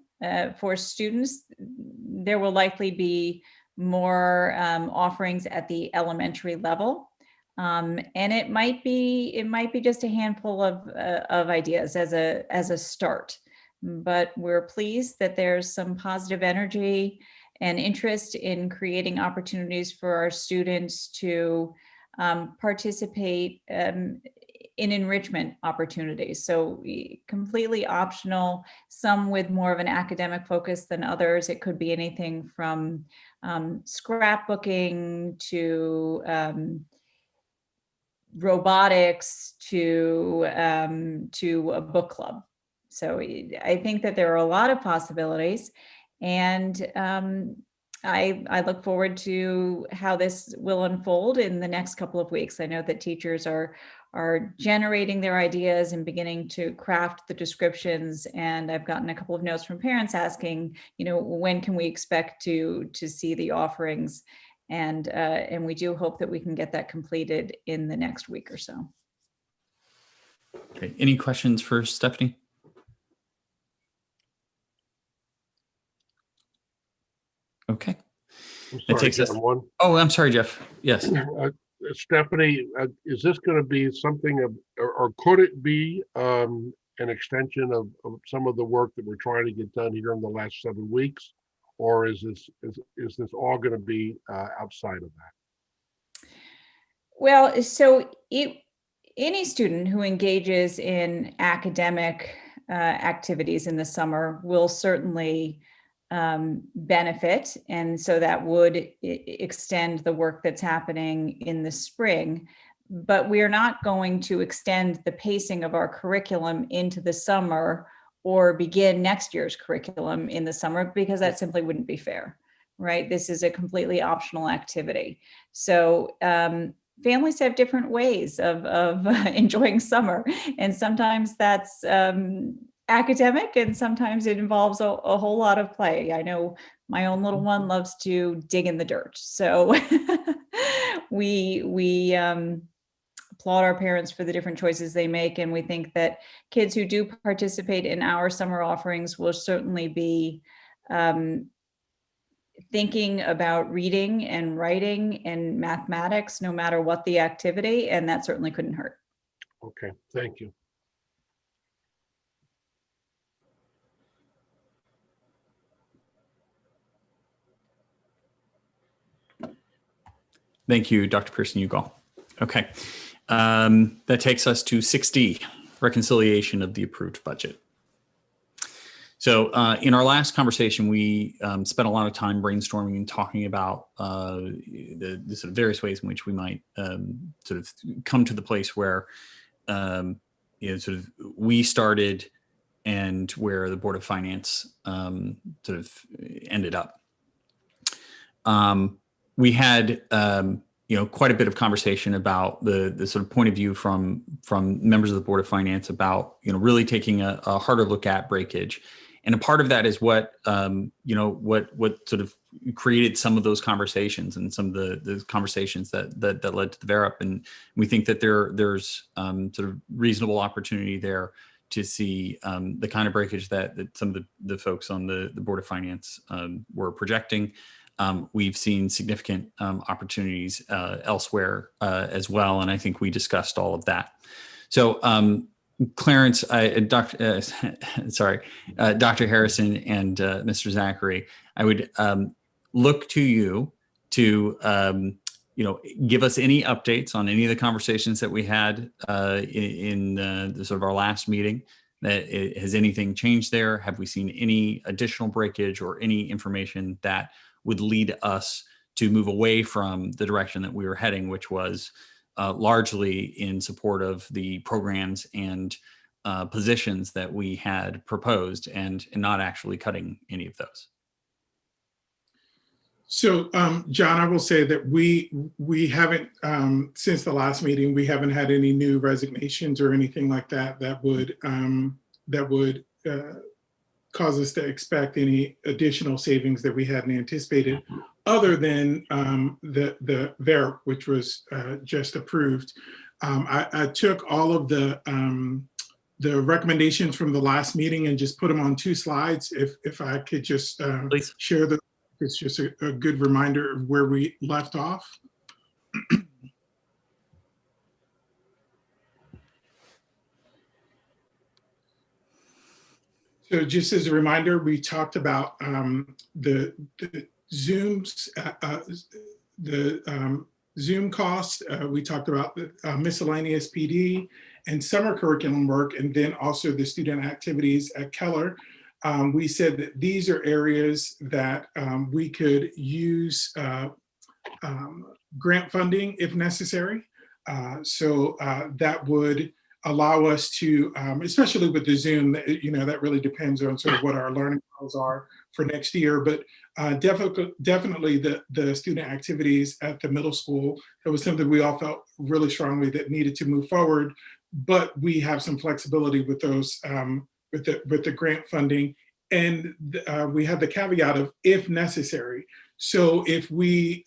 for students. There will likely be more offerings at the elementary level. And it might be just a handful of ideas as a start, but we're pleased that there's some positive energy and interest in creating opportunities for our students to participate in enrichment opportunities. So completely optional, some with more of an academic focus than others. It could be anything from scrapbooking to robotics to a book club. So I think that there are a lot of possibilities, and I look forward to how this will unfold in the next couple of weeks. I know that teachers are generating their ideas and beginning to craft the descriptions, and I've gotten a couple of notes from parents asking, when can we expect to see the offerings? And we do hope that we can get that completed in the next week or so. Okay. Any questions for Stephanie? I'm Okay. sorry, That takes us. one. Oh, I'm sorry, Jeff. Yes. Stephanie, is this going to be something or could it be an extension of some of the work that we're trying to get done here in the last 7 weeks? Or is this all going to be outside of that? Well, so any student who engages in academic activities in the summer will certainly benefit. And so that would extend the work that's happening in the spring. But we're not going to extend the pacing of our curriculum into the summer or begin next year's curriculum in the summer, because that simply wouldn't be fair, right? This is a completely optional activity. So families have different ways of enjoying summer. And sometimes that's academic, and sometimes it involves a whole lot of play. I know my own little one loves to dig in the dirt. So we applaud our parents for the different choices they make. And we think that kids who do participate in our summer offerings will certainly be thinking about reading and writing and mathematics, no matter what the activity. And that certainly couldn't hurt. Okay, thank you. Thank you, Dr. Pearson-Ugal. Okay. That takes us to 6D, reconciliation of the approved budget. So in our last conversation, we spent a lot of time brainstorming and talking about the sort of various ways in which we might sort of come to the place where, sort of we started and where the Board of Finance sort of ended up. We had quite a bit of conversation about the sort of point of view from members of the Board of Finance about really taking a harder look at breakage, and a part of that is what what sort of created some of those conversations and some of the conversations that led to the VARUP, and we think that there's sort of reasonable opportunity there to see the kind of breakage that some of the folks on the Board of Finance were projecting. We've seen significant opportunities elsewhere as well, and I think we discussed all of that. So, Clarence, Dr. Harrison and Mr. Zachary, I would look to you to give us any updates on any of the conversations that we had in the sort of our last meeting. Has anything changed there? Have we seen any additional breakage or any information that would lead us to move away from the direction that we were heading, which was largely in support of the programs and positions that we had proposed, and not actually cutting any of those? So, John, I will say that we haven't, since the last meeting, we haven't had any new resignations or anything like that that would cause us to expect any additional savings that we hadn't anticipated, other than the VARUP, which was just approved. I took all of the recommendations from the last meeting and just put them on 2 slides. If I could just share the, it's just a good reminder of where we left off. So just as a reminder, we talked about the Zooms, Zoom costs. We talked about the miscellaneous PD and summer curriculum work, and then also the student activities at Keller. We said that these are areas that we could use grant funding if necessary. So that would allow us to, especially with the Zoom, that really depends on sort of what our learning models are for next year. But definitely the student activities at the middle school, that was something we all felt really strongly that needed to move forward. But we have some flexibility with those, with the grant funding. And we have the caveat of if necessary. So if we,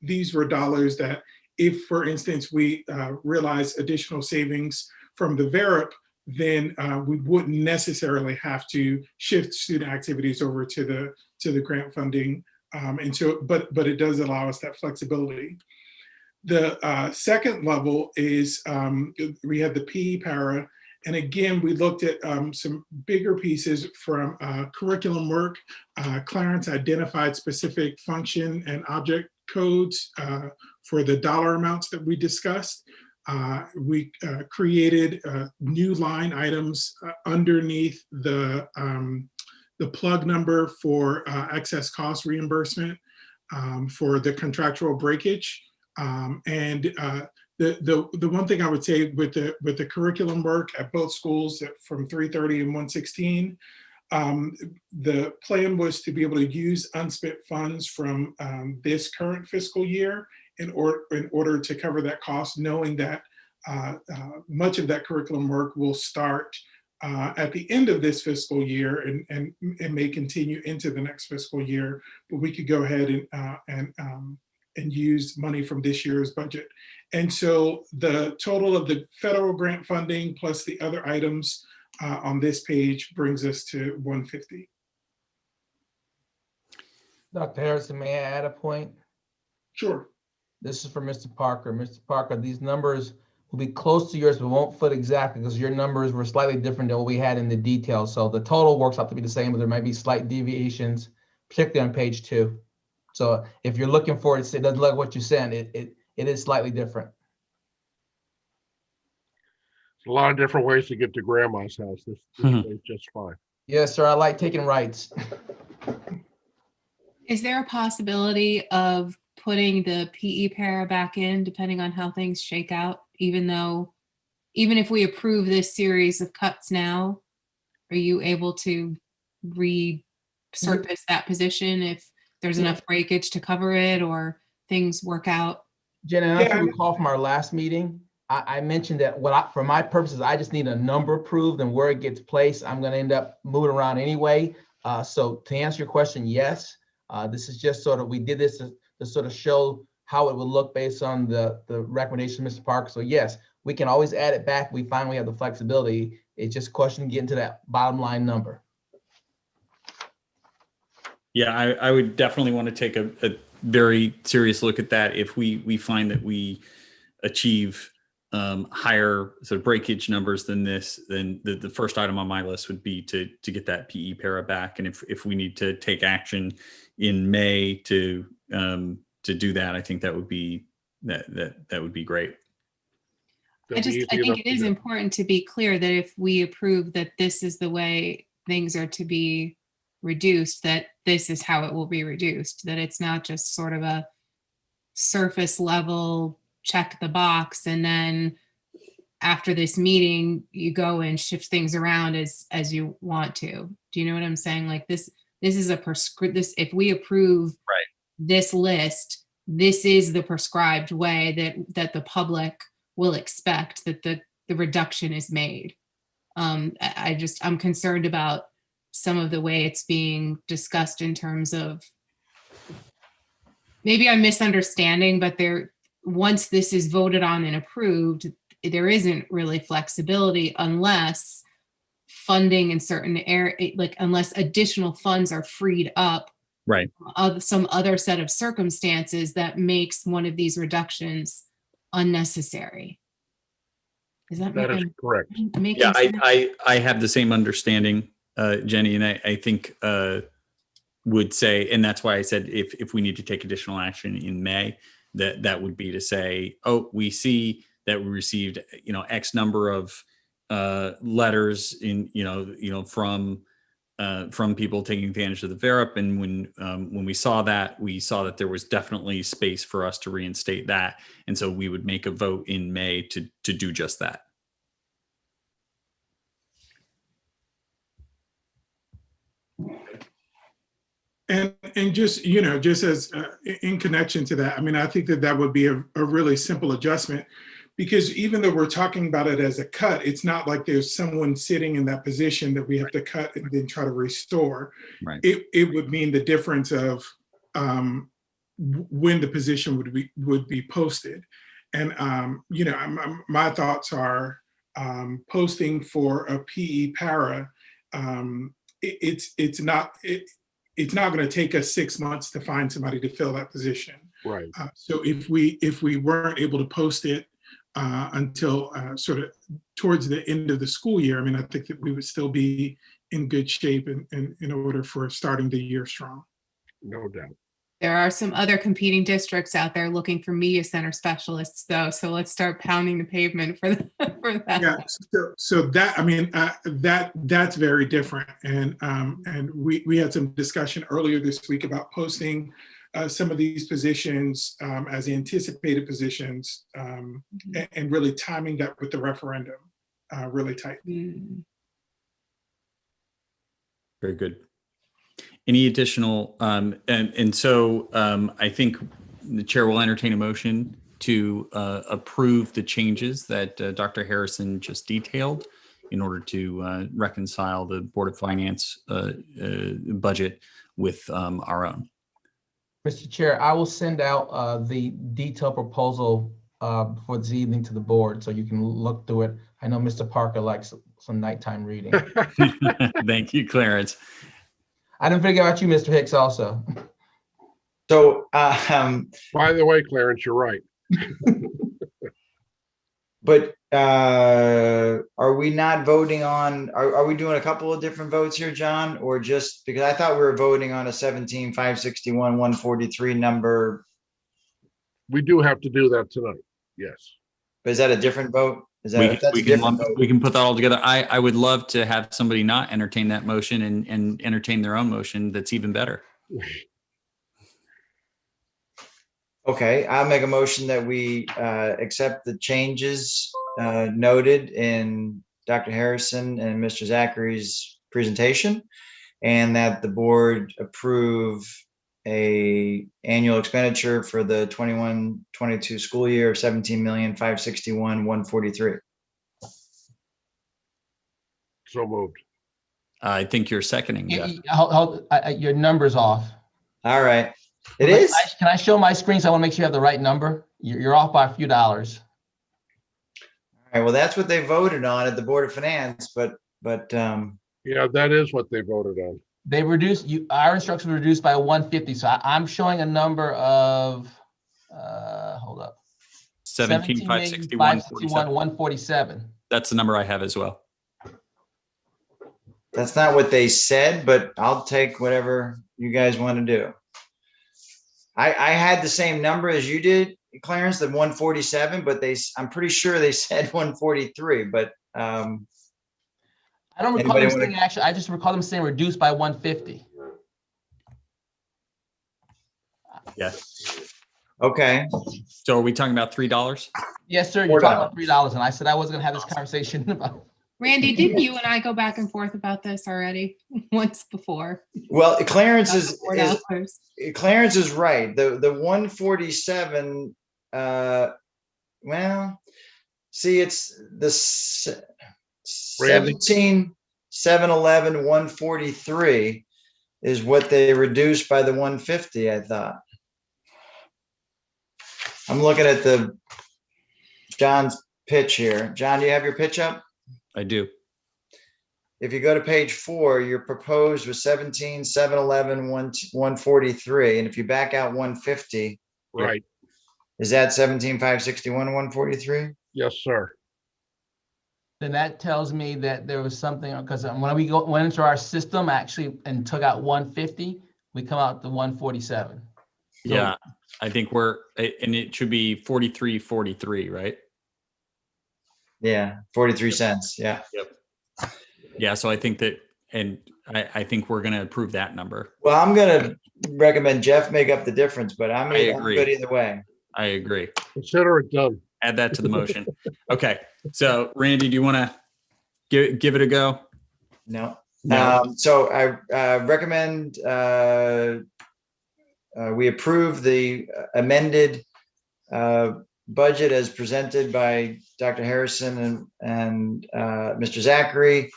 these were dollars that, if, for instance, we realize additional savings from the VARUP, then we wouldn't necessarily have to shift student activities over to the grant funding. And so, but it does allow us that flexibility. The second level is we have the PE para. And again, we looked at some bigger pieces from curriculum work. Clarence identified specific function and object codes for the dollar amounts that we discussed. We created new line items underneath the plug number for excess cost reimbursement for the contractual breakage. The one thing I would say with the curriculum work at both schools from 330 and 116, the plan was to be able to use unspent funds from this current fiscal year in order to cover that cost, knowing that much of that curriculum work will start at the end of this fiscal year and may continue into the next fiscal year. But we could go ahead and use money from this year's budget. And so the total of the federal grant funding plus the other items on this page brings us to 150. Dr. Harrison, may I add a point? Sure. This is for Mr. Parker. Mr. Parker, these numbers will be close to yours, but won't fit exactly because your numbers were slightly different than what we had in the details. So the total works out to be the same, but there might be slight deviations, particularly on page 2. So if you're looking for it, it doesn't look like what you sent. It is slightly different. There's a lot of different ways to get to grandma's house. This is just fine. Yes, sir. I like taking rights. Is there a possibility of putting the PE para back in, depending on how things shake out, even though even if we approve this series of cuts now, are you able to resurface that position if there's enough breakage to cover it or things work out? Jenna, if you recall from our last meeting, I mentioned that for my purposes, I just need a number approved, and where it gets placed, I'm going to end up moving around anyway. So to answer your question, yes, this is just sort of, we did this to sort of show how it would look based on the recommendation of Mr. Parker. So yes, we can always add it back. We finally have the flexibility. It's just a question of getting to that bottom line number. Yeah, I would definitely want to take a very serious look at that. If we find that we achieve higher sort of breakage numbers than this, then the first item on my list would be to get that PE para back. And if we need to take action in May to do that, I think that would be that would be great. I think it is important to be clear that if we approve that this is the way things are to be reduced, that this is how it will be reduced, that it's not just sort of a surface level check the box and then after this meeting you go and shift things around as you want to. Do you know what I'm saying? Like this is a if we approve this list, this is the prescribed way that the public will expect that the reduction is made. I'm concerned about some of the way it's being discussed in terms of, maybe I'm misunderstanding, but once this is voted on and approved, there isn't really flexibility unless funding in certain areas, like unless additional funds are freed up, right, of some other set of circumstances that makes one of these reductions unnecessary. Is that correct? Yeah, I have the same understanding, Jenny, and I think would say, and that's why I said if we need to take additional action in May, that would be to say, oh, we see that we received X number of letters from people taking advantage of the VERP, and when we saw that there was definitely space for us to reinstate that, and so we would make a vote in May to do just that. And just as in connection to that, I mean, I think that would be a really simple adjustment, because even though we're talking about it as a cut, it's not like there's someone sitting in that position that we have to cut and then try to restore. Right. It would mean the difference of when the position would be posted. And my thoughts are posting for a PE para. It's not going to take us 6 months to find somebody to fill that position. Right. So if we weren't able to post it until sort of towards the end of the school year, I mean, I think that we would still be in good shape in order for starting the year strong. No doubt. There are some other competing districts out there looking for media center specialists, though. So let's start pounding the pavement for that. Yeah. So that, I mean, that's very different. And we had some discussion earlier this week about posting some of these positions as anticipated positions and really timing that with the referendum really tight. Very good. Any additional, so I think the chair will entertain a motion to approve the changes that Dr. Harrison just detailed in order to reconcile the Board of Finance budget with our own. Mr. Chair, I will send out the detailed proposal for this evening to the board so you can look through it. I know Mr. Parker likes some nighttime reading. Thank you, Clarence. I didn't forget about you, Mr. Hicks, also. So, by the way, Clarence, you're right. But are we not voting on, are we doing a couple of different votes here, John? Or just, because I thought we were voting on a 17,561, 143 number. We do have to do that tonight, yes. But is that a different vote? Is that we can put that all together. I would love to have somebody not entertain that motion and entertain their own motion. That's even better. Okay, I'll make a motion that we accept the changes noted in Dr. Harrison and Mr. Zachary's presentation, and that the board approve a annual expenditure for the 21-22 school year of $17,561,143. So moved. I think you're seconding, Jeff. Your number's off. All right. It is? Can I show my screen? So I want to make sure you have the right number. You're off by a few dollars. All right. Well, that's what they voted on at the Board of Finance, but Yeah, that is what they voted on. They reduced our instructions were reduced by 150. So I'm showing a number of hold up. 17,561,147. That's the number I have as well. that's not what they said, but I'll take whatever you guys want to do. I had the same number as you did, Clarence, the 147, but I'm pretty sure they said 143, but I don't recall them saying actually, I just recall them saying reduced by 150. Yeah. Okay. So are we talking about $3? Yes, sir. You're talking about $3. And I said I wasn't going to have this conversation about. Randy, didn't you and I go back and forth about this already once before? Well, Clarence is $4. Clarence is right. The 147, well, see, it's the 17,711,143 is what they reduced by the 150, I thought. I'm looking at John's pitch here. John, do you have your pitch up? I do. If you go to page 4, your proposed was 17,711,143, and if you back out 150, right, is that 17,561,143? Yes, sir. Then that tells me that there was something, because when we went into our system actually and took out 150, we come out to 147. Yeah, I think and it should be 43.43, right? Yeah, 43 cents. Yeah. Yep. Yeah, so I think that, and I think we're going to approve that number. Well, I'm going to recommend Jeff make up the difference, but I'm good either way. I agree. Consider it done. Add that to the motion. Okay. So Randy, do you want to give it a go? No. No. So I recommend we approve the amended budget as presented by Dr. Harrison and Mr. Zachary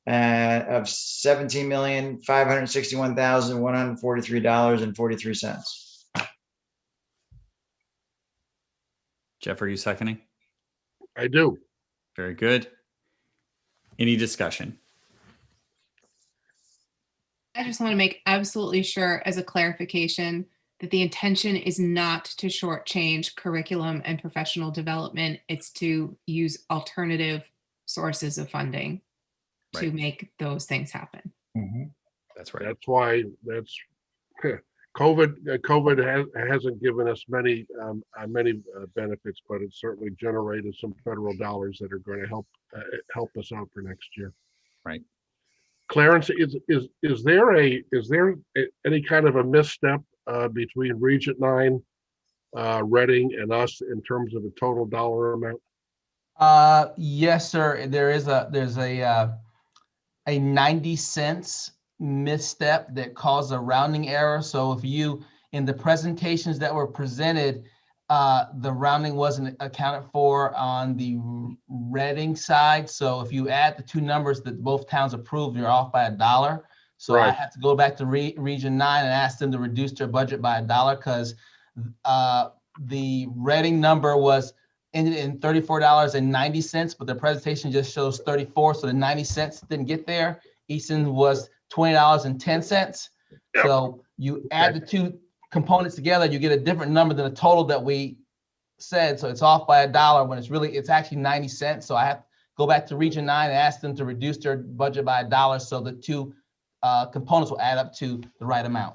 of $17,561,143.43. Jeff, are you seconding? I do. Very good. Any discussion? I just want to make absolutely sure, as a clarification, that the intention is not to shortchange curriculum and professional development. It's to use alternative sources of funding to make those things happen. Mm-hmm. That's right. That's why COVID hasn't given us many benefits, but it certainly generated some federal dollars that are going to help us out for next year. Right. Clarence, is there any kind of a misstep between Region 9, Reading, and us in terms of the total dollar amount? Yes, sir. There's a 90 cents misstep that caused a rounding error. So if you, in the presentations that were presented, the rounding wasn't accounted for on the Reading side. So if you add the two numbers that both towns approved, you're off by $1. So I had to go back to Region 9 and ask them to reduce their budget by $1 because the Reading number ended in $34.90, but the presentation just shows 34. So the 90 cents didn't get there. Easton was $20.10. Yep. So you add the two components together, you get a different number than the total that we said. So it's off by $1 when it's actually 90 cents. So I have to go back to Region 9 and ask them to reduce their budget by $1 so the two components will add up to the right amount.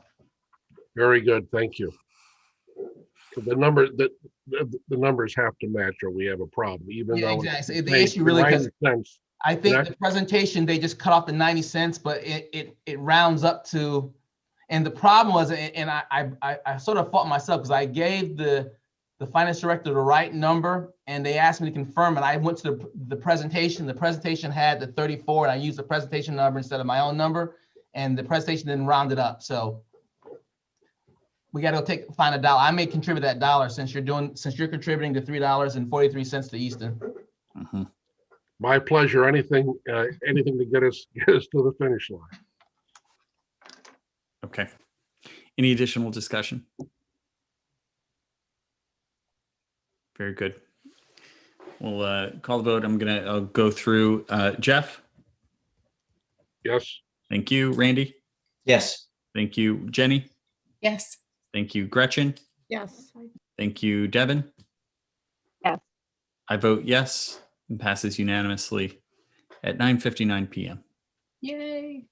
Very good, thank you. The numbers have to match or we have a problem, even though exactly. The issue really, because I think the presentation, they just cut off the 90 cents, but it rounds up to, and the problem was, and I sort of fought myself because I gave the the finance director the right number, and they asked me to confirm it. I went to the presentation. The presentation had the 34, and I used the presentation number instead of my own number, and the presentation didn't round it up. So we got to find a dollar. I may contribute that dollar since you're contributing to $3.43 to Easton. Mm-hmm. My pleasure. Anything to get us to the finish line. Okay. Any additional discussion? Very good. We'll call the vote. I'll go through. Jeff? Yes. Thank you. Randy? Yes. Thank you. Jenny? Yes. Thank you. Gretchen? Yes. Thank you. Devin? Yes. I vote yes, and passes unanimously at 9:59 p.m. Yay.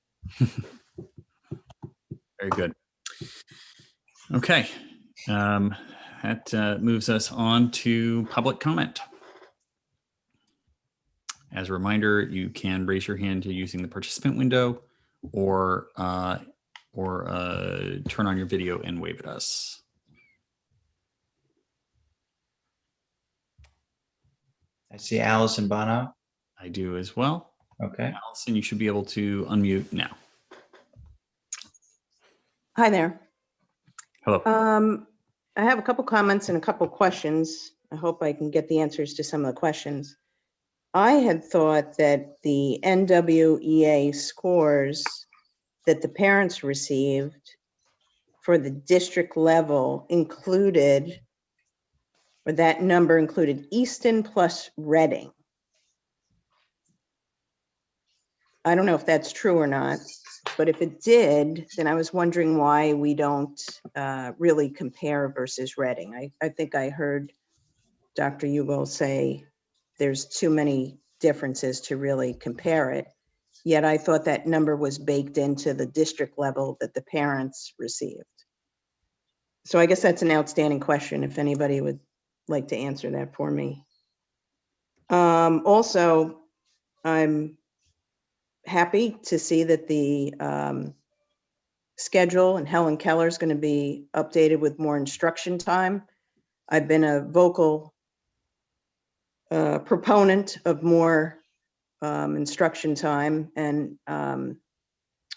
Very good. Okay. That moves us on to public comment. As a reminder, you can raise your hand using the participant window or turn on your video and wave at us. I see Allison Bono. I do as well. Okay. Allison, you should be able to unmute now. Hi there. Hello. I have a couple comments and a couple questions. I hope I can get the answers to some of the questions. I had thought that the NWEA scores that the parents received for the district level included, or that number included Easton plus Reading. I don't know if that's true or not, but if it did, then I was wondering why we don't really compare versus Reading. I think I heard Dr. Ugel say there's too many differences to really compare it. Yet I thought that number was baked into the district level that the parents received. So I guess that's an outstanding question if anybody would like to answer that for me. Also, I'm happy to see that the schedule and Helen Keller is going to be updated with more instruction time. I've been a vocal proponent of more instruction time and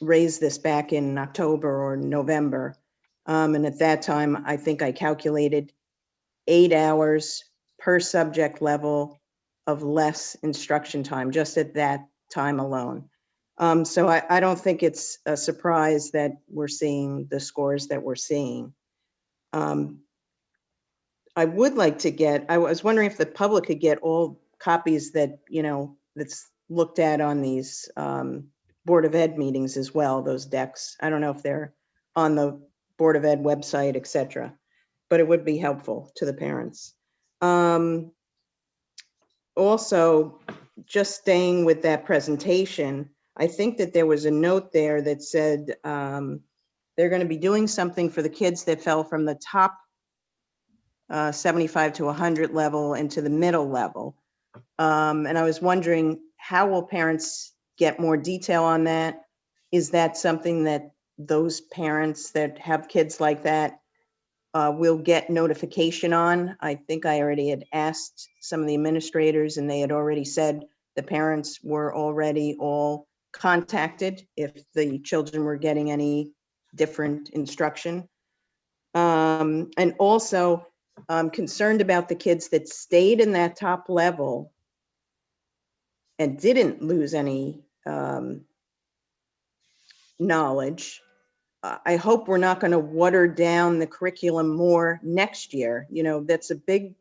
raised this back in October or November. And at that time, I think I calculated 8 hours per subject level of less instruction time just at that time alone. So I don't think it's a surprise that we're seeing the scores that we're seeing. I would like to get, I was wondering if the public could get all copies that, that's looked at on these Board of Ed meetings as well, those decks. I don't know if they're on the Board of Ed website, et cetera, but it would be helpful to the parents. Also, just staying with that presentation, I think that there was a note there that said they're going to be doing something for the kids that fell from the top 75 to 100 level into the middle level. And I was wondering, how will parents get more detail on that? Is that something that those parents that have kids like that will get notification on? I think I already had asked some of the administrators and they had already said the parents were already all contacted if the children were getting any different instruction. And also, I'm concerned about the kids that stayed in that top level and didn't lose any knowledge. I hope we're not going to water down the curriculum more next year. That's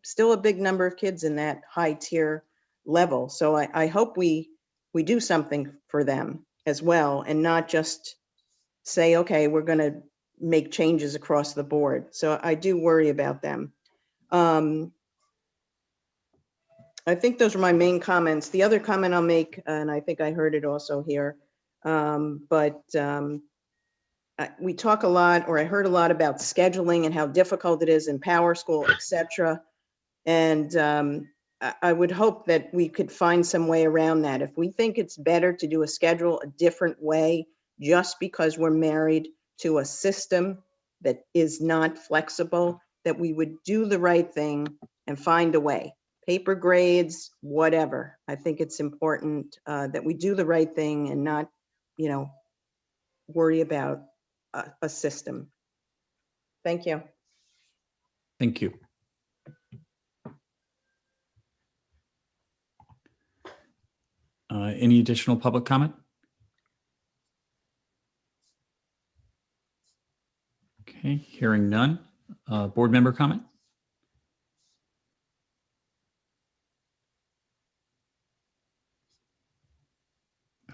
still a big number of kids in that high tier level. So I hope we do something for them as well and not just say, okay, we're going to make changes across the board. So I do worry about them. I think those are my main comments. The other comment I'll make, and I think I heard it also here, we talk a lot, or I heard a lot about scheduling and how difficult it is in Power School, et cetera. And I would hope that we could find some way around that. If we think it's better to do a schedule a different way, just because we're married to a system that is not flexible, that we would do the right thing and find a way. Paper grades, whatever. I think it's important that we do the right thing and not, you know, worry about a system. Thank you. Thank you. Any additional public comment? Okay, hearing none. Board member comment?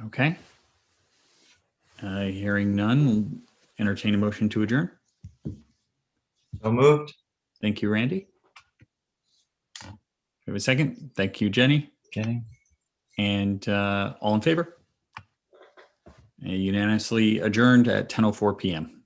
Okay. Hearing none, we'll entertain a motion to adjourn. So moved. Thank you, Randy. We have a second. Thank you, Jenny. Jenny. And all in favor? Unanimously adjourned at 10:04 p.m.